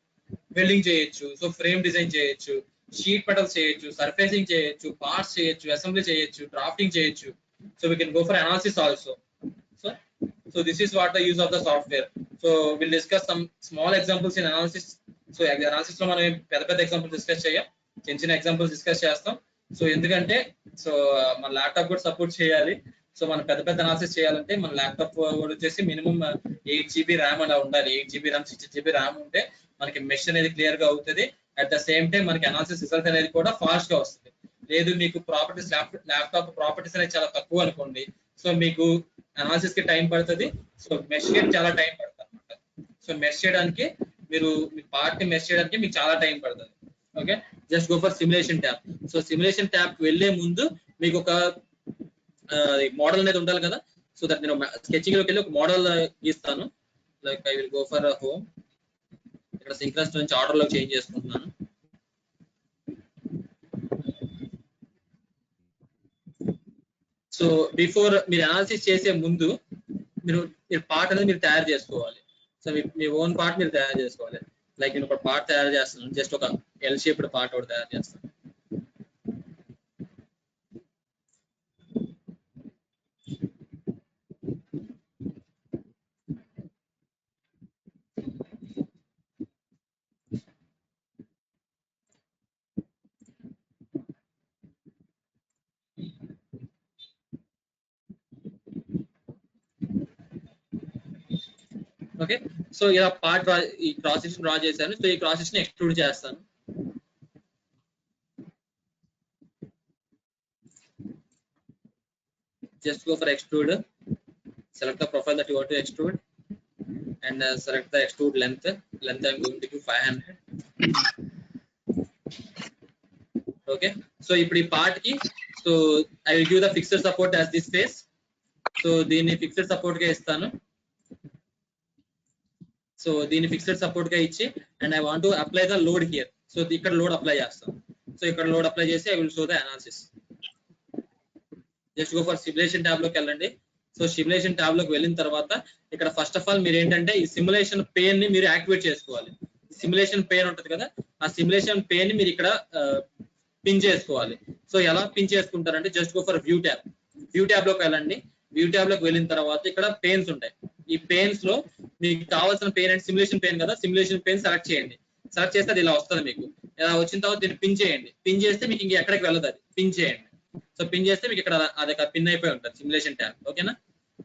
వెల్డింగ్ చేయొచ్చు. సో ఫ్రేమ్ డిజైన్ చేయొచ్చు, షీట్ మెటల్స్ చేయొచ్చు, సర్ఫేసింగ్ చేయొచ్చు, పార్ట్స్ చేయొచ్చు, అసెంబ్లీ చేయొచ్చు, డ్రాఫ్టింగ్ చేయొచ్చు. So we can go for analysis also. So this is what the use of the software. So we'll discuss some small examples in analysis. So analysis లో మనం పెద్ద examples discuss చేయం, చిన్న examples discuss చేస్తాం. So ఎందుకంటే so మన laptop కూడా support చేయాలి. సో మనం పెద్ద అనాలిసిస్ చేయాలంటే మన ల్యాప్టాప్ కూడా వచ్చేసి మినిమం 8 GB ర్యామ్ అలా ఉండాలి. 8 GB ర్యామ్, 6 GB ర్యామ్ ఉంటే మనకి మెష్ అనేది క్లియర్ గా అవుతుంది. అట్ ద సేమ్ టైం మనకి అనాలిసిస్ రిజల్ట్ అనేది కూడా ఫాస్ట్ గా వస్తుంది. లేదు మీకు ప్రాపర్టీస్ ల్యాప్టాప్ ప్రాపర్టీస్ అనేది చాలా తక్కువ అనుకోండి, సో మీకు అనాలిసిస్ కి టైం పడుతుంది. సో మెష్ చేయడానికి చాలా టైం పడుతుంది అనమాట. సో మెష్ చేయడానికి మీరు మీ పార్ట్ ని మెష్ చేయడానికి మీకు చాలా టైం పడుతుంది. Okay. Just go for simulation tab. So simulation tab వెళ్లే ముందు మీకు ఒక మోడల్ అనేది ఉండాలి కదా. సో దట్ నేను స్కెచింగ్ లోకి వెళ్ళి ఒక మోడల్ గీస్తాను. Like I will go for home. ఇక్కడ సింక్రన్స్ నుంచి ఆర్డర్ లో చేంజ్ చేసుకుంటున్నాను. సో బిఫోర్ మీరు అనాలిసిస్ చేసే ముందు మీరు పార్ట్ అనేది మీరు తయారు చేసుకోవాలి. సో మీ ఓన్ పార్ట్ మీరు తయారు చేసుకోవాలి. లైక్ నేను ఒక పార్ట్ తయారు చేస్తున్నాను, జస్ట్ ఒక ఎల్ షేప్డ్ పార్ట్ ఒకటి తయారు చేస్తాను. ఓకే. సో ఇలా పార్ట్ ఈ క్రాస్ సెక్షన్ డ్రా చేశాను. సో ఈ క్రాస్ సెక్షన్ ఎక్స్ట్రూడ్ చేస్తాను. Just go for extrude, select the profile that you want to extrude and select the extrude length. I'm going to give 500. Okay. So ఇప్పుడు ఈ part కి so I will give the fixed support as this face. So దీన్ని fixed support గా ఇస్తాను. So దీన్ని fixed support గా ఇచ్చి and I want to apply the load here. So ఇక్కడ లోడ్ అప్లై చేస్తాను. సో ఇక్కడ లోడ్ అప్లై చేసి I will show the analysis. Just go for simulation tab లోకి వెళ్ళండి. సో సిమ్యులేషన్ ట్యాబ్ లోకి వెళ్ళిన తర్వాత ఇక్కడ ఫస్ట్ ఆఫ్ ఆల్ మీరు ఏంటంటే ఈ సిమ్యులేషన్ పేన్ ని మీరు యాక్టివేట్ చేసుకోవాలి. సిమ్యులేషన్ పేన్ ఉంటుంది కదా, ఆ సిమ్యులేషన్ పేన్ ని మీరు ఇక్కడ పిన్ చేసుకోవాలి. సో ఎలా పిన్ చేసుకుంటారంటే just go for view tab. View tab లోకి వెళ్ళండి. వ్యూ ట్యాబ్ లోకి వెళ్ళిన తర్వాత ఇక్కడ పెయిన్స్ ఉంటాయి. ఈ పెయిన్స్ లో మీకు కావాల్సిన పెయిన్ అంటే సిమ్యులేషన్ పెయిన్ కదా, సిమ్యులేషన్ పెయిన్ సెలెక్ట్ చేయండి. సెలెక్ట్ చేస్తే అది ఇలా వస్తుంది మీకు. ఇలా వచ్చిన తర్వాత దీన్ని పిన్ చేయండి. పిన్ చేస్తే మీకు ఇంక ఎక్కడికి వెళ్ళదు, అది పిన్ చేయండి. సో పిన్ చేస్తే మీకు ఇక్కడ అది పిన్ అయిపోయి ఉంటుంది సిమ్యులేషన్ ట్యాబ్. ఓకేనా?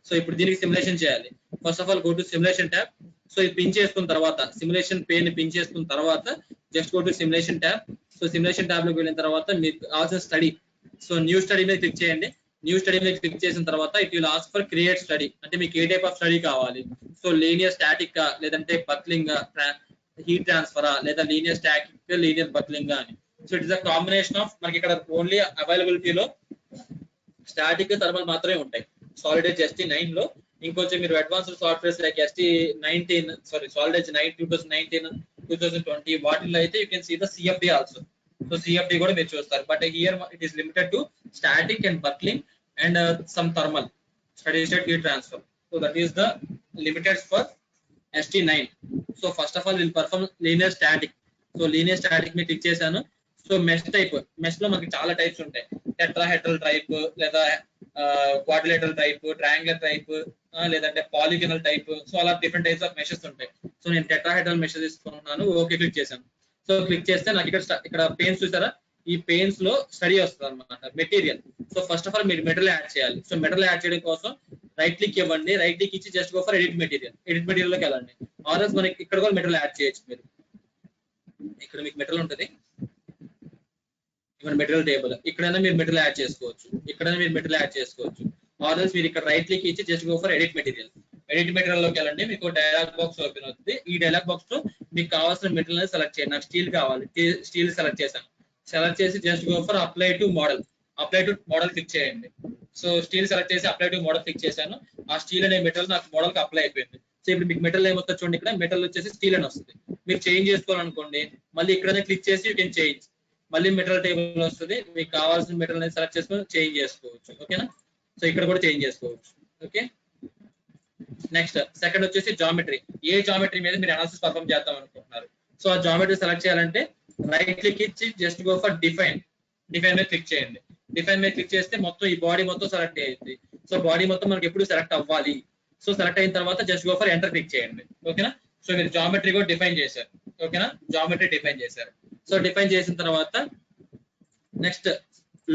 సో ఇప్పుడు దీనికి సిమ్యులేషన్ చేయాలి. First of all go to simulation tab. So ఇది పిన్ చేసుకున్న తర్వాత సిమ్యులేషన్ పెయిన్ ని పిన్ చేసుకున్న తర్వాత just go to simulation tab. So simulation tab లోకి వెళ్ళిన తర్వాత మీకు కావాల్సిన స్టడీ, సో న్యూ స్టడీ మీద క్లిక్ చేయండి. న్యూ స్టడీ మీద క్లిక్ చేసిన తర్వాత it will ask for create study. అంటే మీకు ఏ టైప్ ఆఫ్ స్టడీ కావాలి. సో లీనియర్ స్టాటిక్ లేదంటే బక్లింగ్ హీట్ ట్రాన్స్ఫరా లేదా లీనియర్ స్టాటిక్ లీనియర్ బక్లింగ్ అని. So it is a combination of మనకి ఇక్కడ ఓన్లీ అవైలబిలిటీలో స్టాటిక్ థర్మల్ మాత్రమే ఉంటాయి సాలిడ్ ఎడ్జ్ ST9 లో. ఇంకొంచెం మీరు advanced softwares like ST19 Solid Edge 2019 2020 వాటిల్లో అయితే you can see the CFD also. So CFD కూడా మీరు చూస్తారు. But here it is limited to static and buckling and some thermal study state heat transfer. So that is the limited for ST9. సో first of all will perform linear static. So linear static మీద click చేశాను. So mesh type, mesh లో మనకి చాలా types ఉంటాయి. Tetrahedral type లేదా quadrilateral type, triangular type లేదంటే పాలిగనల్ type. So అలా డిఫరెంట్ టైప్స్ ఆఫ్ మెషెస్ ఉంటాయి. సో నేను టెట్రాహెడ్రల్ మెషెస్ తీసుకున్నాను. ఓకే క్లిక్ చేశాను. సో క్లిక్ చేస్తే నాకు ఇక్కడ పెయిన్స్ చూసారా, ఈ పెయిన్స్ లో స్టడీ వస్తుంది అనమాట material. So first of all మీరు మెటీరియల్ యాడ్ చేయాలి. సో మెటీరియల్ యాడ్ చేయడం కోసం రైట్ క్లిక్ ఇవ్వండి. రైట్ క్లిక్ ఇచ్చి just go for edit material. Edit material లోకి వెళ్ళండి. ఆర్ఎస్ మనకి ఇక్కడ కూడా మెటీరియల్ యాడ్ చేయొచ్చు. మీరు ఇక్కడ మీకు మెటీరియల్ ఉంటుంది, ఇక్కడ మెటీరియల్ టేబుల్, ఇక్కడైనా మీరు మెటీరియల్ యాడ్ చేసుకోవచ్చు, ఇక్కడైనా మీరు మెటీరియల్ యాడ్ చేసుకోవచ్చు. ఆర్ఎస్ మీరు ఇక్కడ రైట్ క్లిక్ ఇచ్చి just go for edit material. Edit material లోకి వెళ్ళండి. మీకు డైలాగ్ బాక్స్ ఓపెన్ అవుతుంది. ఈ డైలాగ్ బాక్స్ లో మీకు కావాల్సిన మెటీరియల్ సెలెక్ట్ చేయండి. నాకు స్టీల్ కావాలి, స్టీల్ సెలెక్ట్ చేశాను. సెలెక్ట్ చేసి just go for apply to model. Apply to model click చేయండి. సో స్టీల్ సెలెక్ట్ చేసి అప్లై టు మోడల్ క్లిక్ చేశాను. ఆ స్టీల్ అనే మెటీరియల్ నాకు మోడల్ కి అప్లై అయిపోయింది. సో ఇప్పుడు మీకు మెటీరియల్ ఏమొస్తుంది చూడండి, ఇక్కడ మెటీరియల్ వచ్చేసి స్టీల్ అని వస్తుంది. మీరు చేంజ్ చేసుకోవాలనుకోండి మళ్ళీ ఇక్కడనే క్లిక్ చేసి యూ కెన్ చేంజ్. మళ్ళీ మెటీరియల్ టేబుల్ వస్తుంది. మీకు కావాల్సిన మెటీరియల్ అనేది సెలెక్ట్ చేసుకొని చేంజ్ చేసుకోవచ్చు. ఓకేనా? సో ఇక్కడ కూడా చేంజ్ చేసుకోవచ్చు. ఓకే, నెక్స్ట్ సెకండ్ వచ్చేసి జామెట్రీ. ఏ జామెట్రీ మీద మీరు అనాలిసిస్ పర్ఫామ్ చేద్దాం అనుకుంటున్నారు. సో ఆ జామెట్రీ సెలెక్ట్ చేయాలంటే రైట్ క్లిక్ ఇచ్చి just go for define. Define మీద క్లిక్ చేయండి. డిఫైన్ మీద క్లిక్ చేస్తే మొత్తం ఈ బాడీ మొత్తం సెలెక్ట్ అయ్యింది. సో బాడీ మొత్తం మనకి ఎప్పుడు సెలెక్ట్ అవ్వాలి. సో సెలెక్ట్ అయిన తర్వాత just go for enter click చేయండి. ఓకేనా? సో మీరు జామెట్రీ కూడా డిఫైన్ చేశారు. ఓకేనా? జామెట్రీ డిఫైన్ చేశారు. సో డిఫైన్ చేసిన తర్వాత నెక్స్ట్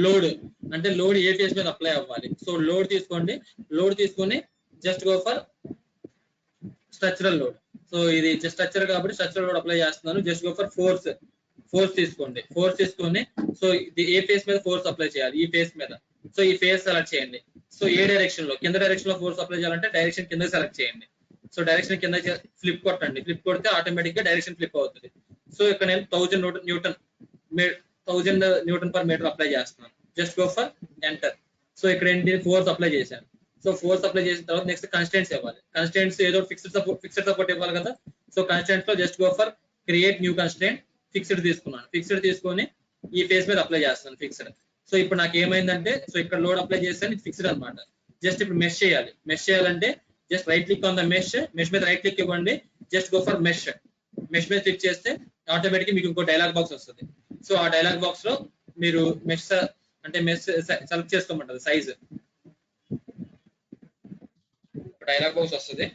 లోడ్, అంటే లోడ్ ఏ ఫేస్ మీద అప్లై అవ్వాలి. సో లోడ్ తీసుకోండి. లోడ్ తీసుకొని just go for structural load. So ఇది స్ట్రక్చర్ కాబట్టి స్ట్రక్చరల్ లోడ్ అప్లై చేస్తున్నాను. Just go for force. Force తీసుకోండి. ఫోర్స్ తీసుకొని సో ఇది ఏ ఫేస్ మీద ఫోర్స్ అప్లై చేయాలి, ఈ ఫేస్ మీద. సో ఈ ఫేస్ సెలెక్ట్ చేయండి. సో ఏ డైరెక్షన్ లో, కింద డైరెక్షన్ లో ఫోర్స్ అప్లై చేయాలంటే డైరెక్షన్ కింద సెలెక్ట్ చేయండి. సో డైరెక్షన్ కింద ఫ్లిప్ కొట్టండి. ఫ్లిప్ కొడితే ఆటోమేటిక్ గా డైరెక్షన్ ఫ్లిప్ అవుతుంది. సో ఇక్కడ నేను 1000 న్యూటన్ పర్ మీటర్ అప్లై చేస్తున్నాను. Just go for enter. So ఇక్కడ ఏంటి, ఫోర్స్ అప్లై చేశాను. సో ఫోర్స్ అప్లై చేసిన తర్వాత నెక్స్ట్ కన్స్టెంట్స్ ఇవ్వాలి. కన్స్టెంట్స్ ఏదో ఫిక్స్డ్ సపోర్ట్ ఇవ్వాలి కదా. సో కన్స్టెంట్స్ లో just go for create new constraint. Fixed తీసుకున్నాను. ఫిక్స్డ్ తీసుకొని ఈ ఫేస్ మీద అప్లై చేస్తాను ఫిక్స్డ్. సో ఇప్పుడు నాకు ఏమైందంటే, సో ఇక్కడ లోడ్ అప్లై చేస్తాను, ఇది ఫిక్స్డ్ అనమాట. జస్ట్ ఇప్పుడు మెష్ చేయాలి. మెష్ చేయాలంటే just right click on the mesh. Mesh మీద రైట్ క్లిక్ ఇవ్వండి. Just go for mesh. Mesh మీద క్లిక్ చేస్తే ఆటోమేటిక్ మీకు ఇంకో డైలాగ్ బాక్స్ వస్తుంది. సో ఆ డైలాగ్ బాక్స్ లో మీరు మెష్ అంటే మెష్ సెలెక్ట్ చేసుకోమంటారు సైజ్. డైలాగ్ బాక్స్ వస్తుంది.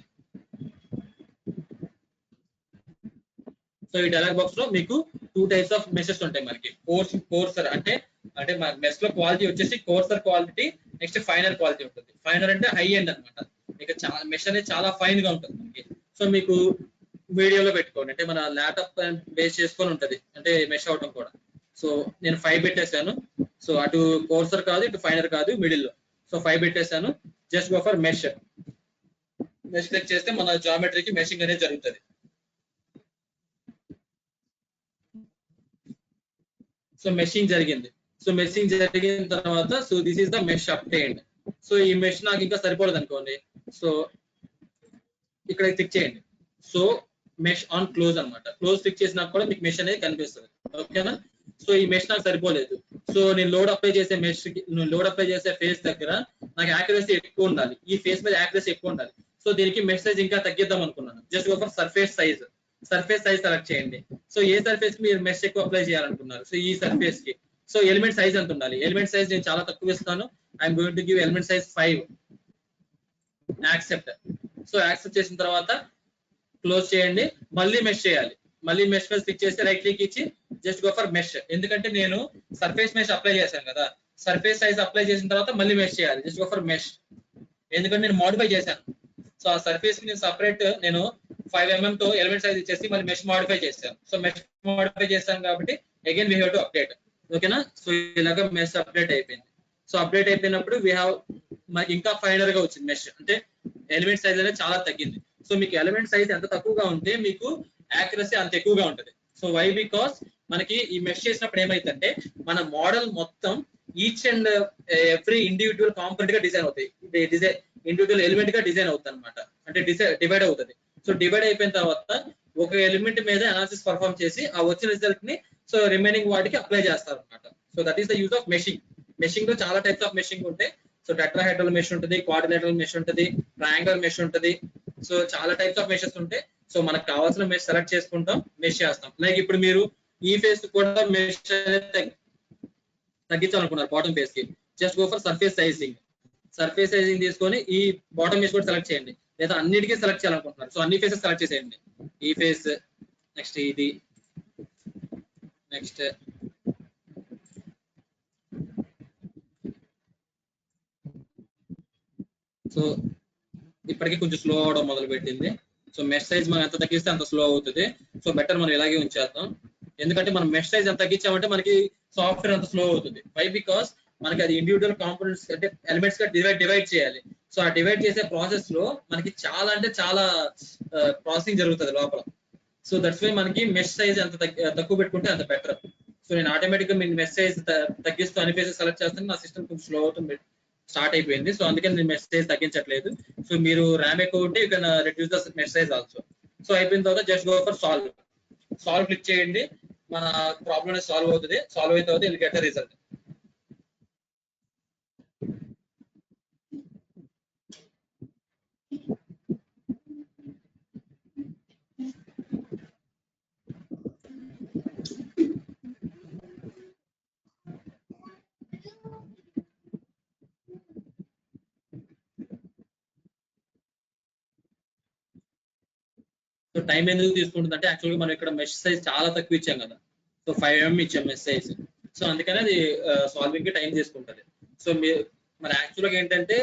సో ఈ డైలాగ్ బాక్స్ లో మీకు 2 టైప్స్ ఆఫ్ మెషెస్ ఉంటాయి మనకి. కోర్సర్ అంటే మెష్ లో క్వాలిటీ వచ్చేసి coarser quality, next finer quality ఉంటుంది. ఫైనర్ అంటే హై ఎండ్ అనమాట. మీకు మెష్ అనేది చాలా ఫైన్ గా ఉంటుంది మనకి. సో మీకు మీడియంలో పెట్టుకోండి, అంటే మన ల్యాప్టాప్ బేస్ చేసుకొని ఉంటది, అంటే మెష్ అవడం కూడా. సో నేను 5 పెట్టేశాను. సో అటు కోర్సర్ కాదు, ఇటు ఫైనర్ కాదు, మిడిల్ లో. సో 5 పెట్టేశాను. Just go for mesh. Mesh click చేస్తే మన జామెట్రీకి మెషింగ్ అనేది జరుగుతుంది. సో మెషింగ్ జరిగింది. సో మెషింగ్ జరిగిన తర్వాత so this is the mesh obtained. So ఈ మెష్ నాకు ఇంకా సరిపోలేదు అనుకోండి, సో ఇక్కడ క్లిక్ చేయండి. సో మెష్ ఆన్ క్లోజ్ అన్నమాట. క్లోజ్ క్లిక్ చేసినా కూడా మీకు మెష్ అనేది కనిపిస్తుంది. ఓకేనా? సో ఈ మెష్ నాకు సరిపోలేదు. సో నేను లోడ్ అప్లై చేసే మెష్ లోడ్ అప్లై చేసే ఫేస్ దగ్గర నాకు యాక్యురసీ ఎక్కువ ఉండాలి, ఈ ఫేస్ మీద యాక్యురసీ ఎక్కువ ఉండాలి. సో దీనికి మెష్ సైజ్ ఇంకా తగ్గిద్దాం అనుకున్నాను. జస్ట్ ఒక సర్ఫేస్ సైజ్ సెలెక్ట్ చేయండి. సో ఏ సర్ఫేస్ కి మీరు మెష్ ఎక్కువ అప్లై చేయాలనుకున్నారు, సో ఈ సర్ఫేస్ కి సో ఎలిమెంట్ సైజ్ ఎంత ఉండాలి? ఎలిమెంట్ సైజ్ నేను చాలా తక్కువ ఇస్తాను. I'm going to give element size 5. Accept. So accept చేసిన తర్వాత క్లోజ్ చేయండి. మళ్ళీ మెష్ చేయాలి. మళ్ళీ మెష్ మీద క్లిక్ చేసి రైట్ క్లిక్ ఇచ్చి జస్ట్ గో ఫర్ మెష్. ఎందుకంటే నేను సర్ఫేస్ మెష్ అప్లై చేశాను కదా, సర్ఫేస్ సైజ్ అప్లై చేసిన తర్వాత మళ్ళీ మెష్ చేయాలి. Just go for mesh. ఎందుకంటే నేను మోడిఫై చేశాను. సో ఆ సర్ఫేస్ కి నేను సపరేట్ నేను 5 mm తో ఎలిమెంట్ సైజ్ ఇచ్చేసి మళ్ళీ మెష్ మోడిఫై చేశాను. సో మెష్ మోడిఫై చేశాను కాబట్టి again we have to update. ఓకేనా? సో ఇలాగ మెష్ అప్డేట్ అయిపోయింది. సో అప్డేట్ అయిపోయినప్పుడు వీ హ్యావ్ మనకి ఇంకా ఫైనర్ గా వచ్చింది మెష్, అంటే ఎలిమెంట్ సైజ్ అనేది చాలా తగ్గింది. సో మీకు ఎలిమెంట్ సైజ్ ఎంత తక్కువగా ఉంటే మీకు యాక్యురసీ అంత ఎక్కువగా ఉంటుంది. So why? బికాస్ మనకి ఈ మెష్ చేసినప్పుడు ఏమైందంటే మన మోడల్ మొత్తం each and every individual component గా డిజైన్ అవుతాయి. ఇండివిజువల్ ఎలిమెంట్ గా డిజైన్ అవుతుంది అనమాట, అంటే డివైడ్ అవుతుంది. సో డివైడ్ అయిపోయిన తర్వాత ఒక ఎలిమెంట్ మీద అనాలిసిస్ పర్ఫామ్ చేసి ఆ వచ్చిన రిజల్ట్ ని సో రిమైనింగ్ వాటికి అప్లై చేస్తారు అనమాట. So that is the use of meshing. Meshing లో చాలా టైప్స్ ఆఫ్ మెషింగ్ ఉంటాయి. సో టెట్రాహెడ్రల్ మెష్ ఉంటుంది, క్వాడ్రిలేటరల్ మెష్ ఉంటుంది, ట్రయాంగులర్ మెష్ ఉంటుంది. సో చాలా టైప్స్ ఆఫ్ మెషెస్ ఉంటాయి. సో మనకు కావాల్సిన మెష్ సెలెక్ట్ చేసుకుంటాం, మెష్ చేస్తాం. లైక్ ఇప్పుడు మీరు ఈ ఫేస్ కూడా మెష్ తగ్గించాలనుకున్నారు బాటమ్ ఫేస్ కి, just go for surface sizing. Surface sizing తీసుకొని ఈ బాటమ్ ఫేస్ కూడా సెలెక్ట్ చేయండి. లేదా అన్నిటికీ సెలెక్ట్ చేయాలనుకుంటున్నారు, సో అన్ని ఫేసెస్ సెలెక్ట్ చేసేయండి. ఈ ఫేస్, నెక్స్ట్ ఇది, నెక్స్ట్ సో ఇప్పటికీ కొంచెం స్లో అవడం మొదలు పెట్టింది. సో మెష్ సైజ్ మనం ఎంత తగ్గిస్తే అంత స్లో అవుతుంది. సో బెటర్ మనం ఇలాగే ఉంచేద్దాం. ఎందుకంటే మనం మెష్ సైజ్ ఎంత తగ్గించామంటే మనకి సాఫ్ట్వేర్ అంత స్లో అవుతుంది. వై? బికాస్ మనకి అది ఇండివిజువల్ కాంపోనెంట్స్ అంటే ఎలిమెంట్స్ గా డివైడ్ చేయాలి. సో ఆ డివైడ్ చేసే ప్రాసెస్ లో మనకి చాలా అంటే చాలా ప్రాసెసింగ్ జరుగుతుంది లోపల. సో దట్స్ వై మనకి మెష్ సైజ్ ఎంత తక్కువ పెట్టుకుంటే అంత బెటర్. సో నేను ఆటోమేటిక్ గా మీకు మెష్ సైజ్ తగ్గిస్తూ అన్ని ఫేసెస్ సెలెక్ట్ చేస్తాను. నా సిస్టమ్ కొంచెం స్లో అవుతుంది, స్టార్ట్ అయిపోయింది. సో అందుకని నేను మెష్ సైజ్ తగ్గించట్లేదు. సో మీరు ర్యామ్ ఎక్కువ ఉంటే you can reduce the mesh size also. So అయిపోయిన తర్వాత just go for solve click చేయండి. మన ప్రాబ్లమ్ సాల్వ్ అవుతుంది. సాల్వ్ అయిన తర్వాత will get the result. So time ఎందుకు తీసుకుంటుంది అంటే యాక్చువల్గా మనం ఇక్కడ మెష్ సైజ్ చాలా తక్కువ ఇచ్చాం కదా. సో 5 mm ఇచ్చాం మెష్ సైజ్. సో అందుకని అది సాల్వింగ్ కి టైం తీసుకుంటుంది. సో మన యాక్చువల్గా ఏంటంటే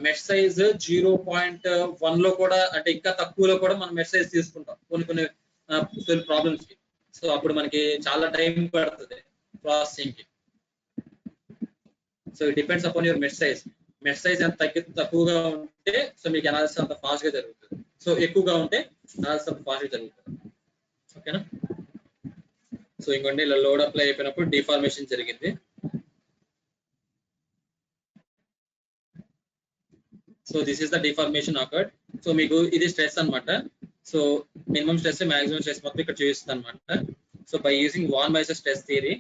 మెష్ సైజ్ 0.1 లో కూడా అంటే ఇంకా తక్కువలో కూడా మనం మెష్ సైజ్ తీసుకుంటాం కొన్ని ప్రాబ్లమ్స్ కి. సో అప్పుడు మనకి చాలా టైం పడుతుంది ప్రాసెసింగ్ కి. So it depends upon your mesh size. Mesh size ఎంత తక్కువగా ఉంటే సో మీకు అనాలిసిస్ అంత ఫాస్ట్ గా జరుగుతుంది. సో ఎక్కువగా ఉంటే అనాలిసిస్ అంత ఫాస్ట్ గా జరుగుతుంది. ఓకేనా? సో ఇంకోండి ఇలా లోడ్ అప్లై అయిపోయినప్పుడు డిఫార్మేషన్ జరిగింది. So this is the deformation occurred. So మీకు ఇది స్ట్రెస్ అనమాట. So minimum stress maximum stress మొత్తం ఇక్కడ చూపిస్తుంది అనమాట. So by using von Mises stress theory.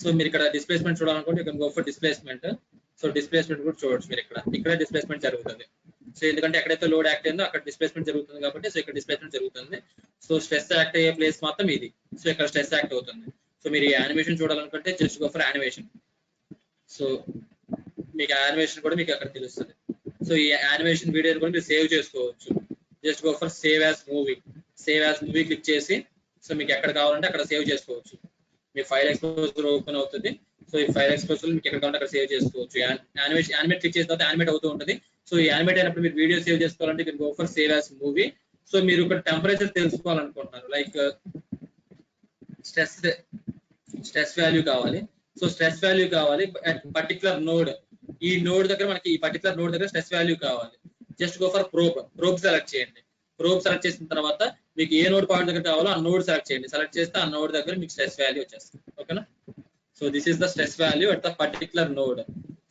So మీరు ఇక్కడ డిస్ప్లేస్మెంట్ చూడాలనుకుంటే ఇక్కడ go for displacement. So displacement కూడా చూడొచ్చు మీరు ఇక్కడ డిస్ప్లేస్మెంట్ జరుగుతుంది. సో ఎందుకంటే ఎక్కడైతే లోడ్ యాక్ట్ అయిందో అక్కడ డిస్ప్లేస్మెంట్ జరుగుతుంది కాబట్టి సో ఇక్కడ డిస్ప్లేస్మెంట్ జరుగుతుంది. సో స్ట్రెస్ యాక్ట్ అయ్యే ప్లేస్ మాత్రం ఇది. సో ఇక్కడ స్ట్రెస్ యాక్ట్ అవుతుంది. సో మీరు ఈ యానిమేషన్ చూడాలనుకుంటే just go for animation. So మీకు యానిమేషన్ కూడా మీకు అక్కడ తెలుస్తుంది. సో ఈ యానిమేషన్ వీడియోని కూడా మీరు సేవ్ చేసుకోవచ్చు. Just go for save as movie. Save as movie click చేసి సో మీకు ఎక్కడ కావాలంటే అక్కడ సేవ్ చేసుకోవచ్చు. మీ ఫైల్ ఎక్స్పోజర్ ఓపెన్ అవుతుంది. సో ఈ ఫైల్ ఎక్స్పోజర్ మీకు ఎక్కడ కావాలంటే అక్కడ సేవ్ చేసుకోవచ్చు. యానిమేట్ క్లిక్ చేసిన తర్వాత యానిమేట్ అవుతూ ఉంటుంది. సో ఈ యానిమేట్ అయినప్పుడు మీరు వీడియో సేవ్ చేసుకోవాలంటే ఇక్కడ go for save as movie. So మీరు ఇక్కడ టెంపరేచర్ తెలుసుకోవాలనుకుంటున్నారు, లైక్ స్ట్రెస్ వాల్యూ కావాలి. సో స్ట్రెస్ వాల్యూ కావాలి పర్టికులర్ నోడ్. ఈ నోడ్ దగ్గర మనకి ఈ పర్టికులర్ నోడ్ దగ్గర స్ట్రెస్ వాల్యూ కావాలి. Just go for probe select చేయండి. ప్రోబ్ సెలెక్ట్ చేసిన తర్వాత మీకు ఏ నోడ్ పాయింట్ దగ్గర కావాలో ఆ నోడ్ సెలెక్ట్ చేయండి. సెలెక్ట్ చేస్తే ఆ నోడ్ దగ్గర మీకు స్ట్రెస్ వాల్యూ వచ్చేస్తుంది. ఓకేనా? So this is the stress value at the particular node.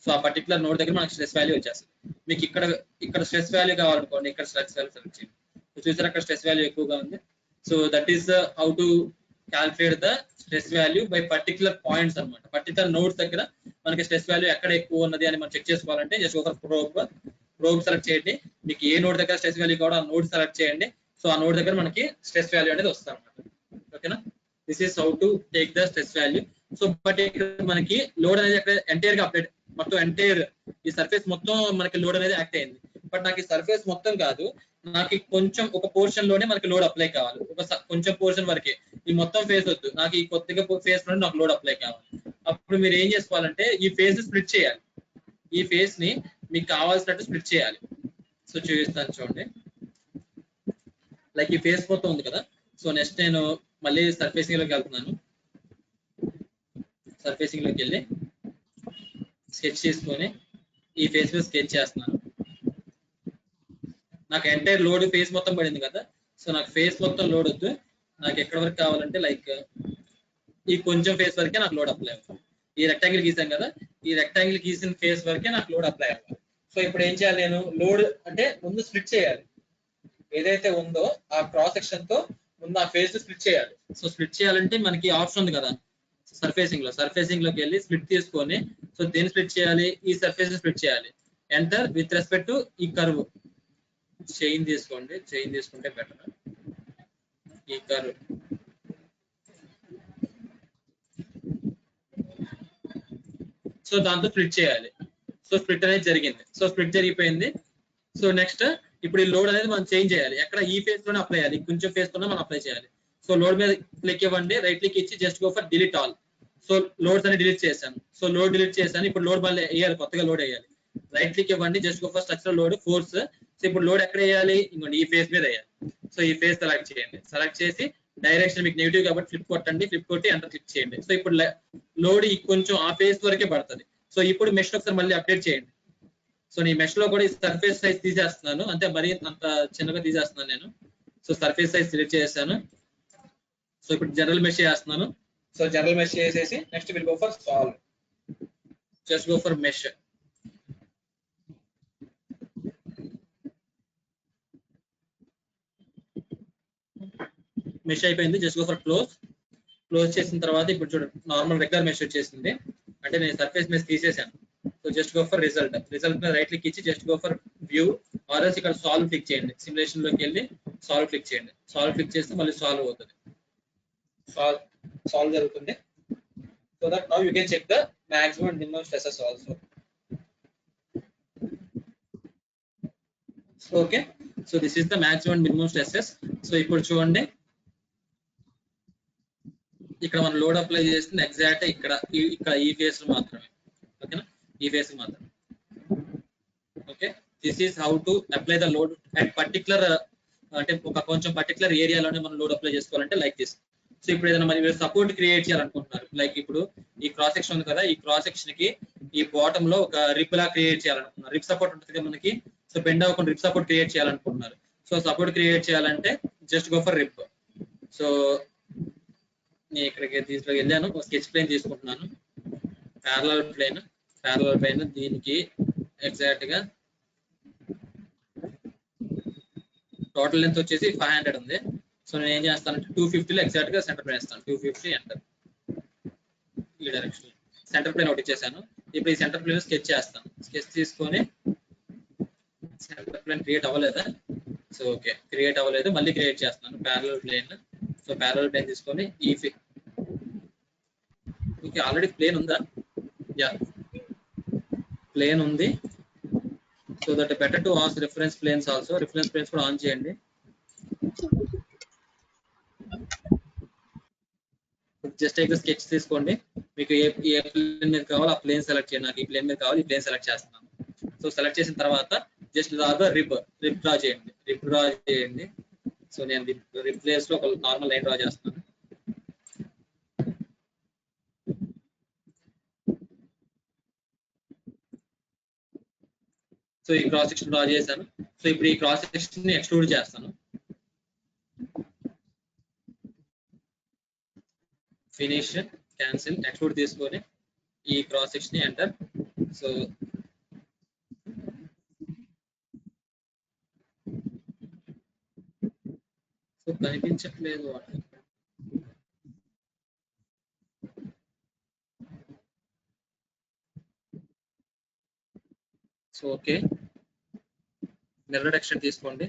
So ఆ పర్టికులర్ నోడ్ దగ్గర మనకి స్ట్రెస్ వాల్యూ వచ్చేస్తుంది. మీకు ఇక్కడ స్ట్రెస్ వాల్యూ కావాలనుకోండి, ఇక్కడ స్ట్రెస్ వాల్యూ సెలెక్ట్ చేయండి. చూసారు అక్కడ స్ట్రెస్ వాల్యూ ఎక్కువగా ఉంది. So that is how to calculate the stress value by particular points అనమాట. పర్టికులర్ నోడ్స్ దగ్గర మనకి స్ట్రెస్ వాల్యూ ఎక్కడ ఎక్కువ ఉన్నది అని మనం చెక్ చేసుకోవాలంటే జస్ట్ ఒక ప్రోబ్ సెలెక్ట్ చేయండి. మీకు ఏ నోడ్ దగ్గర స్ట్రెస్ వాల్యూ కావాలో ఆ నోడ్ సెలెక్ట్ చేయండి. సో ఆ నోడ్ దగ్గర మనకి స్ట్రెస్ వాల్యూ అనేది వస్తుంది అనమాట. ఓకేనా, this is how to take the stress value. So but ఇక్కడ మనకి లోడ్ అనేది అక్కడ ఎంటైర్ గా అప్డేట్, మొత్తం ఎంటైర్ ఈ సర్ఫేస్ మొత్తం మనకి లోడ్ అనేది యాక్ట్ అయింది. బట్ నాకు ఈ సర్ఫేస్ మొత్తం కాదు, నాకు కొంచెం ఒక పోర్షన్ లోనే మనకి లోడ్ అప్లై కావాలి. కొంచెం పోర్షన్ వరకే, ఈ మొత్తం ఫేస్ వద్దు, నాకు ఈ కొద్దిగా ఫేస్ లోనే నాకు లోడ్ అప్లై కావాలి. అప్పుడు మీరు ఏం చేసుకోవాలంటే ఈ ఫేస్ స్ప్లిట్ చేయాలి. ఈ ఫేస్ ని మీకు కావాల్సినట్టు స్ప్లిట్ చేయాలి. సో చూపిస్తాను చూడండి. లైక్ ఈ ఫేస్ మొత్తం ఉంది కదా. సో నెక్స్ట్ నేను మళ్ళీ సర్ఫేసింగ్ లోకి వెళ్తున్నాను. సర్ఫేసింగ్ లోకి వెళ్ళి స్కెచ్ తీసుకొని ఈ ఫేస్ మీద స్కెచ్ చేస్తున్నాను. నాకు ఎంటైర్ లోడ్ ఫేస్ మొత్తం పడింది కదా. సో నాకు ఫేస్ మొత్తం లోడ్ వద్దు, నాకు ఎక్కడి వరకు కావాలంటే లైక్ ఈ కొంచెం ఫేస్ వరకే నాకు లోడ్ అప్లై అవ్వాలి. ఈ రెక్టాంగిల్ గీసాం కదా, ఈ రెక్టాంగిల్ గీసిన ఫేస్ వరకే నాకు లోడ్ అప్లై అవ్వాలి. సో ఇప్పుడు ఏం చేయాలి, నేను లోడ్ అంటే ముందు స్ప్లిట్ చేయాలి. ఏదైతే ఉందో ఆ క్రాస్ సెక్షన్ తో ముందు ఆ ఫేస్ స్ప్లిట్ చేయాలి. సో స్ప్లిట్ చేయాలంటే మనకి ఆప్షన్ ఉంది కదా సర్ఫేసింగ్ లోకి వెళ్ళి స్ప్లిట్ తీసుకొని, సో దేని స్ప్లిట్ చేయాలి, ఈ సర్ఫేస్ స్ప్లిట్ చేయాలి. ఎంటర్ విత్ రెస్పెక్ట్ టు ఈ కర్వ్. చైన్ తీసుకోండి, చైన్ తీసుకుంటే బెటర్. ఈ కర్వ్ సో దాంతో స్ప్లిట్ చేయాలి. సో స్ప్లిట్ అనేది జరిగింది. సో స్ప్లిట్ జరిగిపోయింది. సో నెక్స్ట్ ఇప్పుడు ఈ లోడ్ అనేది మనం చేంజ్ చేయాలి. ఎక్కడ ఈ ఫేస్ లోనే అప్లై చేయాలి, కొంచెం ఫేస్ లోనే మనం అప్లై చేయాలి. సో లోడ్ మీద క్లిక్ ఇవ్వండి, రైట్ క్లిక్ ఇచ్చి just go for delete all. So loads అని డిలీట్ చేశాను. సో లోడ్ డిలీట్ చేశాను. ఇప్పుడు లోడ్ మళ్ళీ వేయాలి, కొత్తగా లోడ్ వేయాలి. రైట్ క్లిక్ ఇవ్వండి, just go for structural load force. So ఇప్పుడు లోడ్ ఎక్కడ వేయాలి, ఇంకోండి ఈ ఫేస్ మీద వేయాలి. సో ఈ ఫేస్ సెలెక్ట్ చేయండి. సెలెక్ట్ చేసి డైరెక్షన్ మీకు నెగిటివ్ కాబట్టి ఫ్లిప్ కొట్టండి, ఫ్లిప్ కొట్టి ఎంటర్ క్లిక్ చేయండి. సో ఇప్పుడు లోడ్ కొంచెం ఆ ఫేస్ వరకే పడుతుంది. సో ఇప్పుడు మెష్ ఒకసారి మళ్ళీ అప్డేట్ చేయండి. సో నీ మెష్ లో కూడా ఈ సర్ఫేస్ సైజ్ తీసేస్తున్నాను, అంటే మరీ అంత చిన్నగా తీసేస్తున్నాను నేను. సో సర్ఫేస్ సైజ్ సెలెక్ట్ చేశాను. సో ఇప్పుడు జనరల్ మెష్ చేస్తున్నాను. సో జనరల్ మెష్ చేసేసి next will go for solve. Just go for mesh. Mesh అయిపోయింది. Just go for close. Close చేసిన తర్వాత ఇప్పుడు చూడండి నార్మల్ రెగ్యులర్ మెష్ వచ్చేసింది. అంటే నేను సర్ఫేస్ మెష్ తీసేసాను. So just go for result. Result మీద రైట్ క్లిక్ ఇచ్చి జస్ట్ గో ఫర్ వ్యూ ఆర్ఎల్స్ ఇక్కడ సాల్వ్ క్లిక్ చేయండి. సిమ్యులేషన్ లోకి వెళ్ళి సాల్వ్ క్లిక్ చేయండి. సాల్వ్ క్లిక్ చేస్తే మళ్ళీ సాల్వ్ అవుతుంది, సాల్వ్ జరుగుతుంది. So that now you can check the maximum and minimum stresses also. Okay, so this is the maximum and minimum stresses. So ఇప్పుడు చూడండి, ఇక్కడ మనం లోడ్ అప్లై చేస్తుంది ఎగ్జాక్ట్ ఇక్కడ ఈ ఫేస్ మాత్రమే. ఓకేనా, ఈ ఫేస్ మాత్రమే. Okay, this is how to apply the load at particular, అంటే ఒక కొంచెం పర్టికులర్ ఏరియాలోనే మనం లోడ్ అప్లై చేసుకోవాలంటే లైక్ దిస్. సో ఇప్పుడు ఏదైనా మరి మీరు సపోర్ట్ క్రియేట్ చేయాలనుకుంటున్నారు, లైక్ ఇప్పుడు ఈ క్రాస్ సెక్షన్ ఉంది కదా, ఈ క్రాస్ సెక్షన్ కి ఈ బాటమ్ లో ఒక రిప్ లా క్రియేట్ చేయాలనుకుంటున్నారు. రిప్ సపోర్ట్ ఉంటుంది కదా మనకి. సో బెండ్ అవ్వకుండా రిప్ సపోర్ట్ క్రియేట్ చేయాలనుకుంటున్నారు. సో సపోర్ట్ క్రియేట్ చేయాలంటే just go for rib. So నేను ఇక్కడికి తీసుకుని వెళ్ళాను, స్కెచ్ ప్లేన్ తీసుకుంటున్నాను. ప్యారలల్ ప్లేన్ దీనికి ఎగ్జాక్ట్ గా టోటల్ లెంత్ వచ్చేసి 500 ఉంది. సో నేను ఏం చేస్తానంటే 250లో ఎగ్జాక్ట్ గా సెంటర్ ప్లేన్ వేస్తాను. 250 ఎంటర్. ఈ డైరెక్షన్ సెంటర్ ప్లేన్ ఒకటి ఇచ్చేసాను. ఇప్పుడు ఈ సెంటర్ ప్లేన్ స్కెచ్ చేస్తాను. స్కెచ్ తీసుకొని సెంటర్ ప్లేన్ క్రియేట్ అవ్వలేదా? సో ఓకే, క్రియేట్ అవ్వలేదు, మళ్ళీ క్రియేట్ చేస్తున్నాను parallel plane. So parallel plane తీసుకొని ఈ ఓకే, ఆల్రెడీ ప్లేన్ ఉందా? యా, ప్లేన్ ఉంది. So that better to as reference planes also. Reference planes కూడా ఆన్ చేయండి. జస్ట్ టేక్ స్కెచ్ తీసుకోండి. మీకు ఏ ప్లేన్ మీద కావాలో ఆ ప్లేన్ సెలెక్ట్ చేయండి. నాకు ఈ ప్లేన్ మీద కావాలి, ఈ ప్లేన్ సెలెక్ట్ చేస్తున్నాను. సో సెలెక్ట్ చేసిన తర్వాత జస్ట్ రిప్ డ్రా చేయండి. సో నేను రిప్ ప్లేస్ లో ఒక నార్మల్ లైన్ డ్రా చేస్తున్నాను. సో ఈ క్రాస్ సెక్షన్ డ్రా చేశాను. సో ఇప్పుడు ఈ క్రాస్ సెక్షన్ ని ఎక్స్ట్రూడ్ చేస్తాను. ఫినిష్, క్యాన్సిల్ ఎక్స్ట్రూడ్ తీసుకొని ఈ క్రాస్ సెక్షన్ ని ఎంటర్. సో కనిపించట్లేదు. సో ఓకే, మిర్రర్ ఎక్స్టెంట్ తీసుకోండి.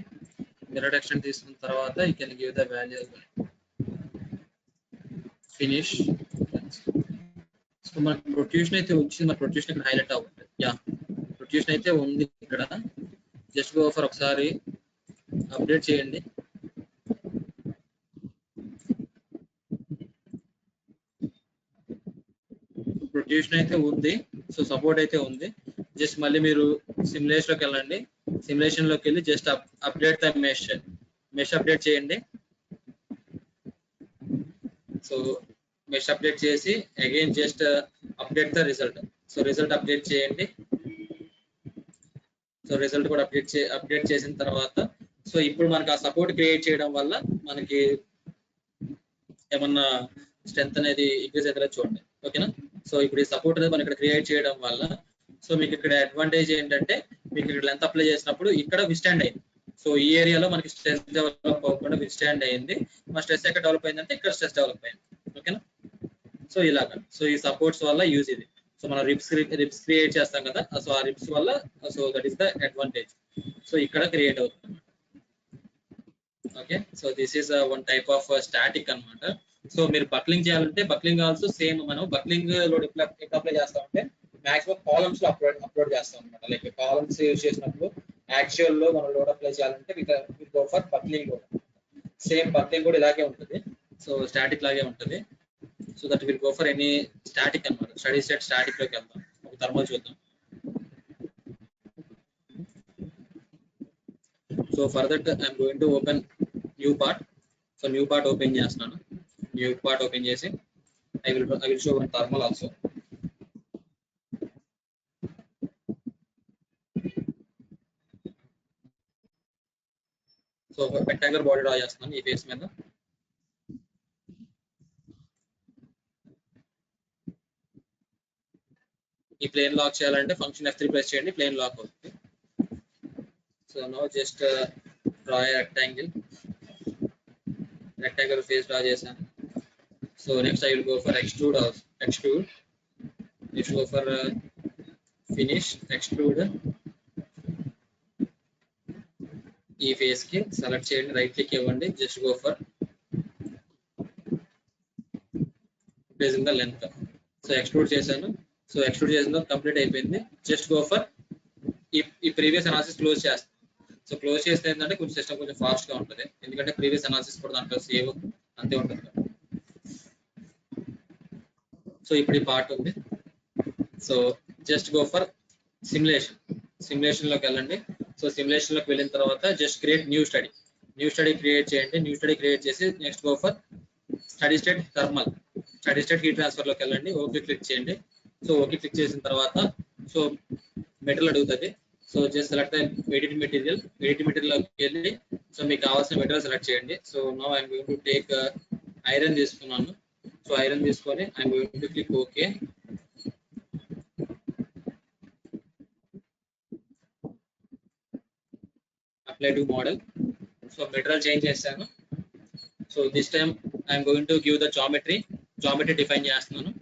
మిర్రర్ ఎక్స్టెంట్ తీసుకున్న తర్వాత you can give the value finish. So మనకు ప్రొట్యూషన్ అయితే వచ్చింది, మన ప్రొట్యూషన్ ఇక్కడ హైలైట్ అవుతుంది. యా, ప్రొట్యూషన్ అయితే ఉంది ఇక్కడ. జస్ట్ గో ఫర్ ఒకసారి అప్డేట్ చేయండి. ప్రొట్యూషన్ అయితే ఉంది, సో సపోర్ట్ అయితే ఉంది. జస్ట్ మళ్ళీ మీరు సిమ్యులేషన్ లోకి వెళ్ళండి. సిమ్యులేషన్ లోకి వెళ్ళి just update the mesh update చేయండి. సో మెష్ అప్డేట్ చేసి again just update the result. So result update చేయండి. సో రిజల్ట్ కూడా అప్డేట్ చేసిన తర్వాత సో ఇప్పుడు మనకు ఆ సపోర్ట్ క్రియేట్ చేయడం వల్ల మనకి ఏమన్నా స్ట్రెంత్ అనేది ఇంక్రీజ్ అయితే చూడండి. ఓకేనా? సో ఇప్పుడు ఈ సపోర్ట్ అనేది మనం ఇక్కడ క్రియేట్ చేయడం వల్ల సో మీకు ఇక్కడ అడ్వాంటేజ్ ఏంటంటే మీకు ఇక్కడ లెంత్ అప్లై చేసినప్పుడు ఇక్కడ విస్టాండ్ అయింది. సో ఈ ఏరియాలో మనకి స్ట్రెస్ డెవలప్ అవ్వకుండా విస్టాండ్ అయింది. మన స్ట్రెస్ ఎక్కడ డెవలప్ అయిందంటే ఇక్కడ స్ట్రెస్ డెవలప్ అయింది. ఓకేనా? సో ఇలాగా, సో ఈ సపోర్ట్స్ వల్ల యూజ్ ఇది. సో మనం రిప్స్ క్రియేట్ చేస్తాం కదా, సో ఆ రిప్స్ వల్ల so that is the advantage. So ఇక్కడ క్రియేట్ అవుతుంది. Okay, so this is one type of static అన్నమాట. సో మీరు బక్లింగ్ చేయాలంటే బక్లింగ్ ఆల్సో సేమ్. మనం బక్లింగ్ లోడ్ ఎట్లా అప్లై చేస్తామంటే మాక్సిమం కాలమ్స్ లో అప్లోడ్ చేస్తాం అనమాట. లైక్ కాలమ్స్ యూజ్ చేసినప్పుడు యాక్చువల్ లో మనం లోడ్ అప్లై చేయాలంటే with go for buckling load. Same buckling కూడా ఇలాగే ఉంటుంది, సో స్టాటిక్ లాగే ఉంటుంది. So that will go for any static అన్నమాట. స్టడీ స్టేట్ స్టాటిక్ లోకి వెళ్తాం. ఒక థర్మల్ చూద్దాం. So for that I'm going to open new part. So new part open చేస్తున్నాను. న్యూ పార్ట్ ఓపెన్ చేసి I will show one thermal also. So rectangular body draw చేస్తున్నాను ఈ face మీద. ఈ ప్లేన్ లాక్ చేయాలంటే ఫంక్షన్ F3 ప్రెస్ చేయండి, plane lock అవుతుంది. So now just draw rectangular face draw చేశాను. So next I will go for extrude. Next go for finish extrude. ఈ face కి సెలెక్ట్ చేయండి, రైట్ క్లిక్ ఇవ్వండి, just go for increasing the length. So extrude చేశాను. So extrude చేసిన complete అయిపోయింది. Just go for ఈ previous analysis close చేస్తాను. So close చేస్తే ఏంటంటే కొంచెం సిస్టమ్ కొంచెం ఫాస్ట్ గా ఉంటుంది, ఎందుకంటే ప్రీవియస్ అనాలిసిస్ కూడా దాంట్లో సేవ్ అంతే ఉంటుంది. సో ఇప్పుడు ఈ పార్ట్ ఉంది. So just go for simulation లోకి వెళ్ళండి. సో సిమ్యులేషన్ లోకి వెళ్ళిన తర్వాత just create new study create చేయండి. న్యూ స్టడీ క్రియేట్ చేసి next go for study state heat transfer లోకి వెళ్ళండి. ఓకే క్లిక్ చేయండి. సో ఓకే క్లిక్ చేసిన తర్వాత సో మెటీరియల్ అడుగుతుంది. So just select edit material లోకి వెళ్ళి సో మీకు కావాల్సిన మెటీరియల్ సెలెక్ట్ చేయండి. So now I'm going to take iron తీసుకున్నాను. సో ఐరన్ తీసుకొని I'm going to click okay. Apply to model. So material change చేశాను. So this time I'm going to give the geometry define చేస్తున్నాను.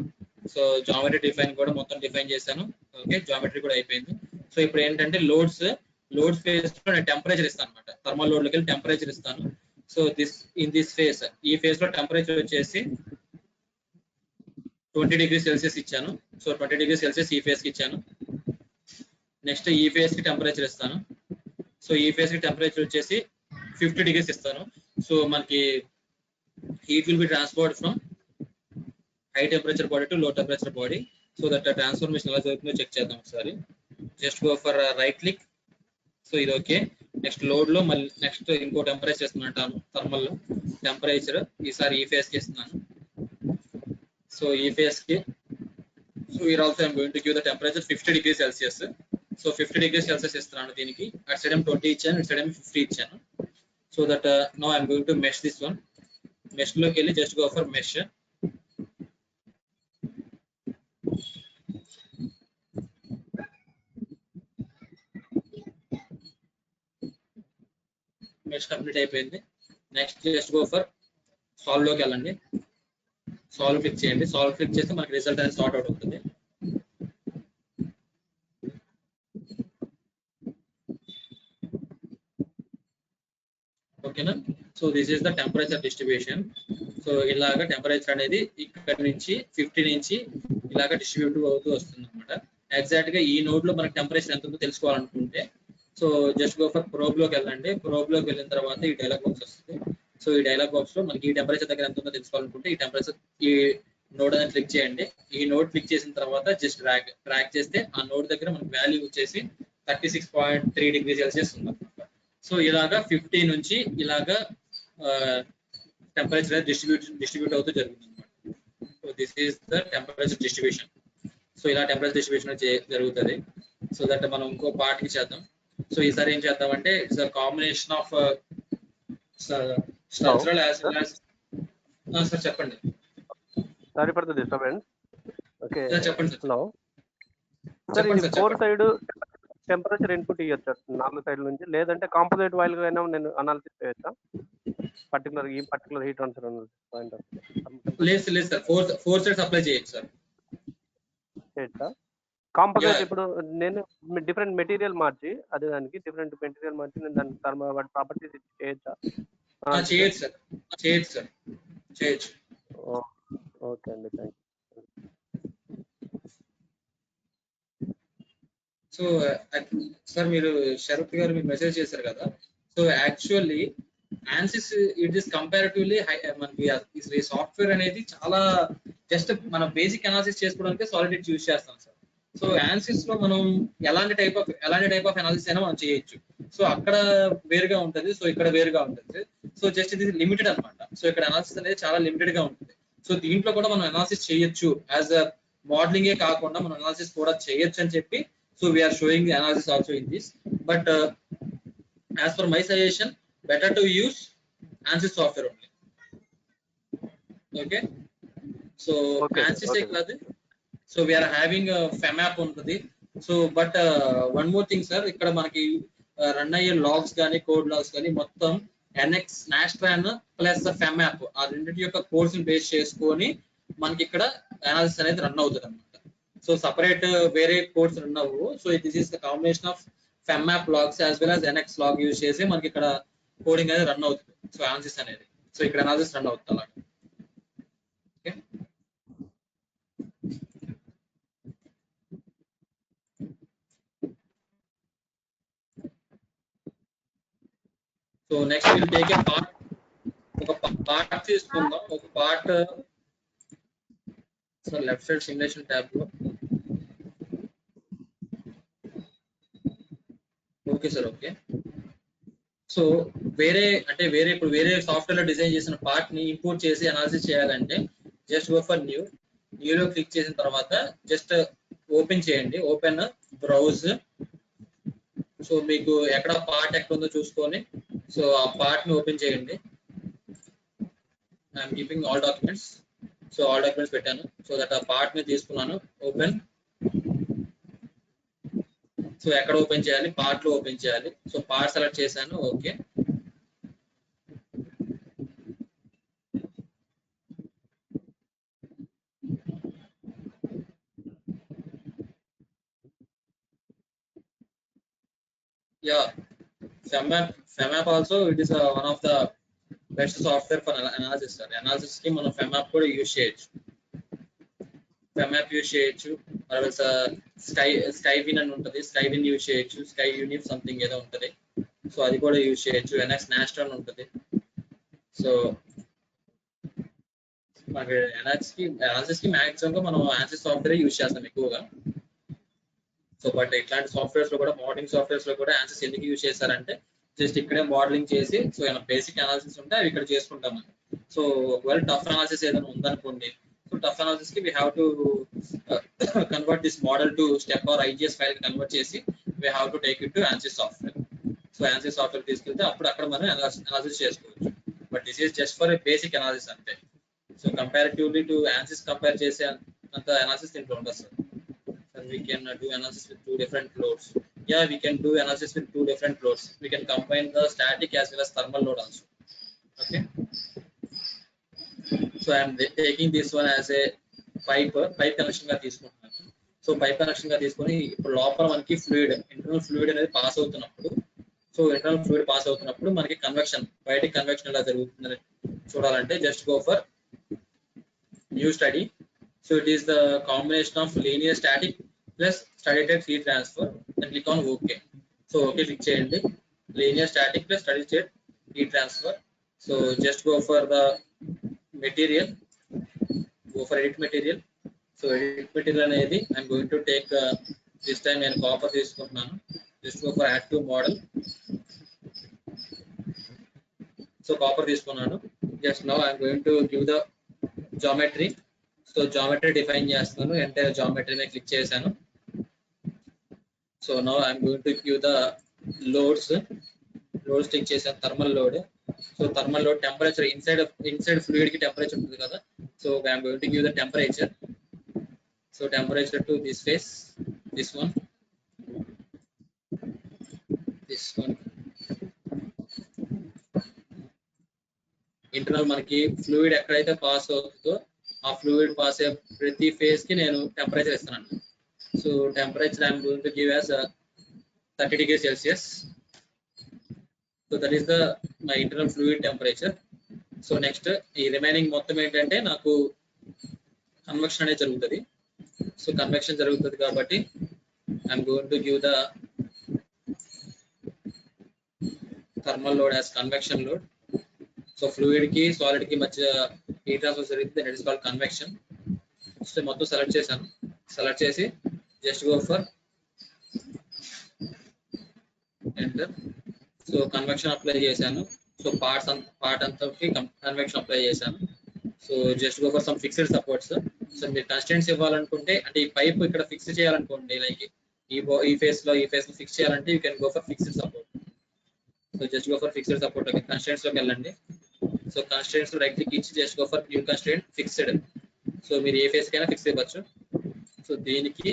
So geometry define కూడా మొత్తం define చేశాను. Okay, geometry కూడా అయిపోయింది. So ఇప్పుడు ఏంటంటే లోడ్ ఫేస్ లో నేను టెంపరేచర్ ఇస్తాను అనమాట. థర్మల్ లోడ్ లోకి వెళ్ళి టెంపరేచర్ ఇస్తాను. సో దిస్ ఫేస్, ఈ ఫేస్ లో టెంపరేచర్ వచ్చేసి 20 డిగ్రీ సెల్సియస్ ఇచ్చాను. సో 20 డిగ్రీ సెల్సియస్ ఈ ఫేస్ కి ఇచ్చాను. నెక్స్ట్ ఈ ఫేస్ కి టెంపరేచర్ ఇస్తాను. సో ఈ ఫేస్ కి టెంపరేచర్ వచ్చేసి 50 డిగ్రీస్ ఇస్తాను. సో మనకి heat will be transferred from high temperature body to లో temperature body. So that transformation ఎలా జరుగుతుందో చెక్ చేద్దాం ఒకసారి. Just go for right click. So ఇది ఓకే. నెక్స్ట్ లోడ్ లో మళ్ళీ నెక్స్ట్ ఇంకో టెంపరేచర్ ఇస్తున్నాను. థర్మల్ లో టెంపరేచర్ ఈసారి ఈ ఫేస్ కి ఇస్తున్నాను. సో ఈ ఫేస్ కి so here also I am going to give the temperature 50 degrees Celsius. So 50 degrees Celsius ఇస్తున్నాను దీనికి. అట్ సైడ్ 20 ఇచ్చాను, ఇట్ సైడ్ 50 ఇచ్చాను. So that now I am going to mesh this one. Mesh లోకి వెళ్ళి just go for mesh. Next complete అయిపోయింది. Next just go for solve లోకి వెళ్ళండి. Solve click చేయండి. సాల్వ్ క్లిక్ చేస్తే మనకి రిజల్ట్ అనేది సార్ట్ అవుట్ అవుతుంది. ఓకేనా. So this is the temperature distribution. So ఇలాగ టెంపరేచర్ అనేది ఇక్కడ నుంచి 50 నుంచి ఇలాగ డిస్ట్రిబ్యూట్ అవుతూ వస్తుంది అనమాట. ఎగ్జాక్ట్ గా ఈ నోడ్ లో మనకి టెంపరేచర్ ఎంత ఉందో తెలుసుకోవాలనుకుంటే so just go for probe లోకి వెళ్ళండి. ప్రోబ్ లోకి వెళ్ళిన తర్వాత ఈ డైలాగ్ బాక్స్ వస్తుంది. సో ఈ డైలాగ్ బాక్స్ లో మనకి ఈ టెంపరేచర్ దగ్గర ఎంత ఉందో తెలుసుకోవాలనుకుంటే ఈ టెంపరేచర్ ఈ నోడ్ అనేది క్లిక్ చేయండి. ఈ నోడ్ క్లిక్ చేసిన తర్వాత జస్ట్ డ్రాగ్ చేస్తే ఆ నోడ్ దగ్గర మనకి వాల్యూ వచ్చేసి 36.3 డిగ్రీ సెల్సియస్ ఉంది అనమాట. సో ఇలాగా 50 నుంచి ఇలాగా టెంపరేచర్ డిస్ట్రిబ్యూట్ అవుతూ జరుగుతుంది అనమాట. So this is the temperature distribution. So ఇలా టెంపరేచర్ డిస్ట్రిబ్యూషన్ జరుగుతుంది. సో దట్ మనం ఇంకో పార్ట్ కి చేద్దాం. సో ఈసారి ఏం చేద్దామంటే it's a combination of structural as well as. Sir చెప్పండి. Sorry for the disturbance. Okay చెప్పండి సార్. హలో సార్, ఇది 4 సైడ్ టెంపరేచర్ ఇన్పుట్ ఇవ్వచ్చు 4 సైడ్ నుంచి, లేదంటే కాంపోజిట్ వైల్ గా అయినా నేను అనాలిసిస్ చేయొచ్చా? పర్టికులర్ హీట్ ట్రాన్స్ఫర్ పాయింట్ లేదు సార్, 4 సైడ్స్ అప్లై చేయొచ్చు సార్. చేయొచ్చా? కాంపోజిట్ ఇప్పుడు నేను డిఫరెంట్ మెటీరియల్ మార్చి దానికి డిఫరెంట్ మెటీరియల్ మార్చి నేను దాని వాటి ప్రాపర్టీస్ చేయొచ్చా? చేయొచ్చు సార్, చేయొచ్చు సార్, చేయొచ్చు. ఓకే అండి, థ్యాంక్ యూ. సో సార్ మీరు శరత్ గారు మీకు మెసేజ్ చేశారు కదా. So actually Ansys it is comparatively మనకి ఈ సాఫ్ట్వేర్ అనేది చాలా జస్ట్ మన బేసిక్ అనాలిసిస్ చేసుకోవడానికి సాలిడ్ యూజ్ చేస్తాం సార్. సో ఆన్సిస్ లో మనం ఎలాంటి టైప్ ఆఫ్ అనాలిసిస్ అయినా మనం చేయొచ్చు. సో అక్కడ వేరుగా ఉంటుంది, సో ఇక్కడ వేరుగా ఉంటుంది. సో జస్ట్ ఇది లిమిటెడ్ అనమాట. సో ఇక్కడ అనాలిసిస్ అనేది చాలా లిమిటెడ్ గా ఉంటుంది. సో దీంట్లో కూడా మనం అనాలిసిస్ చేయొచ్చు, యాజ్ అ మోడలింగే కాకుండా మనం అనాలిసిస్ కూడా చేయొచ్చు అని చెప్పి so we are showing the analysis also in this, but as per my suggestion better to use ANSYS software only. Okay, so ANSYS ekadu, so we are having a FEMAP untadi. So but one more thing sir, ikkada manaki run ayye logs gaani code logs gaani mottham NX Nastran plus FEMAP aa rendinti yokka codes ni base cheskoni manaki ikkada analysis anedi run avutadi. So separate వేరే codes run అవ్వు. So this is the combination of FEMAP logs as well as NX log use చేసి మనకి ఇక్కడ coding అనేది run అవుతుంది. So ANSYS అనేది, so ఇక్కడ analysis run అవుతుంది అలాగా. Okay, so next will take a part. ఒక పార్ట్ తీసుకుందాం. ఒక part so left side simulation tab లో. Okay sir, okay. సో ఇప్పుడు వేరే సాఫ్ట్వేర్ లో డిజైన్ చేసిన పార్ట్ ని ఇంపోర్ట్ చేసి అనాలిసిస్ చేయాలంటే జస్ట్ గో ఫర్ న్యూలో క్లిక్ చేసిన తర్వాత జస్ట్ ఓపెన్ చేయండి. Open browse. సో మీకు ఎక్కడ పార్ట్ ఎక్కడ ఉందో చూసుకొని సో ఆ పార్ట్ ని ఓపెన్ చేయండి. I'm keeping all documents. So all documents పెట్టాను. సో దట్ ఆ పార్ట్ ని తీసుకున్నాను. ఓపెన్. సో ఎక్కడ ఓపెన్ చేయాలి? పార్ట్ లో ఓపెన్ చేయాలి. సో పార్ట్ సెలెక్ట్ చేశాను. Okay, yeah FEMAP also it is one of the best software for analysis sir. Analysis కి మనం FEMAP కూడా యూజ్ చేయొచ్చు. FEMAP యూజ్ చేయొచ్చు. స్కైవిన్ అని ఉంటుంది, స్కైవిన్ యూజ్ చేయొచ్చు. స్కై యూనిఫ్ సంథింగ్ ఏదో ఉంటుంది, సో అది కూడా యూజ్ చేయొచ్చు. NX Nastran ఉంటుంది. సో మనకి అనాలిసిస్ కి మాక్సిమం గా మనం ఆన్సిస్ సాఫ్ట్వేర్ యూజ్ చేస్తాం ఎక్కువగా. సో బట్ ఇట్లాంటి సాఫ్ట్వేర్స్ లో కూడా, మోడలింగ్ సాఫ్ట్వేర్స్ లో కూడా ఆన్సిస్ ఎందుకు యూజ్ చేస్తారంటే జస్ట్ ఇక్కడే మోడలింగ్ చేసి సో ఏమైనా బేసిక్ అనాలిసిస్ ఉంటే అవి ఇక్కడ చేసుకుంటాం. సో ఒకవేళ టఫ్ అనాలిసిస్ ఏదైనా ఉందనుకోండి, సో టఫ్ అనాలిసిస్ కి we have to convert this model to step or IGS file convert చేసి we have to take it to ANSYS software. So ANSYS software తీసుకెళ్తే అప్పుడు అక్కడ మనం అనాలిసిస్ చేసుకోవచ్చు. But this is just for basic analysis అంతే. So comparatively to ANSYS compare చేసే అంత analysis దీంట్లో ఉండదు sir. We can do analysis with 2 different loads. yeah, we can do analysis with two different loads. We can combine the static as well as thermal load also. Okay, so I am taking this one as a pipe connection గా తీసుకుంటున్నాను. So pipe connection గా తీసుకొని ఇప్పుడు లోపల మనకి fluid, internal fluid అనేది pass అవుతున్నప్పుడు, so internal fluid pass అవుతున్నప్పుడు మనకి కన్వెక్షన్, బయటికి కన్వెక్షన్ ఎలా జరుగుతుందని చూడాలంటే just go for new study. So it is the combination of linear static plus study state heat transfer, then click on okay. So okay click చేయండి. Linear static plus study state heat transfer. So just go for the material, go for edit material. So edit material అనేది I'm going to take this time నేను copper తీసుకుంటున్నాను. just go for add to model. So copper తీసుకున్నాను. just now I'm going to give the geometry. So geometry define చేస్తున్నాను. Entire geometry మీద click చేశాను. So now I'm going to give the loads click చేశాను. Thermal load. So thermal load temperature inside fluid కి temperature ఉంటుంది కదా. So I'm going to give the temperature. So temperature to this phase, this one, internal మనకి fluid ఎక్కడైతే pass అవుతుందో ఆ fluid pass అయ్యే ప్రతి ఫేజ్ కి నేను టెంపరేచర్ ఇస్తున్నాను. So temperature I'm going to give as 30 degrees Celsius. So that is the my internal fluid temperature. So next ఈ రిమైనింగ్ మొత్తం ఏంటంటే నాకు కన్వెక్షన్ అనేది జరుగుతుంది. సో కన్వెక్షన్ జరుగుతుంది కాబట్టి I'm going to give the thermal load as convection load. So fluid కి solid కి మధ్య హీట్ ట్రాన్స్ఫర్ జరుగుతుంది, that is called convection. So మొత్తం సెలెక్ట్ చేశాను. సెలెక్ట్ చేసి just go for enter. So convection apply చేశాను. సో పార్ట్ అంతకి convection apply చేశాను. So just go for some fixed supports. So మీరు కన్స్టెంట్స్ ఇవ్వాలనుకుంటే, అంటే ఈ పైప్ ఇక్కడ ఫిక్స్ చేయాలనుకోండి, లైక్ ఈ ఫేస్ లో ఫిక్స్ చేయాలంటే you can go for fixed support. So just go for fixed support. Constraints లోకి వెళ్ళండి. సో కన్స్టెంట్స్ రైట్ క్లిక్ ఇచ్చి just go for new constraint fixed. So మీరు ఏ ఫేస్ కైనా ఫిక్స్ ఇవ్వచ్చు. సో దీనికి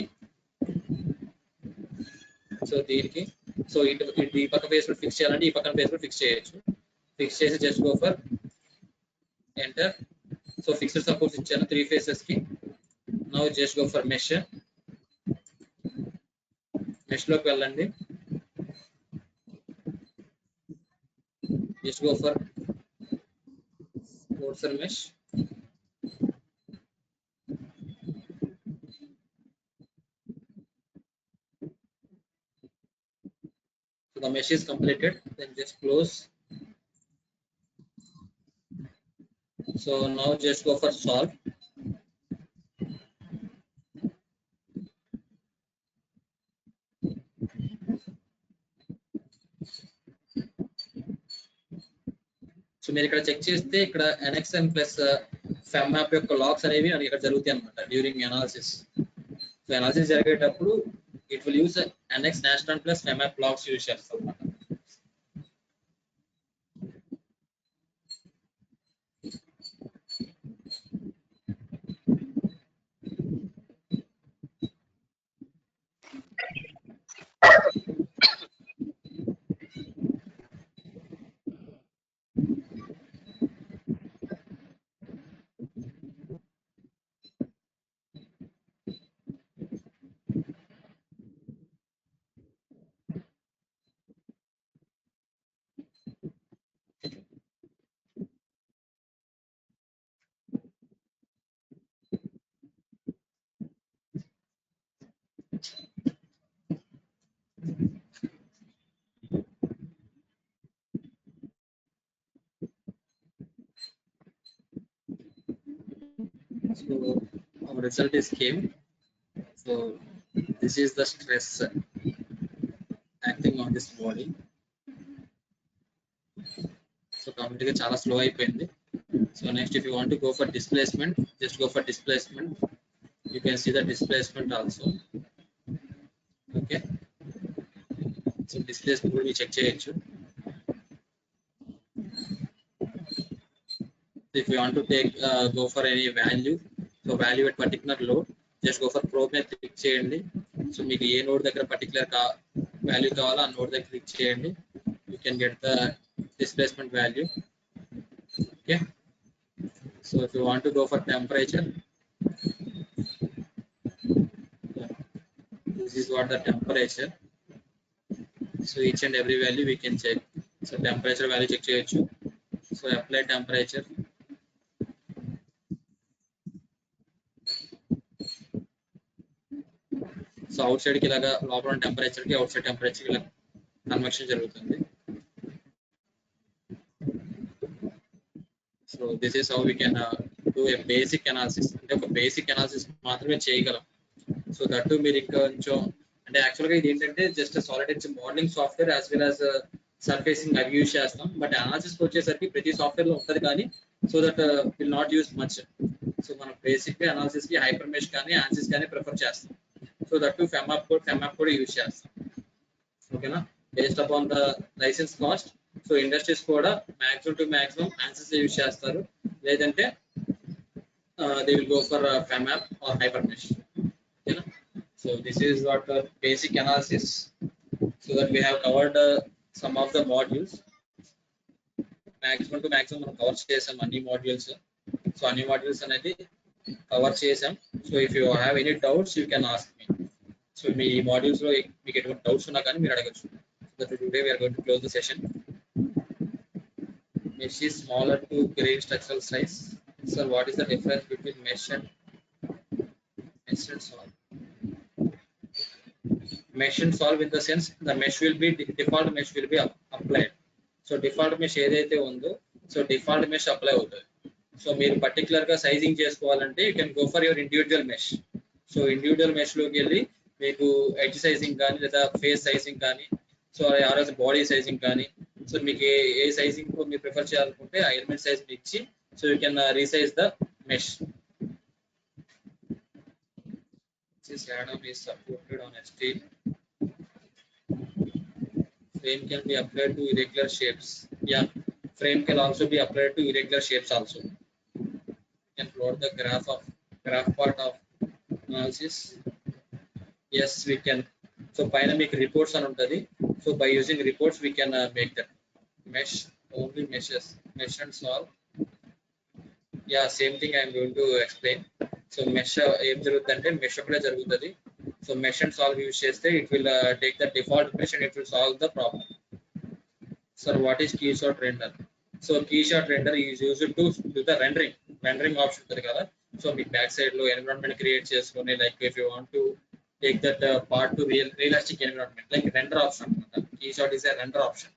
సో ఇటు ఈ పక్క ఫేస్ లో ఫిక్స్ చేయాలంటే ఈ పక్కన ఫేస్ లో ఫిక్స్ చేయొచ్చు. ఫిక్స్ చేసి just go for enter. So fixed supports ఇచ్చాను 3 ఫేసెస్ కి. Now just go for mesh. Mesh లోకి వెళ్ళండి. జస్ట్ గో ఫర్ టోర్సల్ మెష్. So the mesh is completed. Then just close. So now just go for solve. So మీరు ఇక్కడ చెక్ చేస్తే ఇక్కడ NXN ప్లస్ FEMMAP యొక్క లాక్స్ అనేవి ఇక్కడ జరుగుతాయి అన్నమాట డ్యూరింగ్ అనాలిసిస్. సో అనాలిసిస్ జరిగేటప్పుడు it will use NX Nastran plus FEMMAP lakhs use చేస్తాం అన్నమాట. So our result is came. So this is the stress acting on this body. So completely చాలా slow అయిపోయింది. So next if you want to go for displacement, just go for displacement. You can see the displacement also. Okay. So displacement కూడా మీరు check చేయొచ్చు. If you want to take go for any value, so value at particular load, just go for probe మీద click చేయండి. So మీకు ఏ node దగ్గర particular value కావాలో ఆ node దగ్గర క్లిక్ చేయండి. You can get the displacement value. Okay, so if you want to go for temperature, this is what the temperature. So each and every value we can check. So temperature value check cheyochu. So apply temperature. So out side కి ఇలాగా లోపల temperature కి out side temperature కి ఇలా conversion జరుగుతుంది. So this is how we can do a basic analysis. అంటే ఒక basic analysis మాత్రమే చేయగలం. సో దట్టు మీరు ఇంకా కొంచెం అంటే యాక్చువల్గా ఇది ఏంటంటే just Solid Edge modeling software as well as surfacing అవి యూజ్ చేస్తాం. బట్ అనాలిసిస్ వచ్చేసరికి ప్రతి సాఫ్ట్వేర్ లో ఉంటుంది కానీ so that will not use much. So మనం బేసిక్ గా అనాలిసిస్ కి హైపర్ మెష్ కానీ ఆన్సిస్ కానీ ప్రిఫర్ చేస్తాం. సో దట్ ఫెమాప్ కూడా యూజ్ చేస్తాం. ఓకేనా, based upon the license cost. So industries కూడా maximum to maximum ANSYS use చేస్తారు, లేదంటే they will go for ఫెమాప్ are hyper mesh. ఓకేనా, so this is what the basic analysis, so that we have covered some of the modules. Maximum to maximum మనం cover చేసాం అన్ని modules. So అన్ని modules అనేది cover చేసాం. So if you have any doubts you can ask me. So me modules లో మీకు ఎటువంటి doubts ఉన్నా కానీ మీరు అడగచ్చు. So that today we are going to close the session. Mesh is smaller to grain structural size. Sir, what is the difference between mesh and solve? Mesh and solve in the sense the mesh will be default mesh will be applied. So default mesh ఏదైతే ఉందో so default mesh apply అవుతుంది. So మీరు particular గా sizing చేసుకోవాలంటే you can go for your individual mesh. So individual mesh లోకి వెళ్ళి మీకు edge sizing కానీ లేదా ఫేస్ సైజింగ్ కానీ సో ఆర్ఎస్ బాడీ సైజింగ్ కానీ సో మీకు ఏ సైజింగ్ మీరు ప్రిఫర్ చేయాలనుకుంటే ఆ ఎలిమెంట్ సైజ్ ఇచ్చి so you can resize the mesh. This add-on is supported on steel. Frame can be applied to irregular shapes. Yeah, frame can also be applied to irregular shapes also. You can plot the graph part of analysis. Yes, we can. So పైన మీకు reports అని ఉంటుంది. So by using reports we can make that mesh, only meshes, mesh and solve. Yeah, same thing I am going to explain. So mesh ఏం జరుగుతుందంటే mesh ఒకటే జరుగుతుంది. So mesh and solve use చేస్తే it will take the default mesh and it will solve the problem. Sir what is KeyShot render? So KeyShot render is used to do the rendering option ఉంటుంది కదా. So మీకు back side లో environment create చేసుకుని like if you want to take that part to realistic environment like render option అనమాట. KeyShot is a render option.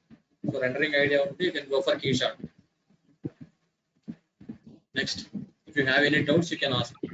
So rendering idea ఉంటే you can go for KeyShot. Next, if you have any doubts you can ask me.